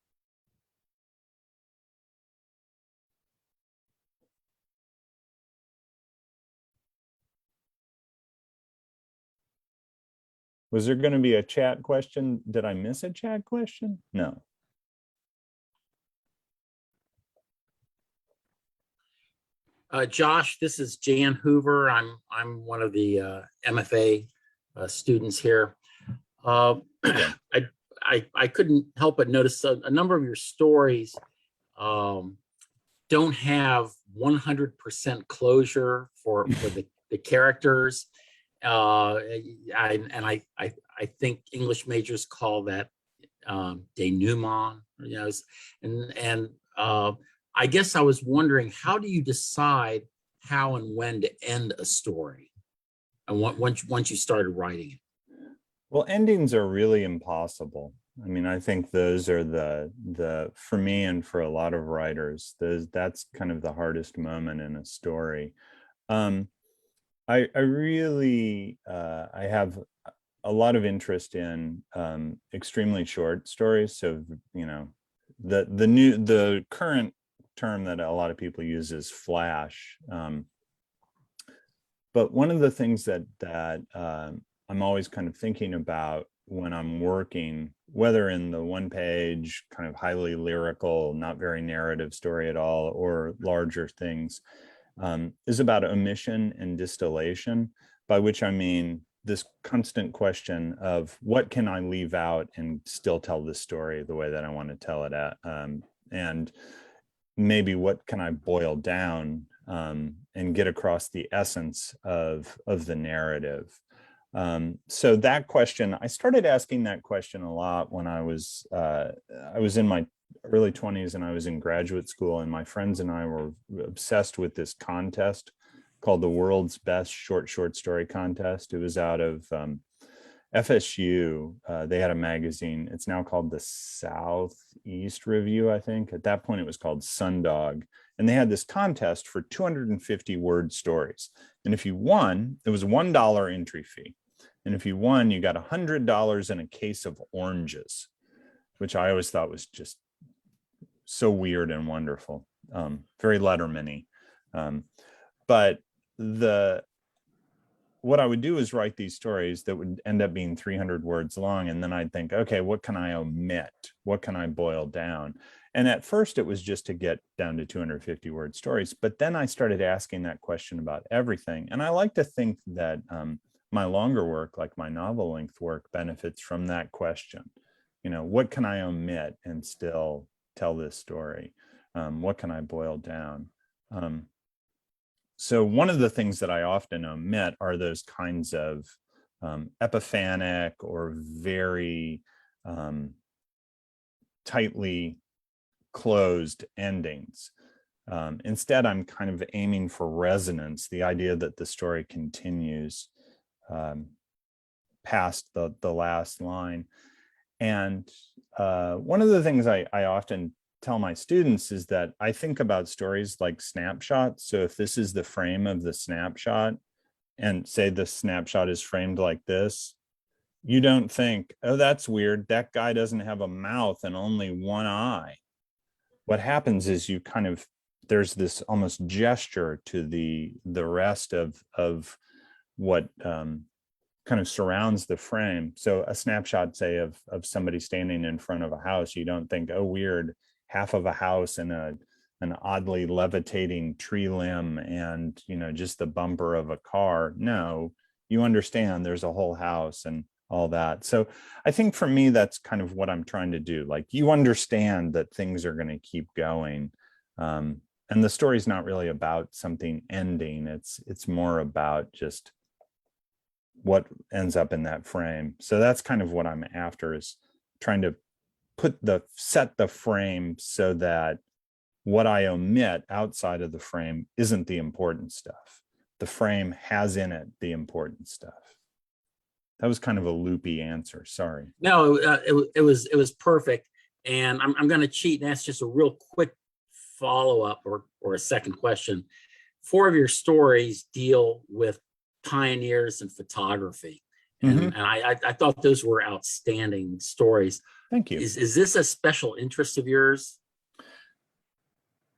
Was there going to be a chat question? Did I miss a chat question? No. Josh, this is Jan Hoover. I'm one of the MFA students here. I couldn't help but notice a number of your stories don't have 100% closure for the characters. I think English majors call that denouement, I guess I was wondering, how do you decide how and when to end a story, and once you started writing it? Well, endings are really impossible. I mean, I think those are the for me and for a lot of writers, that's kind of the hardest moment in a story. I really I have a lot of interest in extremely short stories. So the current term that a lot of people use is flash. But one of the things that I'm always kind of thinking about when I'm working, whether in the one page kind of highly lyrical, not very narrative story at all, or larger things, is about omission and distillation, by which I mean this constant question of what can I leave out and still tell the story the way that I want to tell it at, and maybe what can I boil down and get across the essence of the narrative. So that question, I started asking that question a lot when I was in my early 20s and I was in graduate school, and my friends and I were obsessed with this contest called the World's Best Short Story Contest. It was out of FSU. They had a magazine. It's now called the Southeast Review, I think. At that point, it was called Sundog. And they had this contest for 250 word stories. And if you won, it was a $1 entry fee. And if you won, you got $100 and a case of oranges, which I always thought was just so weird and wonderful, very Letterman-y. But what I would do is write these stories that would end up being 300 words long. And then I'd think, okay, what can I omit? What can I boil down? And at first it was just to get down to 250 word stories. But then I started asking that question about everything. And I like to think that my longer work, like my novel length work, benefits from that question. What can I omit and still tell this story? What can I boil down? So one of the things that I often omit are those kinds of epiphanic or very tightly closed endings. Instead, I'm kind of aiming for resonance, the idea that the story continues past the last line. And one of the things I often tell my students is that I think about stories like snapshots. So if this is the frame of the snapshot, and say the snapshot is framed like this, you don't think, oh, that's weird, that guy doesn't have a mouth and only one eye. What happens is you kind of, there's this almost gesture to the rest of what kind of surrounds the frame. So a snapshot, say, of somebody standing in front of a house, you don't think, oh, weird, half of a house and an oddly levitating tree limb and, you know, just the bumper of a car. No, you understand there's a whole house and all that. So I think for me, that's kind of what I'm trying to do. Like, you understand that things are going to keep going. And the story's not really about something ending. It's more about just what ends up in that frame. So that's kind of what I'm after, is trying to set the frame so that what I omit outside of the frame isn't the important stuff. The frame has in it the important stuff. That was kind of a loopy answer. Sorry. No, it was perfect. And I'm going to cheat and ask just a real quick follow-up or a second question. 4 of your stories deal with pioneers in photography. And I thought those were outstanding stories. Thank you. Is this a special interest of yours?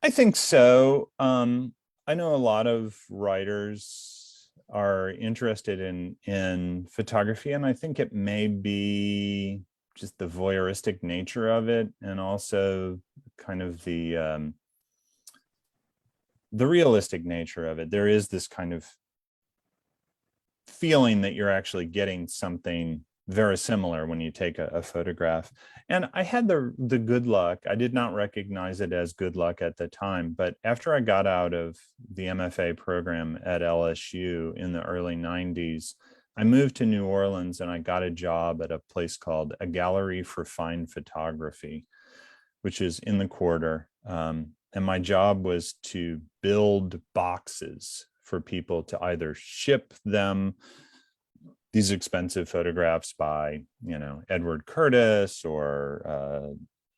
I think so. I know a lot of writers are interested in photography, and I think it may be just the voyeuristic nature of it, and also kind of the realistic nature of it. There is this kind of feeling that you're actually getting something very similar when you take a photograph. And I had the good luck. I did not recognize it as good luck at the time, but after I got out of the MFA program at LSU in the early 90s, I moved to New Orleans and I got a job at a place called a Gallery for Fine Photography, which is in the Quarter. And my job was to build boxes for people to either ship them these expensive photographs by, you know, Edward Curtis or,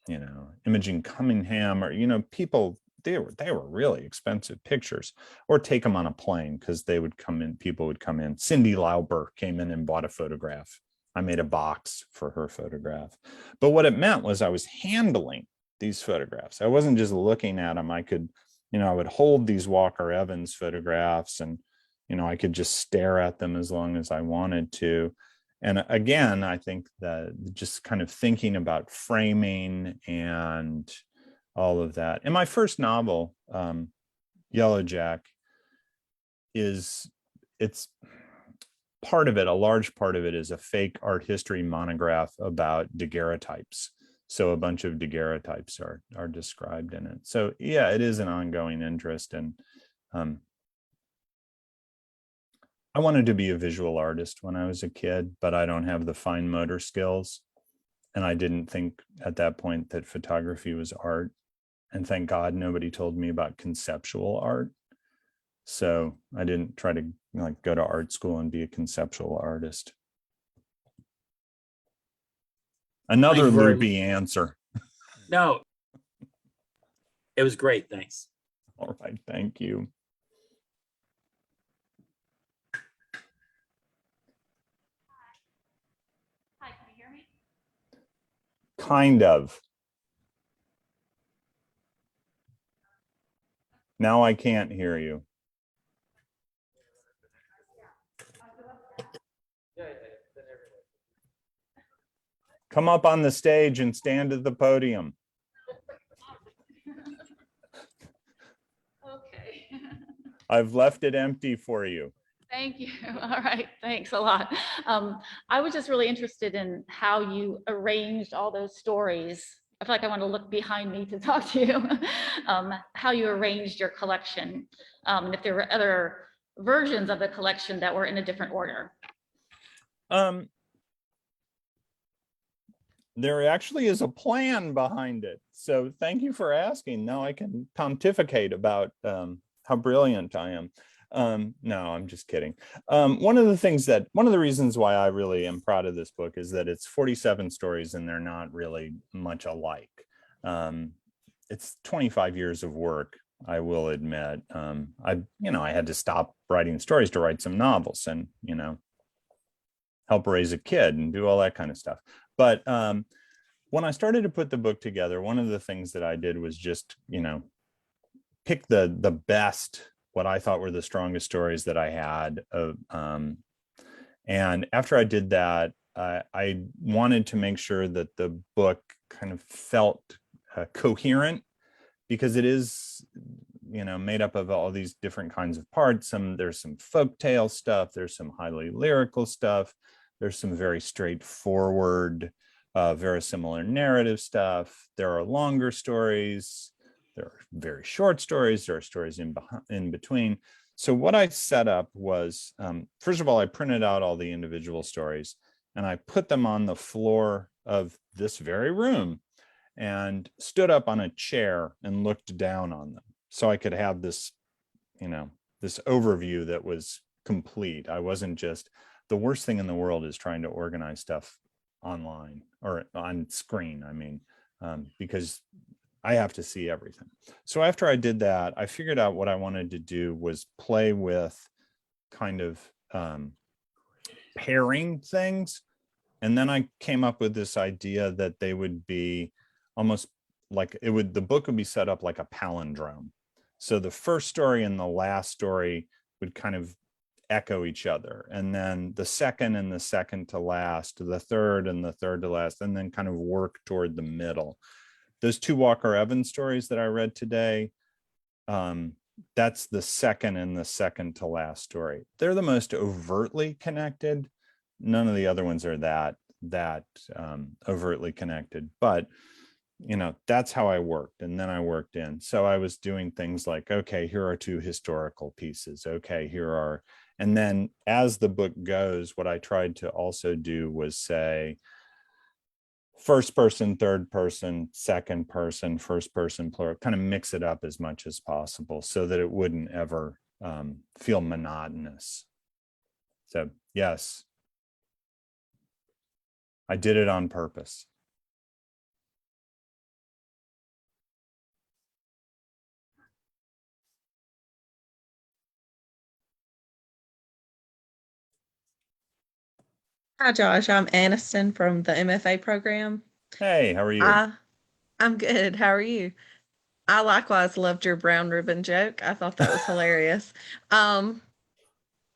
you know, Imogen Cunningham, or, you know, people, they were really expensive pictures, or take them on a plane because they would come in, people would come in. Cindy Lauper came in and bought a photograph. I made a box for her photograph. But what it meant was I was handling these photographs. I wasn't just looking at them. I could, you know, I would hold these Walker Evans photographs and, you know, I could just stare at them as long as I wanted to. And again, I think that just kind of thinking about framing and all of that. And my first novel, Yellow Jack, it's part of it, a large part of it is a fake art history monograph about daguerreotypes. So a bunch of daguerreotypes are described in it. So yeah, it is an ongoing interest. And I wanted to be a visual artist when I was a kid, but I don't have the fine motor skills. And I didn't think at that point that photography was art. And thank God nobody told me about conceptual art. So I didn't try to like go to art school and be a conceptual artist. Another loopy answer. No, it was great. Thanks. All right. Thank you. Hi, can you hear me? Kind of. Now I can't hear you. Come up on the stage and stand at the podium. Okay. I've left it empty for you. Thank you. All right. Thanks a lot. I was just really interested in how you arranged all those stories. I feel like I want to look behind me to talk to you, how you arranged your collection, and if there were other versions of the collection that were in a different order. There actually is a plan behind it. So thank you for asking. Now I can pontificate about how brilliant I am. No, I'm just kidding. One of the reasons why I really am proud of this book is that it's 47 stories and they're not really much alike. It's 25 years of work, I will admit. I had to stop writing stories to write some novels and, help raise a kid and do all that kind of stuff. But when I started to put the book together, one of the things that I did was just, pick the best, what I thought were the strongest stories that I had. And after I did that, I wanted to make sure that the book kind of felt coherent, because it is, made up of all these different kinds of parts. There's some folktale stuff, there's some highly lyrical stuff, there's some very straightforward, very similar narrative stuff. There are longer stories, there are very short stories, there are stories in between. So what I set up was, first of all, I printed out all the individual stories and I put them on the floor of this very room and stood up on a chair and looked down on them. So I could have this, this overview that was complete. I wasn't just, the worst thing in the world is trying to organize stuff online or on screen, because I have to see everything. So after I did that, I figured out what I wanted to do was play with kind of pairing things. And then I came up with this idea that they would be almost like the book would be set up like a palindrome. So the first story and the last story would kind of echo each other. And then the second and the second to last, the third and the third to last, and then kind of work toward the middle. Those two Walker Evans stories that I read today, that's the second and the second to last story. They're the most overtly connected. None of the other ones are that overtly connected, but that's how I worked. And then I worked in. So I was doing things like, okay, here are two historical pieces. Okay, and then as the book goes, what I tried to also do was say, first person, third person, second person, first person, plural, kind of mix it up as much as possible so that it wouldn't ever feel monotonous. So yes, I did it on purpose. Hi, Josh. I'm Aniston from the MFA program. Hey, how are you? I'm good. How are you? I likewise loved your brown ribbon joke. I thought that was hilarious.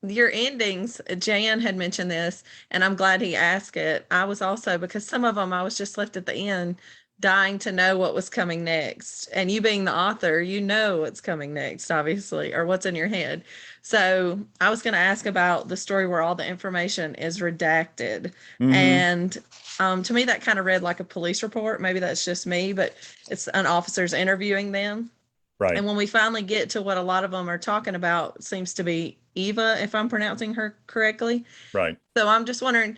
Your endings, Jan had mentioned this, and I'm glad he asked it. I was also, because some of them I was just left at the end dying to know what was coming next. And you being the author, you know what's coming next, obviously, or what's in your head. So I was going to ask about the story where all the information is redacted. Mm-hmm. And to me, that kind of read like a police report. Maybe that's just me, but it's an officer's interviewing them. Right. And when we finally get to what a lot of them are talking about, seems to be Eva, if I'm pronouncing her correctly. Right. So I'm just wondering,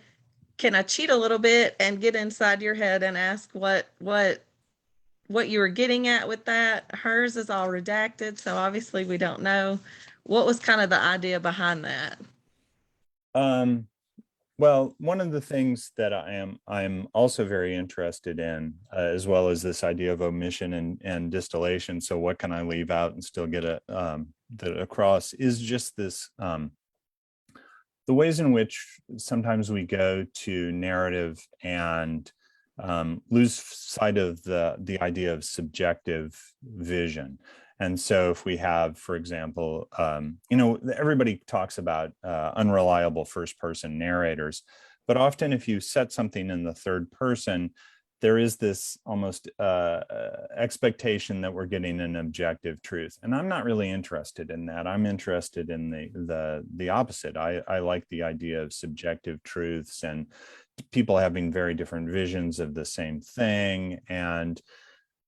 can I cheat a little bit and get inside your head and ask what you were getting at with that? Hers is all redacted, so obviously we don't know. What was kind of the idea behind that? Well, one of the things that I'm also very interested in, as well as this idea of omission and distillation. So what can I leave out and still get it across, is just this, the ways in which sometimes we go to narrative and lose sight of the idea of subjective vision. And so if we have, for example, everybody talks about unreliable first person narrators, but often if you set something in the third person, there is this almost expectation that we're getting an objective truth. And I'm not really interested in that. I'm interested in the opposite. I like the idea of subjective truths and people having very different visions of the same thing. And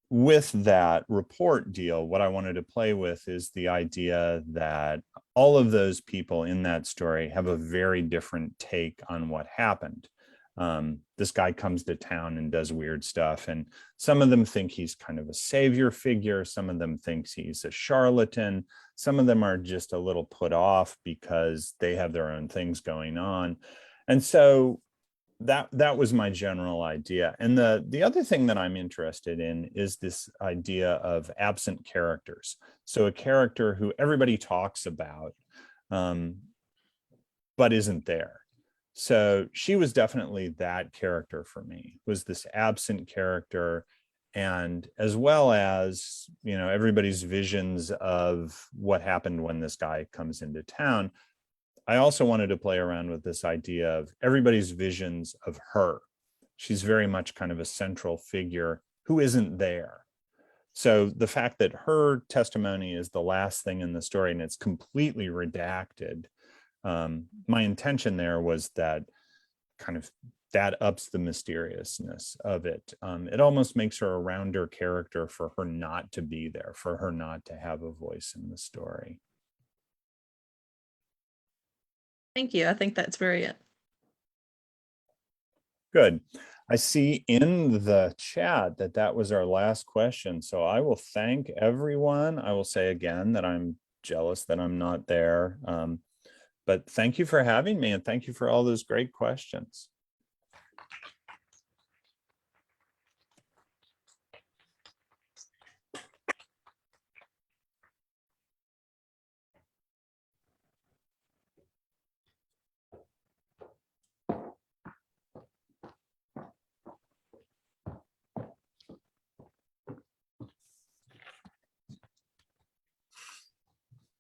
with that report deal, what I wanted to play with is the idea that all of those people in that story have a very different take on what happened. This guy comes to town and does weird stuff, and some of them think he's kind of a savior figure. Some of them thinks he's a charlatan. Some of them are just a little put off because they have their own things going on. And so that was my general idea. And the other thing that I'm interested in is this idea of absent characters. So a character who everybody talks about, but isn't there. So she was definitely that character for me, was this absent character, and as well as, you know, everybody's visions of what happened when this guy comes into town. I also wanted to play around with this idea of everybody's visions of her. She's very much kind of a central figure who isn't there. So the fact that her testimony is the last thing in the story and it's completely redacted, my intention there was that kind of that ups the mysteriousness of it. It almost makes her a rounder character for her not to be there, for her not to have a voice in the story. Thank you. I think that's very it. Good. I see in the chat that that was our last question. So I will thank everyone. I will say again that I'm jealous that I'm not there. But thank you for having me, and thank you for all those great questions.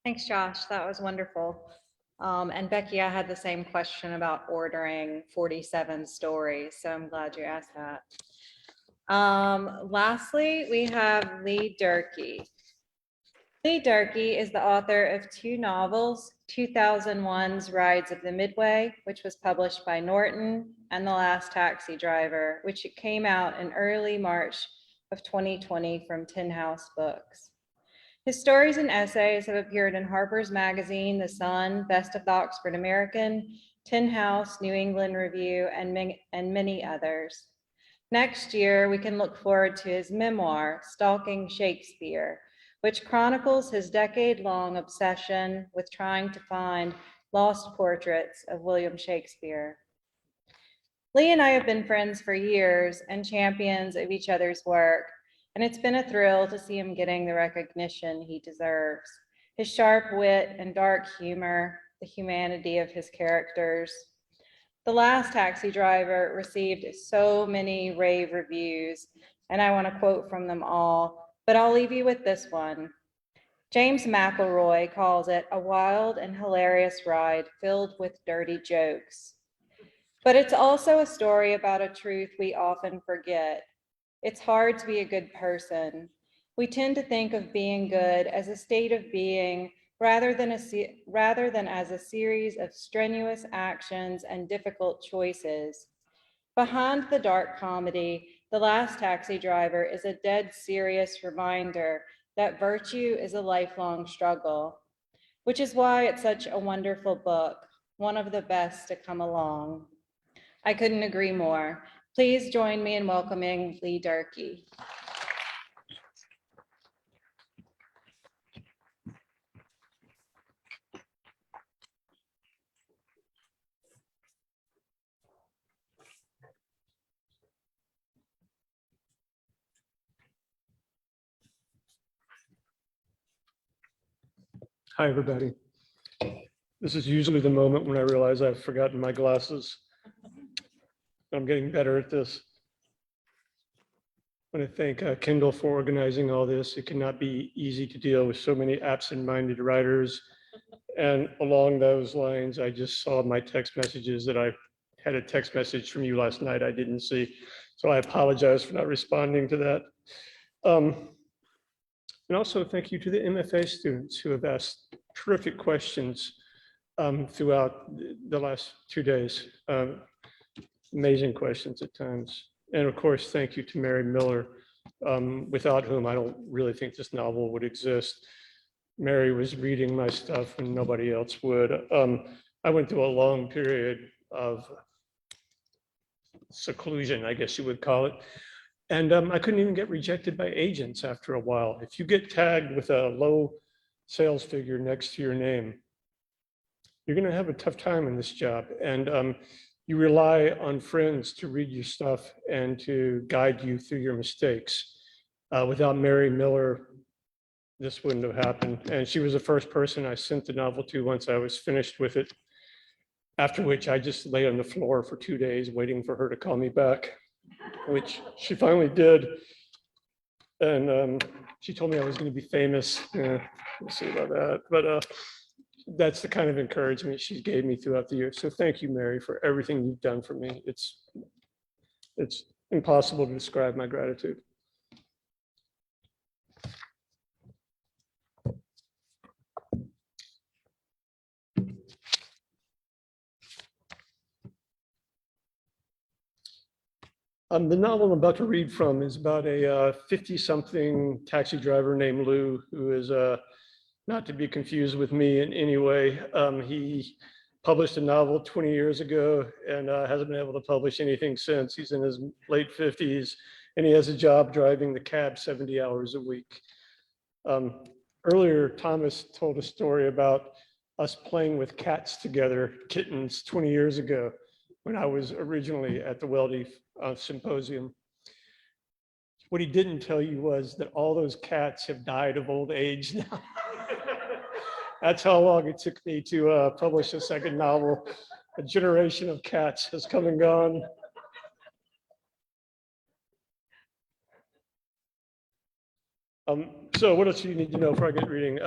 Thanks, Josh. That was wonderful. And Becky, I had the same question about ordering 47 stories, so I'm glad you asked that. Lastly, we have Lee Durkee. Lee Durkee is the author of 2 novels, 2001's Rides of the Midway, which was published by Norton, and The Last Taxi Driver, which came out in early March of 2020 from Tin House Books. His stories and essays have appeared in Harper's Magazine, The Sun, Best of the Oxford American, Tin House, New England Review, and many others. Next year, we can look forward to his memoir, Stalking Shakespeare, which chronicles his decade-long obsession with trying to find lost portraits of William Shakespeare. Lee and I have been friends for years and champions of each other's work, and it's been a thrill to see him getting the recognition he deserves. His sharp wit and dark humor, the humanity of his characters. The Last Taxi Driver received so many rave reviews, and I want to quote from them all, but I'll leave you with this one. James McElroy calls it a wild and hilarious ride filled with dirty jokes. But it's also a story about a truth we often forget. It's hard to be a good person. We tend to think of being good as a state of being rather than as a series of strenuous actions and difficult choices. Behind the dark comedy, The Last Taxi Driver is a dead serious reminder that virtue is a lifelong struggle, which is why it's such a wonderful book, one of the best to come along. I couldn't agree more. Please join me in welcoming Lee Durkee. Hi, everybody. This is usually the moment when I realize I've forgotten my glasses. I'm getting better at this. I want to thank Kendall for organizing all this. It cannot be easy to deal with so many absent-minded writers. And along those lines, I just saw my text messages that I had a text message from you last night I didn't see. So I apologize for not responding to that. And also thank you to the MFA students who have asked terrific questions throughout the last 2 days. Amazing questions at times. And of course, thank you to Mary Miller, without whom I don't really think this novel would exist. Mary was reading my stuff when nobody else would. I went through a long period of seclusion, I guess you would call it. And I couldn't even get rejected by agents after a while. If you get tagged with a low sales figure next to your name, you're going to have a tough time in this job. And you rely on friends to read your stuff and to guide you through your mistakes. Without Mary Miller, this wouldn't have happened. And she was the first person I sent the novel to once I was finished with it. After which I just lay on the floor for 2 days waiting for her to call me back, which she finally did. And she told me I was going to be famous. We'll see about that. But that's the kind of encouragement she gave me throughout the year. So thank you, Mary, for everything you've done for me. It's impossible to describe my gratitude. The novel I'm about to read from is about a 50-something taxi driver named Lou, who is not to be confused with me in any way. He published a novel 20 years ago and hasn't been able to publish anything since. He's in his late 50s and he has a job driving the cab 70 hours a week. Earlier, Thomas told a story about us playing with cats together, kittens, 20 years ago when I was originally at the Welty Symposium. What he didn't tell you was that all those cats have died of old age now. That's how long it took me to publish a second novel. A generation of cats has come and gone. So what else do you need to know before I get reading?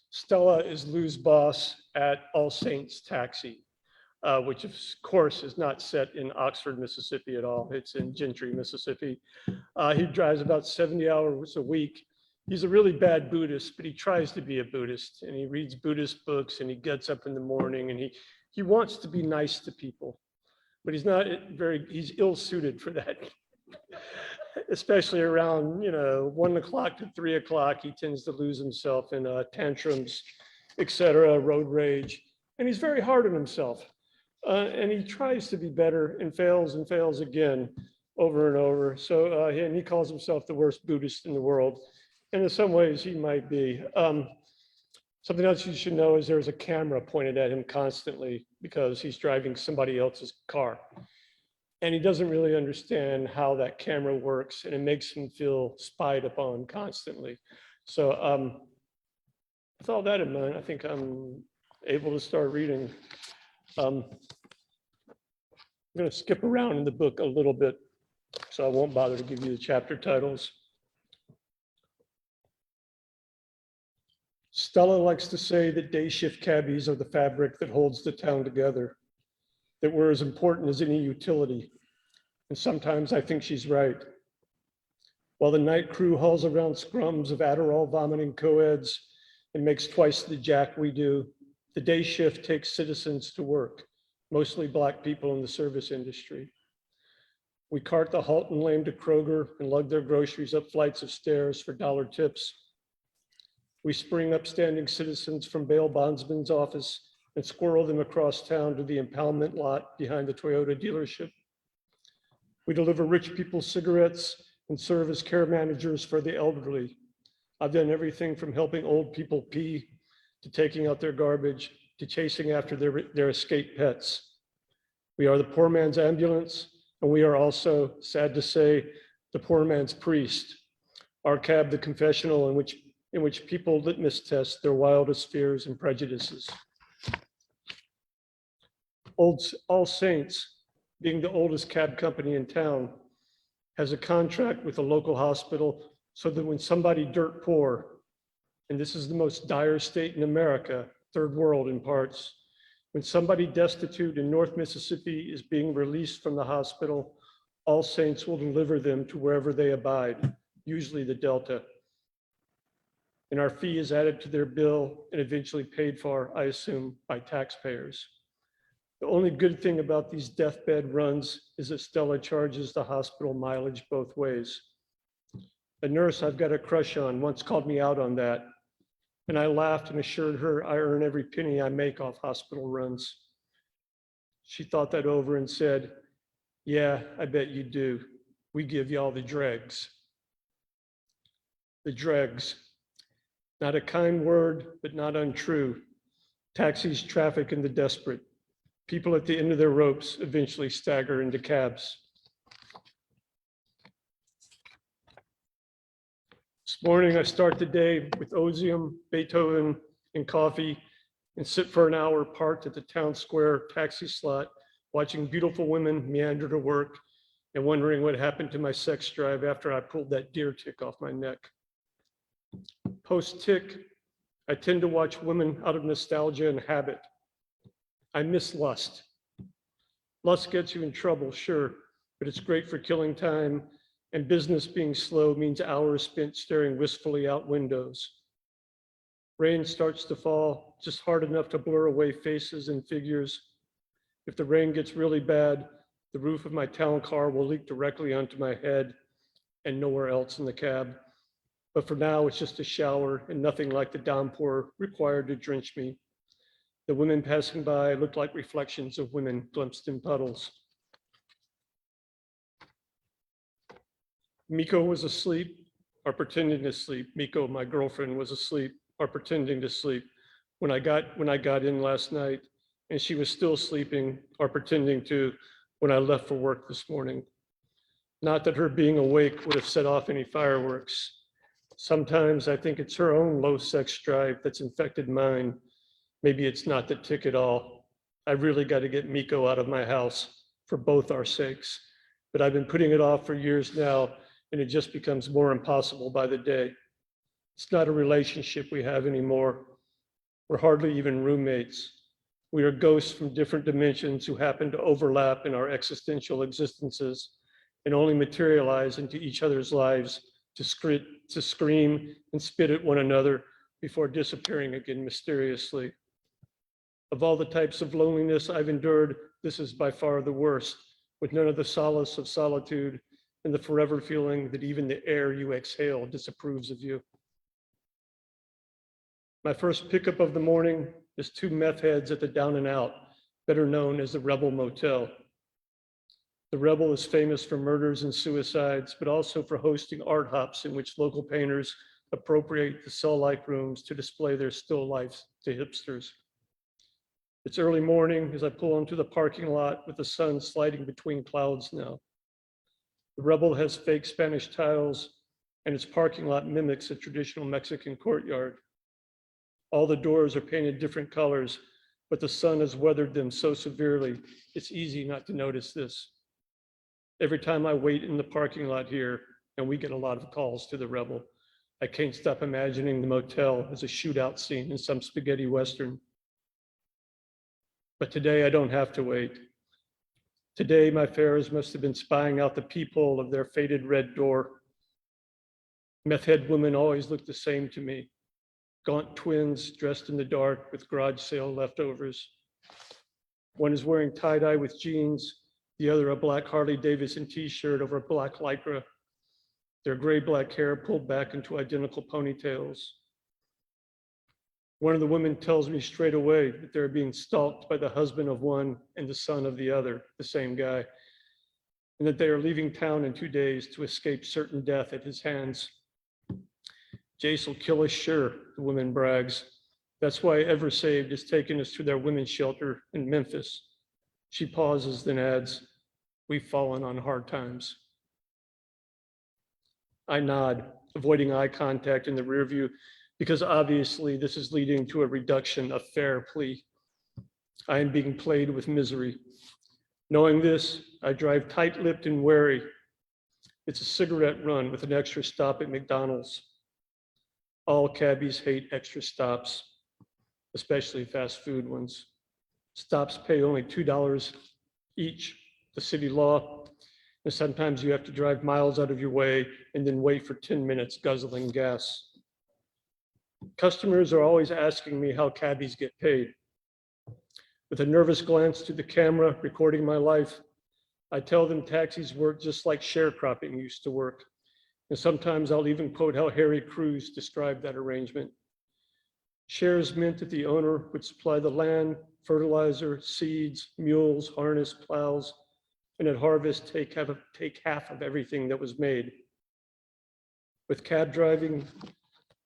Stella is Lou's boss at All Saints Taxi, which of course is not set in Oxford, Mississippi at all. It's in Gentry, Mississippi. He drives about 70 hours a week. He's a really bad Buddhist, but he tries to be a Buddhist and he reads Buddhist books and he gets up in the morning and he wants to be nice to people, but he's ill-suited for that. Especially around 1 o'clock to 3 o'clock, he tends to lose himself in tantrums, etc., road rage, and he's very hard on himself. And he tries to be better and fails again over and over. So and he calls himself the worst Buddhist in the world. And in some ways he might be. Something else you should know is there's a camera pointed at him constantly because he's driving somebody else's car. And he doesn't really understand how that camera works and it makes him feel spied upon constantly. So with all that in mind, I think I'm able to start reading. I'm going to skip around in the book a little bit, so I won't bother to give you the chapter titles. Stella likes to say that day shift cabbies are the fabric that holds the town together, that we're as important as any utility. And sometimes I think she's right. While the night crew hauls around scrums of Adderall vomiting co-eds and makes twice the jack we do, the day shift takes citizens to work, mostly Black people in the service industry. We cart the halt and lame to Kroger and lug their groceries up flights of stairs for dollar tips. We spring upstanding citizens from bail bondsman's office and squirrel them across town to the impoundment lot behind the Toyota dealership. We deliver rich people cigarettes and serve as care managers for the elderly. I've done everything from helping old people pee to taking out their garbage to chasing after their escaped pets. We are the poor man's ambulance, and we are also, sad to say, the poor man's priest. Our cab, the confessional in which people litmus test their wildest fears and prejudices. All Saints, being the oldest cab company in town, has a contract with a local hospital so that when somebody dirt poor, and this is the most dire state in America, third world in parts, when somebody destitute in North Mississippi is being released from the hospital, All Saints will deliver them to wherever they abide, usually the Delta. And our fee is added to their bill and eventually paid for, I assume, by taxpayers. The only good thing about these deathbed runs is that Stella charges the hospital mileage both ways. A nurse I've got a crush on once called me out on that. And I laughed and assured her I earn every penny I make off hospital runs. She thought that over and said, "Yeah, I bet you do. We give y'all the dregs." The dregs. Not a kind word, but not untrue. Taxis, traffic, and the desperate. People at the end of their ropes eventually stagger into cabs. This morning, I start the day with Ozium, Beethoven, and coffee, and sit for an hour parked at the town square taxi slot, watching beautiful women meander to work and wondering what happened to my sex drive after I pulled that deer tick off my neck. Post-tick, I tend to watch women out of nostalgia and habit. I miss lust. Lust gets you in trouble, sure, but it's great for killing time, and business being slow means hours spent staring wistfully out windows. Rain starts to fall, just hard enough to blur away faces and figures. If the rain gets really bad, the roof of my town car will leak directly onto my head and nowhere else in the cab. But for now, it's just a shower and nothing like the downpour required to drench me. The women passing by looked like reflections of women glimpsed in puddles. Miko was asleep or pretending to sleep. Miko, my girlfriend, was asleep or pretending to sleep when I got in last night, and she was still sleeping or pretending to when I left for work this morning. Not that her being awake would have set off any fireworks. Sometimes I think it's her own low sex drive that's infected mine. Maybe it's not the tick at all. I really got to get Miko out of my house for both our sakes. But I've been putting it off for years now, and it just becomes more impossible by the day. It's not a relationship we have anymore. We're hardly even roommates. We are ghosts from different dimensions who happen to overlap in our existential existences and only materialize into each other's lives to scream and spit at one another before disappearing again mysteriously. Of all the types of loneliness I've endured, this is by far the worst, with none of the solace of solitude and the forever feeling that even the air you exhale disapproves of you. My first pickup of the morning is two meth heads at the Down and Out, better known as the Rebel Motel. The Rebel is famous for murders and suicides, but also for hosting art hops in which local painters appropriate the cell-like rooms to display their still lifes to hipsters. It's early morning as I pull into the parking lot with the sun sliding between clouds now. The Rebel has fake Spanish tiles, and its parking lot mimics a traditional Mexican courtyard. All the doors are painted different colors, but the sun has weathered them so severely, it's easy not to notice this. Every time I wait in the parking lot here, and we get a lot of calls to the Rebel, I can't stop imagining the motel as a shootout scene in some spaghetti Western. But today I don't have to wait. Today my fares must have been spying out the peephole of their faded red door. Meth head women always look the same to me. Gaunt twins dressed in the dark with garage sale leftovers. One is wearing tie-dye with jeans, the other a black Harley Davidson t-shirt over black lycra. Their gray-black hair pulled back into identical ponytails. One of the women tells me straight away that they're being stalked by the husband of one and the son of the other, the same guy, and that they are leaving town in 2 days to escape certain death at his hands. Jace will kill us, sure, the woman brags. That's why EverSaved is taking us to their women's shelter in Memphis. She pauses, then adds, "We've fallen on hard times." I nod, avoiding eye contact in the rear view, because obviously this is leading to a reduction of fair plea. I am being played with misery. Knowing this, I drive tight-lipped and wary. It's a cigarette run with an extra stop at McDonald's. All cabbies hate extra stops, especially fast food ones. Stops pay only $2 each, the city law, and sometimes you have to drive miles out of your way and then wait for 10 minutes guzzling gas. Customers are always asking me how cabbies get paid. With a nervous glance to the camera recording my life, I tell them taxis work just like sharecropping used to work. And sometimes I'll even quote how Harry Cruz described that arrangement. Shares meant that the owner would supply the land, fertilizer, seeds, mules, harness, plows, and at harvest take half of everything that was made. With cab driving,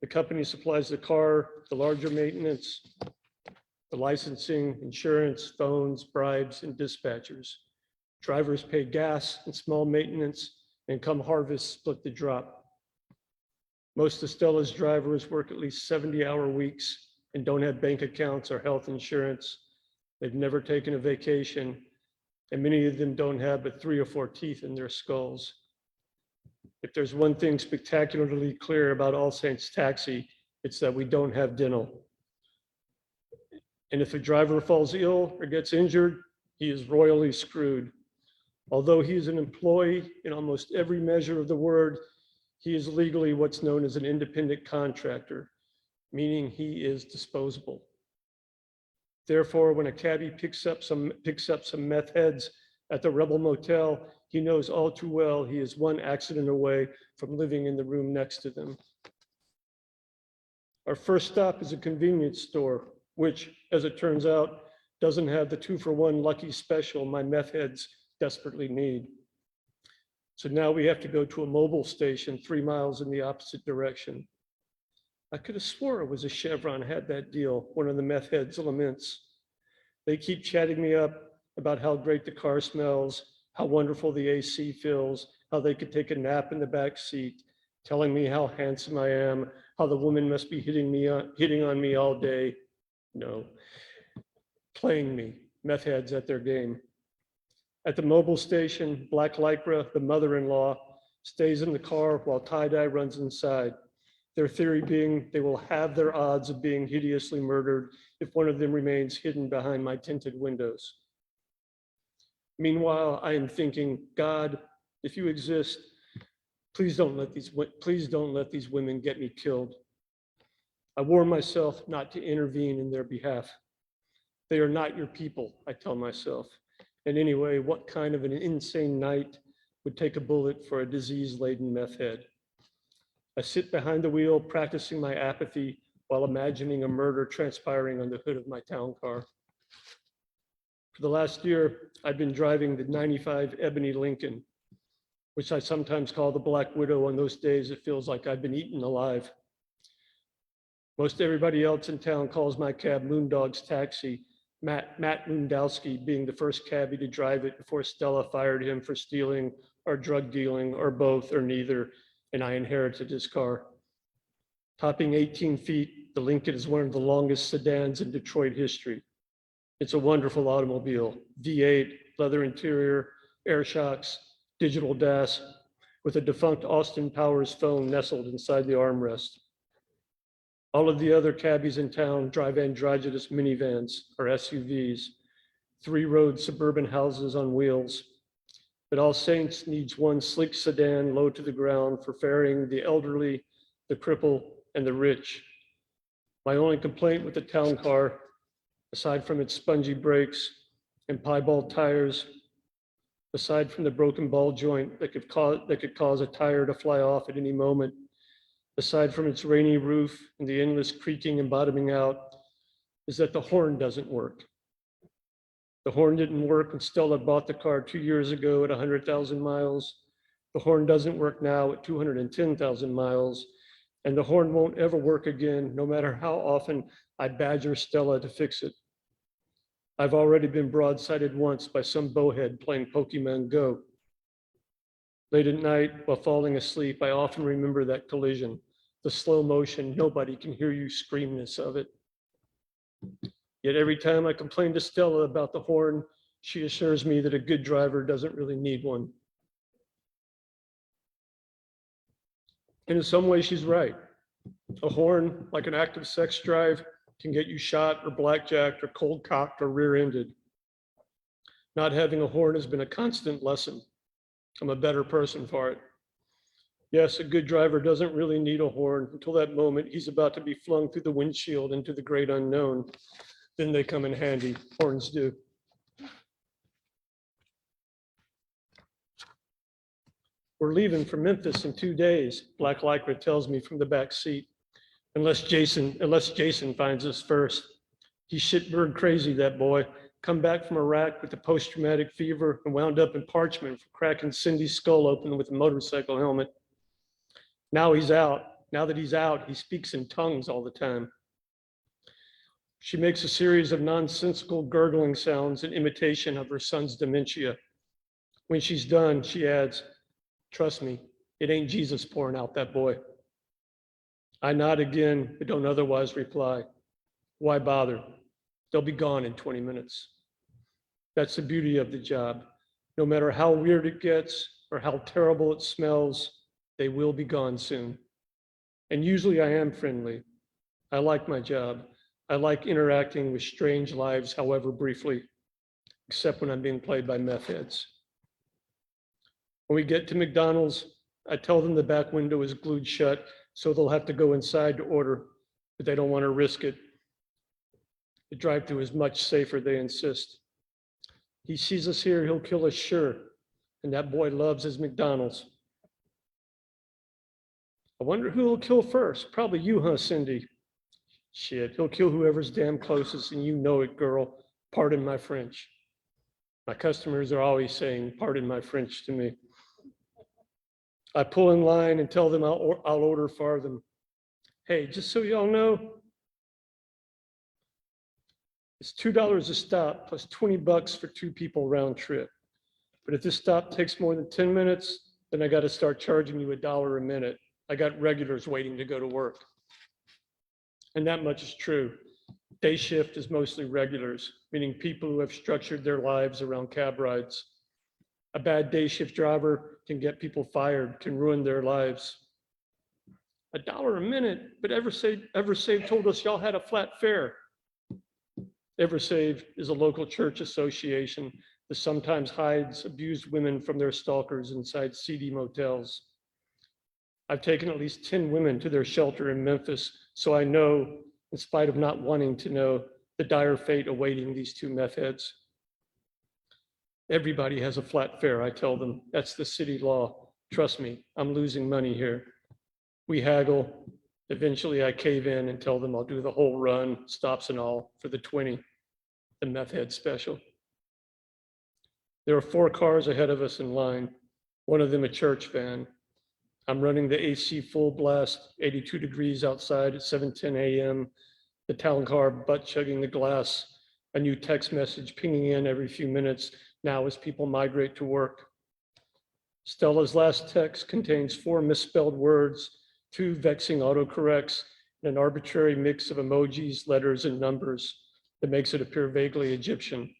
the company supplies the car, the larger maintenance, the licensing, insurance, phones, bribes, and dispatchers. Drivers pay gas and small maintenance, and come harvest, split the drop. Most of Stella's drivers work at least 70-hour weeks and don't have bank accounts or health insurance. They've never taken a vacation, and many of them don't have but 3 or 4 teeth in their skulls. If there's one thing spectacularly clear about All Saints Taxi, it's that we don't have dental. And if a driver falls ill or gets injured, he is royally screwed. Although he is an employee in almost every measure of the word, he is legally what's known as an independent contractor, meaning he is disposable. Therefore, when a cabbie picks up some meth heads at the Rebel Motel, he knows all too well he is one accident away from living in the room next to them. Our first stop is a convenience store, which, as it turns out, doesn't have the 2-for-1 lucky special my meth heads desperately need. So now we have to go to a mobile station 3 miles in the opposite direction. I could have swore it was a Chevron had that deal, one of the meth heads laments. They keep chatting me up about how great the car smells, how wonderful the AC feels, how they could take a nap in the back seat, telling me how handsome I am, how the woman must be hitting on me all day. No, playing me, meth heads at their game. At the mobile station, Black Lycra, the mother-in-law, stays in the car while tie-dye runs inside. Their theory being they will have their odds of being hideously murdered if one of them remains hidden behind my tinted windows. Meanwhile, I am thinking, God, if you exist, please don't let these women get me killed. I warn myself not to intervene in their behalf. They are not your people, I tell myself. And anyway, what kind of an insane night would take a bullet for a disease-laden meth head? I sit behind the wheel, practicing my apathy while imagining a murder transpiring on the hood of my town car. For the last year, I've been driving the '95 Ebony Lincoln, which I sometimes call the Black Widow on those days it feels like I've been eaten alive. Most everybody else in town calls my cab Moondog's Taxi, Matt Moondowski being the first cabbie to drive it before Stella fired him for stealing or drug dealing or both or neither, and I inherited his car. Topping 18 feet, the Lincoln is one of the longest sedans in Detroit history. It's a wonderful automobile, V8, leather interior, air shocks, digital DAS, with a defunct Austin Powers phone nestled inside the armrest. All of the other cabbies in town drive androgynous minivans or SUVs, 3-road suburban houses on wheels. But All Saints needs one sleek sedan low to the ground for ferrying the elderly, the crippled, and the rich. My only complaint with the town car, aside from its spongy brakes and piebald tires, aside from the broken ball joint that could cause a tire to fly off at any moment, aside from its rainy roof and the endless creaking and bottoming out, is that the horn doesn't work. The horn didn't work when Stella bought the car 2 years ago at 100,000 miles. The horn doesn't work now at 210,000 miles. And the horn won't ever work again, no matter how often I badger Stella to fix it. I've already been broadsided once by some bowhead playing Pokemon Go. Late at night, while falling asleep, I often remember that collision, the slow motion, nobody can hear you screamness of it. Yet every time I complain to Stella about the horn, she assures me that a good driver doesn't really need one. And in some ways, she's right. A horn, like an active sex drive, can get you shot or blackjacked or cold cocked or rear-ended. Not having a horn has been a constant lesson. I'm a better person for it. Yes, a good driver doesn't really need a horn until that moment he's about to be flung through the windshield into the great unknown. Then they come in handy, horns do. We're leaving for Memphis in 2 days, Black Lycra tells me from the back seat. Unless Jason finds us first. He's shitbird crazy, that boy. Come back from Iraq with a post-traumatic fever and wound up in parchment for cracking Cindy's skull open with a motorcycle helmet. Now he's out. Now that he's out, he speaks in tongues all the time. She makes a series of nonsensical gurgling sounds in imitation of her son's dementia. When she's done, she adds, "Trust me, it ain't Jesus pouring out that boy." I nod again, but don't otherwise reply. Why bother? They'll be gone in 20 minutes. That's the beauty of the job. No matter how weird it gets or how terrible it smells, they will be gone soon. And usually I am friendly. I like my job. I like interacting with strange lives, however briefly, except when I'm being played by meth heads. When we get to McDonald's, I tell them the back window is glued shut, so they'll have to go inside to order, but they don't want to risk it. The drive-thru is much safer, they insist. He sees us here, he'll kill us sure, and that boy loves his McDonald's. I wonder who he'll kill first. Probably you, huh, Cindy? Shit, he'll kill whoever's damn closest, and you know it, girl. Pardon my French. My customers are always saying, "Pardon my French" to me. I pull in line and tell them I'll order for them. Hey, just so y'all know, it's $2 a stop plus 20 bucks for 2 people round trip. But if this stop takes more than 10 minutes, then I got to start charging you $1 a minute. I got regulars waiting to go to work. And that much is true. Day shift is mostly regulars, meaning people who have structured their lives around cab rides. A bad day shift driver can get people fired, can ruin their lives. $1 a minute, but Eversave told us y'all had a flat fare. Eversave is a local church association that sometimes hides abused women from their stalkers inside seedy motels. I've taken at least 10 women to their shelter in Memphis, so I know, in spite of not wanting to know, the dire fate awaiting these 2 meth heads. Everybody has a flat fare, I tell them. That's the city law. Trust me, I'm losing money here. We haggle. Eventually I cave in and tell them I'll do the whole run, stops and all, for the 20, the meth head special. There are 4 cars ahead of us in line, one of them a church van. I'm running the AC full blast, 82 degrees outside at 7:10 a.m., the town car butt chugging the glass, a new text message pinging in every few minutes now as people migrate to work. Stella's last text contains 4 misspelled words, 2 vexing autocorrects, and an arbitrary mix of emojis, letters, and numbers that makes it appear vaguely Egyptian.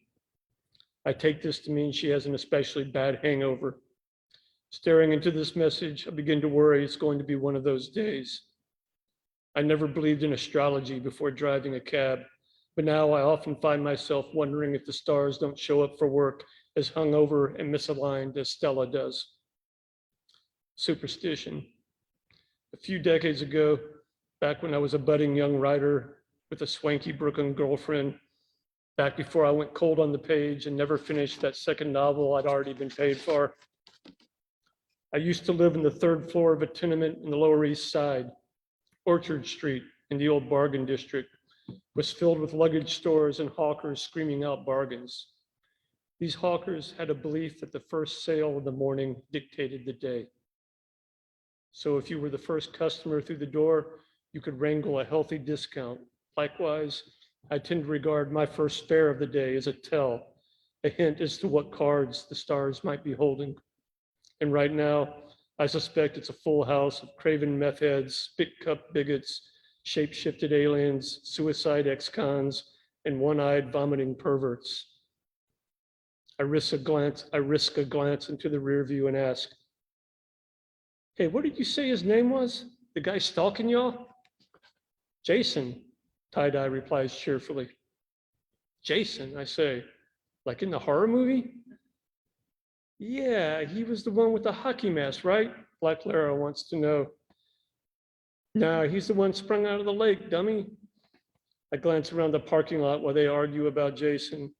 I take this to mean she has an especially bad hangover. Staring into this message, I begin to worry it's going to be one of those days. I never believed in astrology before driving a cab, but now I often find myself wondering if the stars don't show up for work as hungover and misaligned as Stella does. Superstition. A few decades ago, back when I was a budding young writer with a swanky Brooklyn girlfriend, back before I went cold on the page and never finished that second novel I'd already been paid for, I used to live in the 3rd floor of a tenement in the Lower East Side. Orchard Street in the old bargain district was filled with luggage stores and hawkers screaming out bargains. These hawkers had a belief that the first sale of the morning dictated the day. So if you were the first customer through the door, you could wrangle a healthy discount. Likewise, I tend to regard my first fare of the day as a tell, a hint as to what cards the stars might be holding. And right now, I suspect it's a full house of craven meth heads, spit cup bigots, shape-shifted aliens, suicide ex-cons, and one-eyed vomiting perverts. I risk a glance into the rear view and ask, "Hey, what did you say his name was? The guy stalking y'all?" "Jason," Tie-Dye replies cheerfully. "Jason," I say, "like in the horror movie?" "Yeah, he was the one with the hockey mask, right?" Black Lara wants to know. "Nah, he's the one sprung out of the lake, dummy." I glance around the parking lot while they argue about Jason.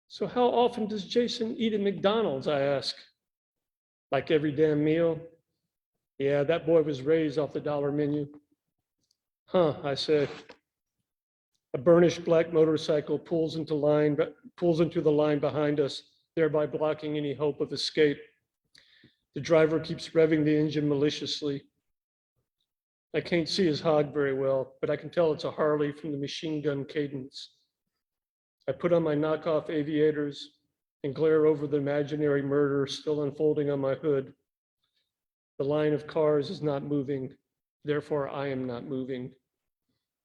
"So how often does Jason eat at McDonald's?" I ask. "Like every damn meal." "Yeah, that boy was raised off the dollar menu." Huh, I said. A burnished black motorcycle pulls into the line behind us, thereby blocking any hope of escape. The driver keeps revving the engine maliciously. I can't see his hog very well, but I can tell it's a Harley from the machine gun cadence. I put on my knockoff aviators and glare over the imaginary murder still unfolding on my hood. The line of cars is not moving, therefore I am not moving.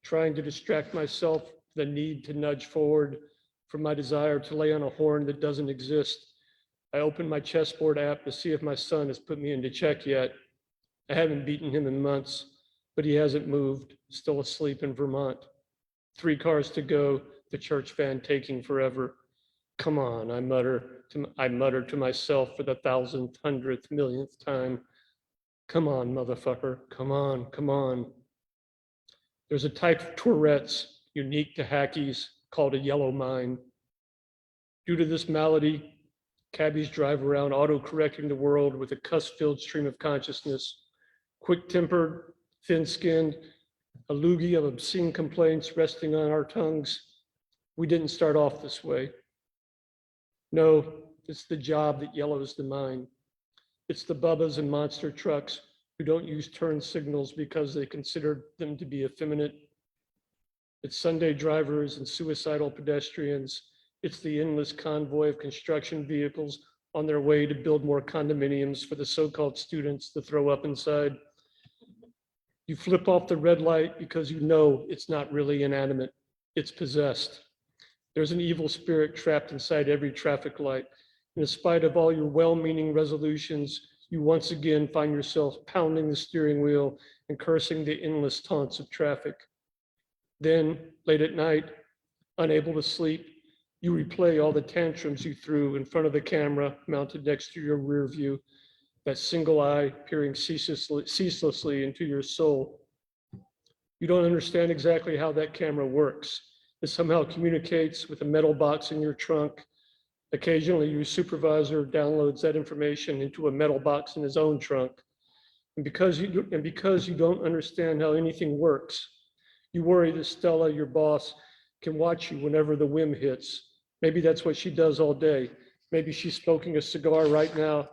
Trying to distract myself from the need to nudge forward from my desire to lay on a horn that doesn't exist. I open my chessboard app to see if my son has put me into check yet. I haven't beaten him in months, but he hasn't moved, still asleep in Vermont. 3 cars to go, the church van taking forever. Come on, I mutter to myself for the 1,000th, 100th, millionth time. Come on, motherfucker, come on, come on. There's a type of Tourette's unique to hackies called a yellow mind. Due to this malady, cabbies drive around auto-correcting the world with a cuss-filled stream of consciousness. Quick-tempered, thin-skinned, a loogie of obscene complaints resting on our tongues. We didn't start off this way. No, it's the job that yellows the mind. It's the bubbas and monster trucks who don't use turn signals because they consider them to be effeminate. It's Sunday drivers and suicidal pedestrians. It's the endless convoy of construction vehicles on their way to build more condominiums for the so-called students to throw up inside. You flip off the red light because you know it's not really inanimate, it's possessed. There's an evil spirit trapped inside every traffic light. And in spite of all your well-meaning resolutions, you once again find yourself pounding the steering wheel and cursing the endless taunts of traffic. Then, late at night, unable to sleep, you replay all the tantrums you threw in front of the camera mounted next to your rear view, that single eye peering ceaselessly into your soul. You don't understand exactly how that camera works. It somehow communicates with a metal box in your trunk. Occasionally, your supervisor downloads that information into a metal box in his own trunk. And because you don't understand how anything works, you worry that Stella, your boss, can watch you whenever the whim hits. Maybe that's what she does all day. Maybe she's smoking a cigar right now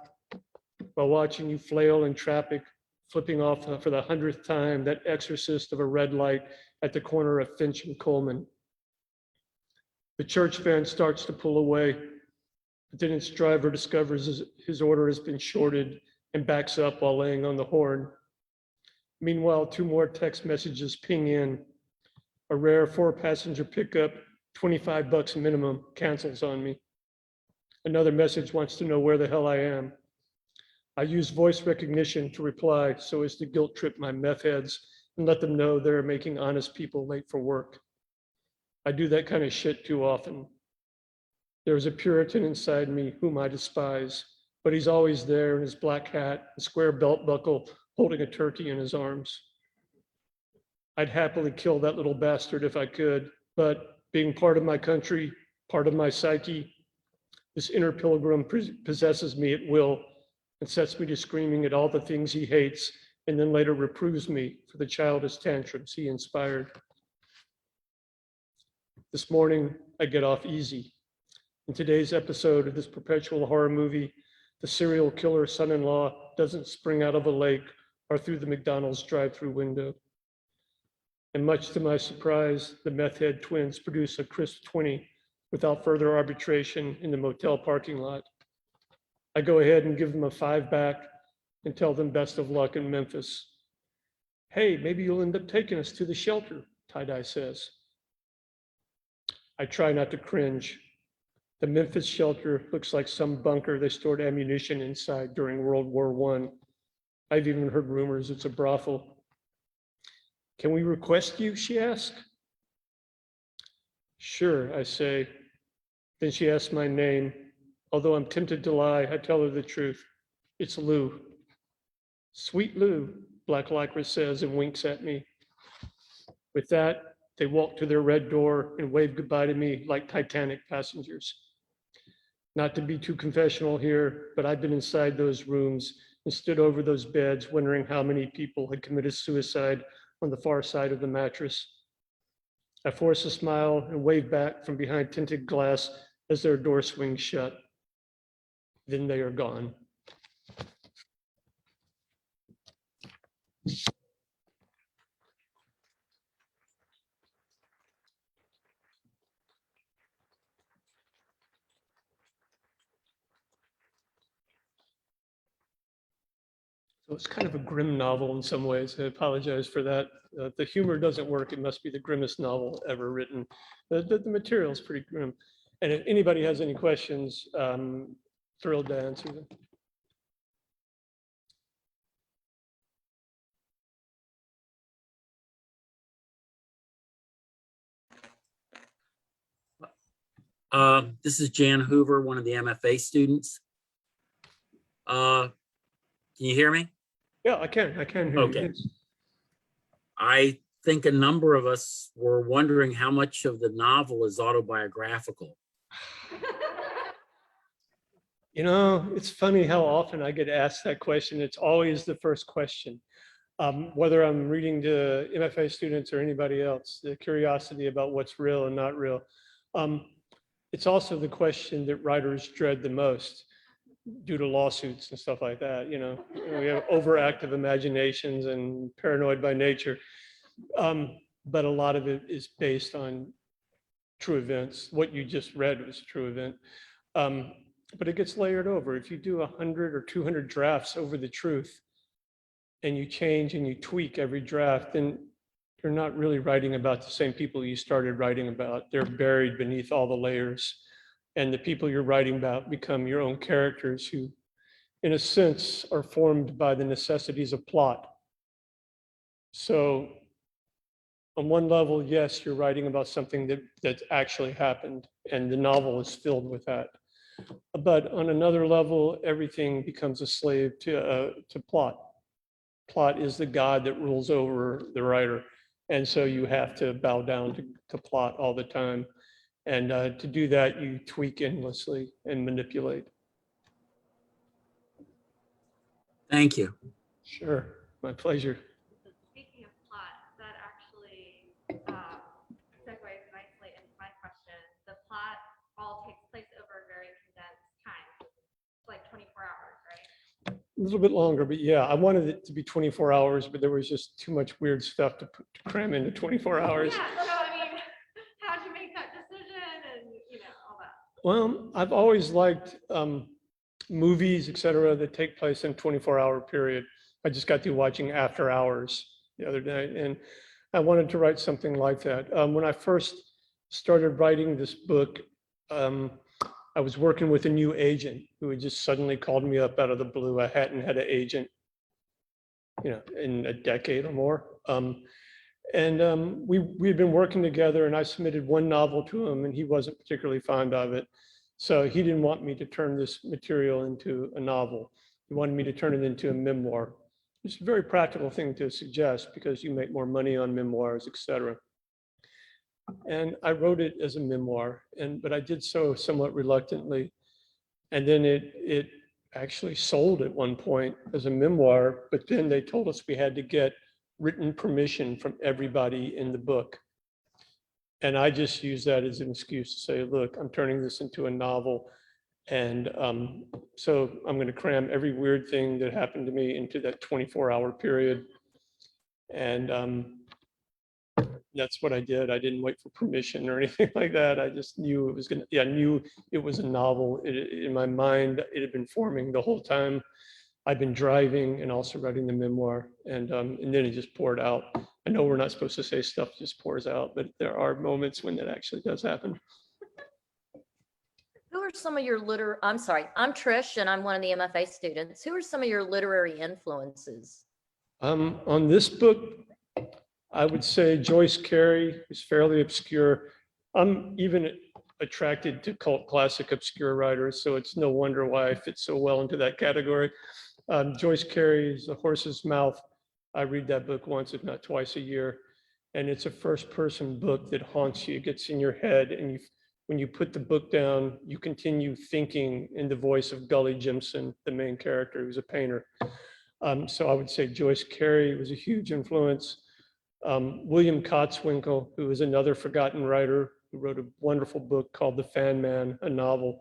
while watching you flail in traffic, flipping off for the 100th time that exorcist of a red light at the corner of Finch and Coleman. The church van starts to pull away, but then its driver discovers his order has been shorted and backs up while laying on the horn. Meanwhile, 2 more text messages ping in. A rare 4-passenger pickup, $25 minimum, cancels on me. Another message wants to know where the hell I am. I use voice recognition to reply so as to guilt trip my meth heads and let them know they're making honest people late for work. I do that kind of shit too often. There's a Puritan inside me whom I despise, but he's always there in his black hat and square belt buckle, holding a turkey in his arms. I'd happily kill that little bastard if I could, but being part of my country, part of my psyche, this inner pilgrim possesses me at will and sets me to screaming at all the things he hates, and then later reproves me for the childish tantrums he inspired. This morning, I get off easy. In today's episode of this perpetual horror movie, the serial killer son-in-law doesn't spring out of a lake or through the McDonald's drive-through window. And much to my surprise, the meth head twins produce a crisp 20 without further arbitration in the motel parking lot. I go ahead and give them a 5 back and tell them best of luck in Memphis. Hey, maybe you'll end up taking us to the shelter, Tie-Dye says. I try not to cringe. The Memphis shelter looks like some bunker they stored ammunition inside during World War I. I've even heard rumors it's a brothel. Can we request you, she asked. Sure, I say. Then she asks my name. Although I'm tempted to lie, I tell her the truth. It's Lou. Sweet Lou, Black Lycra says and winks at me. With that, they walk to their red door and wave goodbye to me like Titanic passengers. Not to be too confessional here, but I've been inside those rooms and stood over those beds wondering how many people had committed suicide on the far side of the mattress. I force a smile and wave back from behind tinted glass as their door swings shut. Then they are gone. So it's kind of a grim novel in some ways. I apologize for that. The humor doesn't work. It must be the grimmest novel ever written. The material is pretty grim. And if anybody has any questions, thrilled to answer them. This is Jan Hoover, one of the MFA students. Can you hear me? Yeah, I can hear you. Okay. Yes. I think a number of us were wondering how much of the novel is autobiographical. You know, it's funny how often I get asked that question. It's always the first question. Whether I'm reading to MFA students or anybody else, the curiosity about what's real and not real. It's also the question that writers dread the most due to lawsuits and stuff like that. You know, we have overactive imaginations and paranoid by nature. But a lot of it is based on true events. What you just read was a true event. But it gets layered over. If you do 100 or 200 drafts over the truth and you change and you tweak every draft, then you're not really writing about the same people you started writing about. They're buried beneath all the layers. And the people you're writing about become your own characters who, in a sense, are formed by the necessities of plot. So on one level, yes, you're writing about something that's actually happened, and the novel is filled with that. But on another level, everything becomes a slave to plot. Plot is the god that rules over the writer. And so you have to bow down to plot all the time. And to do that, you tweak endlessly and manipulate. Thank you. Sure, my pleasure. Speaking of plot, that actually segues nicely into my question. The plot all takes place over a very condensed time, like 24 hours, right? A little bit longer, but yeah, I wanted it to be 24 hours, but there was just too much weird stuff to cram into 24 hours. Yeah, so I mean, how'd you make that decision and, you know, all that? Well, I've always liked movies, et cetera, that take place in a 24-hour period. I just got through watching After Hours the other day, and I wanted to write something like that. When I first started writing this book, I was working with a new agent who had just suddenly called me up out of the blue. I hadn't had an agent, you know, in a decade or more. We had been working together, and I submitted one novel to him, and he wasn't particularly fond of it. So he didn't want me to turn this material into a novel. He wanted me to turn it into a memoir. It's a very practical thing to suggest because you make more money on memoirs, et cetera. And I wrote it as a memoir, but I did so somewhat reluctantly. And then it actually sold at one point as a memoir, but then they told us we had to get written permission from everybody in the book. And I just used that as an excuse to say, look, I'm turning this into a novel. And so I'm going to cram every weird thing that happened to me into that 24-hour period. And that's what I did. I didn't wait for permission or anything like that. I just knew it was going to, yeah, I knew it was a novel. In my mind, it had been forming the whole time. I've been driving and also writing the memoir, and then it just poured out. I know we're not supposed to say stuff just pours out, but there are moments when that actually does happen. Who are some of your I'm sorry, I'm Trish and I'm one of the MFA students. Who are some of your literary influences? On this book, I would say Joyce Carey is fairly obscure. I'm even attracted to cult classic obscure writers, so it's no wonder why I fit so well into that category. Joyce Carey's The Horse's Mouth. I read that book once, if not twice a year. And it's a first-person book that haunts you. It gets in your head, and when you put the book down, you continue thinking in the voice of Gully Jimson, the main character, who's a painter. So I would say Joyce Carey was a huge influence. William Kotzwinkle, who is another forgotten writer, who wrote a wonderful book called The Fan Man, a novel,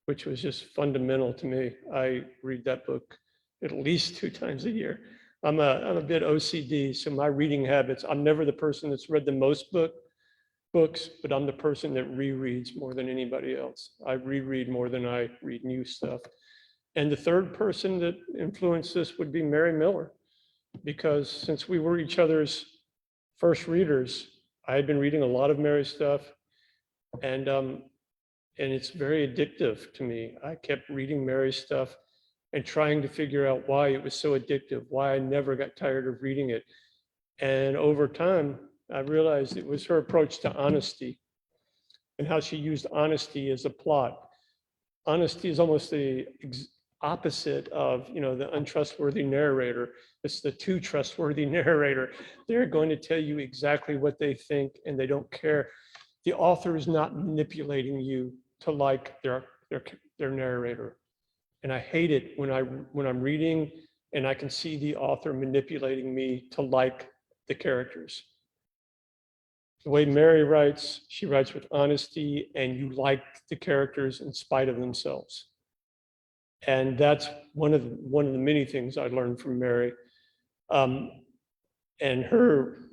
which was just fundamental to me. I read that book at least 2 times a year. I'm a bit OCD, so my reading habits, I'm never the person that's read the most books, but I'm the person that rereads more than anybody else. I reread more than I read new stuff. And the third person that influenced this would be Mary Miller, because since we were each other's first readers, I had been reading a lot of Mary's stuff, and it's very addictive to me. I kept reading Mary's stuff and trying to figure out why it was so addictive, why I never got tired of reading it. And over time, I realized it was her approach to honesty and how she used honesty as a plot. Honesty is almost the opposite of, the untrustworthy narrator. It's the too trustworthy narrator. They're going to tell you exactly what they think and they don't care. The author is not manipulating you to like their narrator. And I hate it when I'm reading and I can see the author manipulating me to like the characters. The way Mary writes, she writes with honesty, and you like the characters in spite of themselves. And that's one of the many things I learned from Mary. And her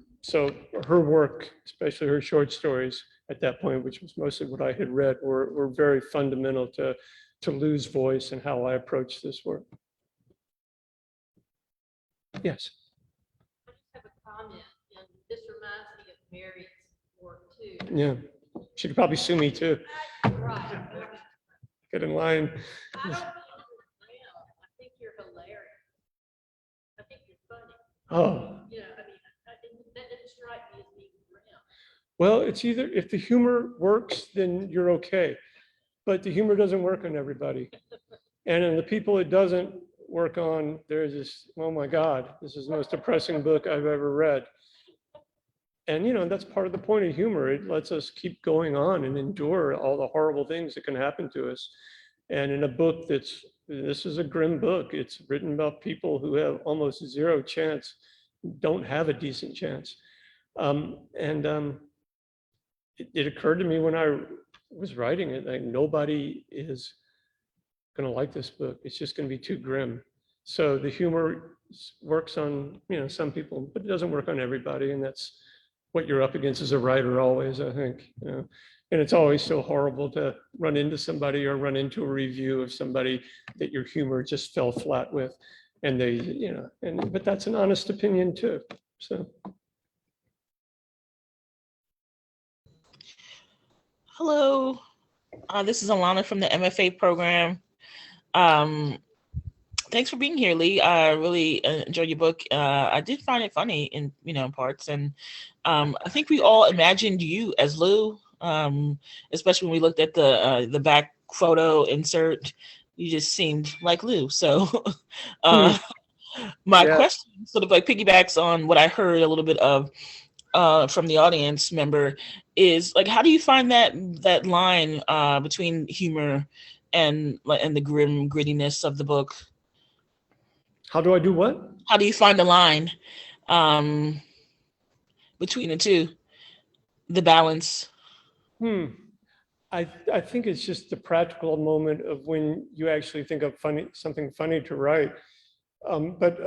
work, especially her short stories at that point, which was mostly what I had read, were very fundamental to Lou's voice and how I approach this work. Yes. I just have a comment, and this reminds me of Mary's work too. Yeah, she could probably sue me too. Right. Get in line. I don't think you're real. I think you're hilarious. I think you're funny. Oh. That didn't strike me as being real. Well, it's either, if the humor works, then you're okay. But the humor doesn't work on everybody. And in the people it doesn't work on, there's this, oh my God, this is the most depressing book I've ever read. And that's part of the point of humor. It lets us keep going on and endure all the horrible things that can happen to us. And in a book this is a grim book. It's written about people who have almost zero chance, don't have a decent chance. It occurred to me when I was writing it, like nobody is going to like this book. It's just going to be too grim. So the humor works on, some people, but it doesn't work on everybody. And that's what you're up against as a writer always, I think. And it's always so horrible to run into somebody or run into a review of somebody that your humor just fell flat with. And they, but that's an honest opinion too. So. Hello, this is Alana from the MFA program. Thanks for being here, Lee. I really enjoyed your book. I did find it funny in parts, and I think we all imagined you as Lou, especially when we looked at the back photo insert. You just seemed like Lou. So my question sort of like piggybacks on what I heard a little bit of from the audience member is like, how do you find that line between humor and the grim grittiness of the book? How do I do what? How do you find the line between the two, the balance? I think it's just the practical moment of when you actually think of something funny to write. But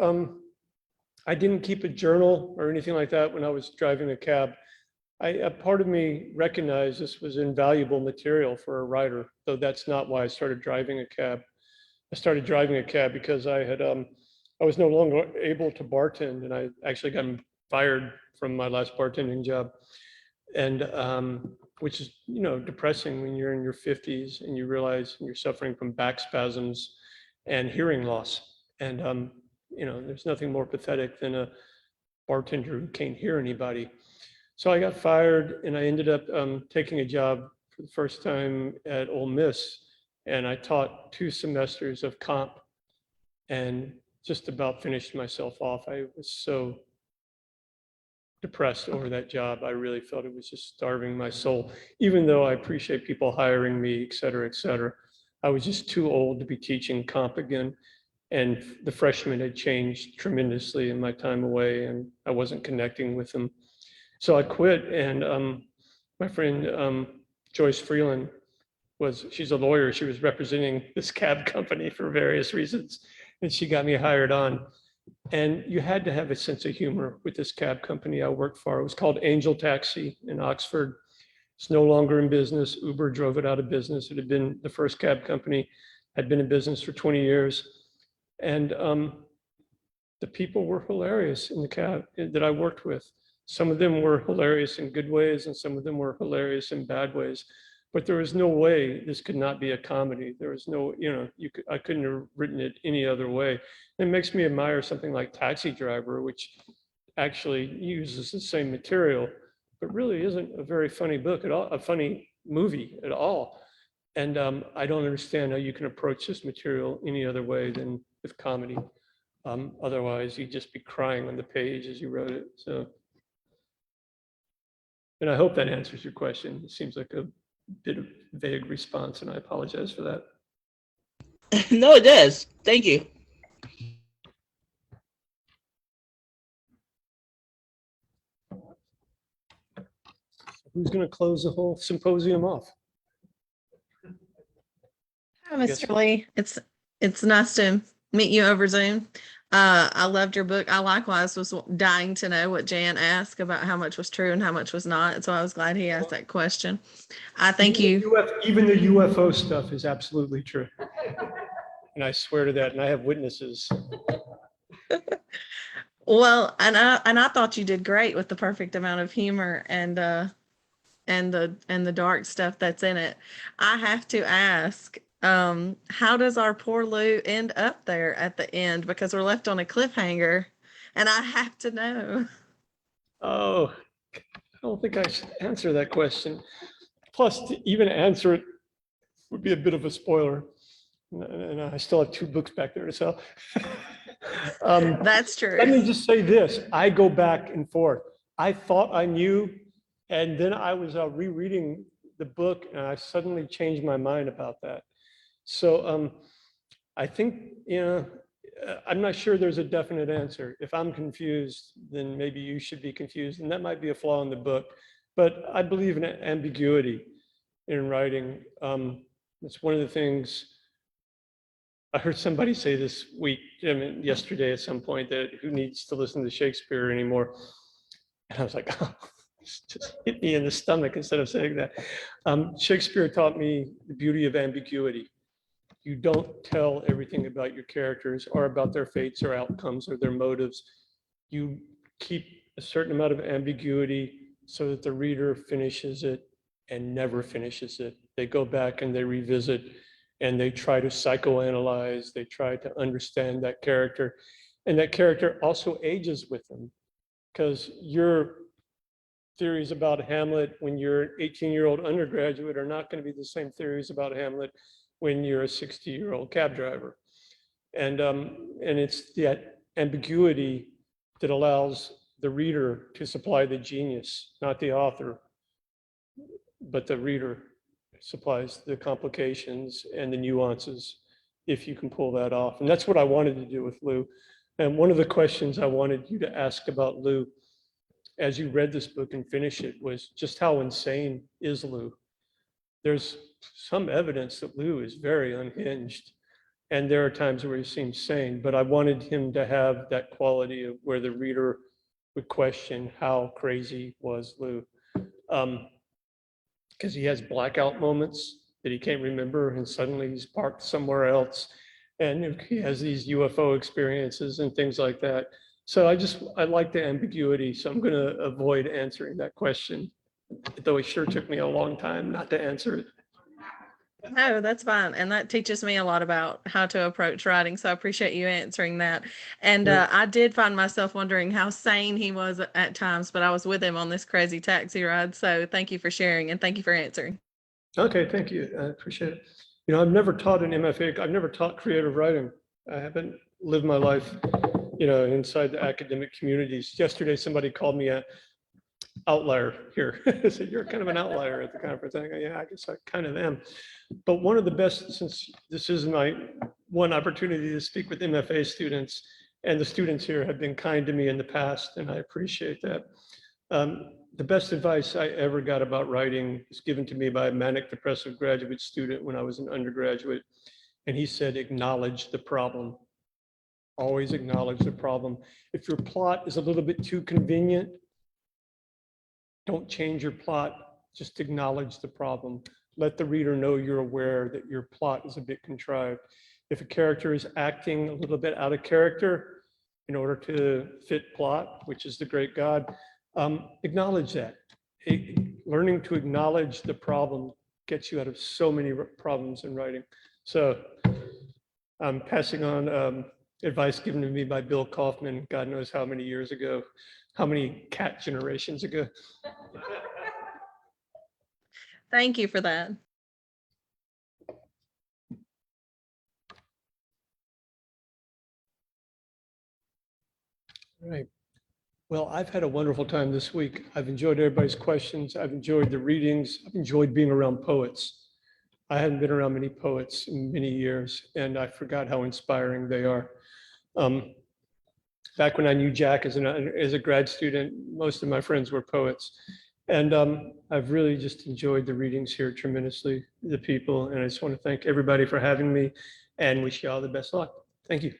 I didn't keep a journal or anything like that when I was driving a cab. A part of me recognized this was invaluable material for a writer, though that's not why I started driving a cab. I started driving a cab because I was no longer able to bartend, and I actually got fired from my last bartending job. And which is, depressing when you're in your 50s and you realize you're suffering from back spasms and hearing loss. And there's nothing more pathetic than a bartender who can't hear anybody. So I got fired, and I ended up taking a job for the first time at Ole Miss, and I taught 2 semesters of comp and just about finished myself off. I was so depressed over that job. I really felt it was just starving my soul, even though I appreciate people hiring me, et cetera, et cetera. I was just too old to be teaching comp again. And the freshmen had changed tremendously in my time away, and I wasn't connecting with them. So I quit, and my friend Joyce Freeland she's a lawyer. She was representing this cab company for various reasons, and she got me hired on. And you had to have a sense of humor with this cab company I worked for. It was called Angel Taxi in Oxford. It's no longer in business. Uber drove it out of business. It had been the first cab company, had been in business for 20 years. And the people were hilarious in the cab that I worked with. Some of them were hilarious in good ways, and some of them were hilarious in bad ways. But there was no way this could not be a comedy. There was no, I couldn't have written it any other way. It makes me admire something like Taxi Driver, which actually uses the same material, but really isn't a very funny book at all, a funny movie at all. And I don't understand how you can approach this material any other way than with comedy. Otherwise, you'd just be crying on the page as you wrote it. So, and I hope that answers your question. It seems like a bit of vague response, and I apologize for that. No, it does. Thank you. Who's going to close the whole symposium off? Hi, Mr. Lee. It's nice to meet you over Zoom. I loved your book. I likewise was dying to know what Jan asked about how much was true and how much was not. So I was glad he asked that question. I thank you. Even the UFO stuff is absolutely true. And I swear to that, and I have witnesses. Well, and I thought you did great with the perfect amount of humor and the dark stuff that's in it. I have to ask, how does our poor Lou end up there at the end? Because we're left on a cliffhanger, and I have to know. Oh, I don't think I should answer that question. Plus, to even answer it would be a bit of a spoiler. And I still have 2 books back there to sell. That's true. Let me just say this. I go back and forth. I thought I knew, and then I was rereading the book, and I suddenly changed my mind about that. So I think, I'm not sure there's a definite answer. If I'm confused, then maybe you should be confused, and that might be a flaw in the book. But I believe in ambiguity in writing. It's one of the things I heard somebody say this week, yesterday at some point, that who needs to listen to Shakespeare anymore? And I was like, oh, just hit me in the stomach instead of saying that. Shakespeare taught me the beauty of ambiguity. You don't tell everything about your characters or about their fates or outcomes or their motives. You keep a certain amount of ambiguity so that the reader finishes it and never finishes it. They go back and they revisit and they try to psychoanalyze, they try to understand that character. And that character also ages with them, because your theories about Hamlet when you're an 18-year-old undergraduate are not going to be the same theories about Hamlet when you're a 60-year-old cab driver. And it's that ambiguity that allows the reader to supply the genius, not the author, but the reader supplies the complications and the nuances, if you can pull that off. And that's what I wanted to do with Lou. And one of the questions I wanted you to ask about Lou as you read this book and finish it was just how insane is Lou? There's some evidence that Lou is very unhinged, and there are times where he seems sane, but I wanted him to have that quality of where the reader would question how crazy was Lou. Because he has blackout moments that he can't remember, and suddenly he's parked somewhere else, and he has these UFO experiences and things like that. So I like the ambiguity, so I'm going to avoid answering that question, though it sure took me a long time not to answer it. No, that's fine. And that teaches me a lot about how to approach writing. So I appreciate you answering that. And I did find myself wondering how sane he was at times, but I was with him on this crazy taxi ride. So thank you for sharing and thank you for answering. Okay, thank you. I appreciate it. I've never taught an MFA. I've never taught creative writing. I haven't lived my life, inside the academic communities. Yesterday, somebody called me an outlier here. So you're kind of an outlier at the conference. I go, yeah, I guess I kind of am. But one of the best, since this is my one opportunity to speak with MFA students, and the students here have been kind to me in the past, and I appreciate that. The best advice I ever got about writing was given to me by a manic depressive graduate student when I was an undergraduate. And he said, acknowledge the problem. Always acknowledge the problem. If your plot is a little bit too convenient, don't change your plot, just acknowledge the problem. Let the reader know you're aware that your plot is a bit contrived. If a character is acting a little bit out of character in order to fit plot, which is the great God, acknowledge that. Learning to acknowledge the problem gets you out of so many problems in writing. So I'm passing on advice given to me by Bill Kaufman, God knows how many years ago, how many cat generations ago. Thank you for that. All right. Well, I've had a wonderful time this week. I've enjoyed everybody's questions. I've enjoyed the readings. I've enjoyed being around poets. I hadn't been around many poets in many years, and I forgot how inspiring they are. Back when I knew Jack as a grad student, most of my friends were poets. And I've really just enjoyed the readings here tremendously, the people, and I just want to thank everybody for having me and wish you all the best luck. Thank you.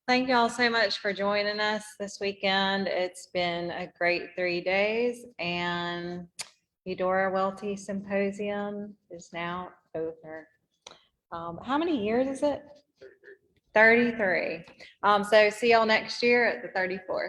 Thank you all so much for joining us this weekend. It's been a great 3 days, and Eudora Welty Symposium is now over. How many years is it? 33. So see y'all next year at the 34th.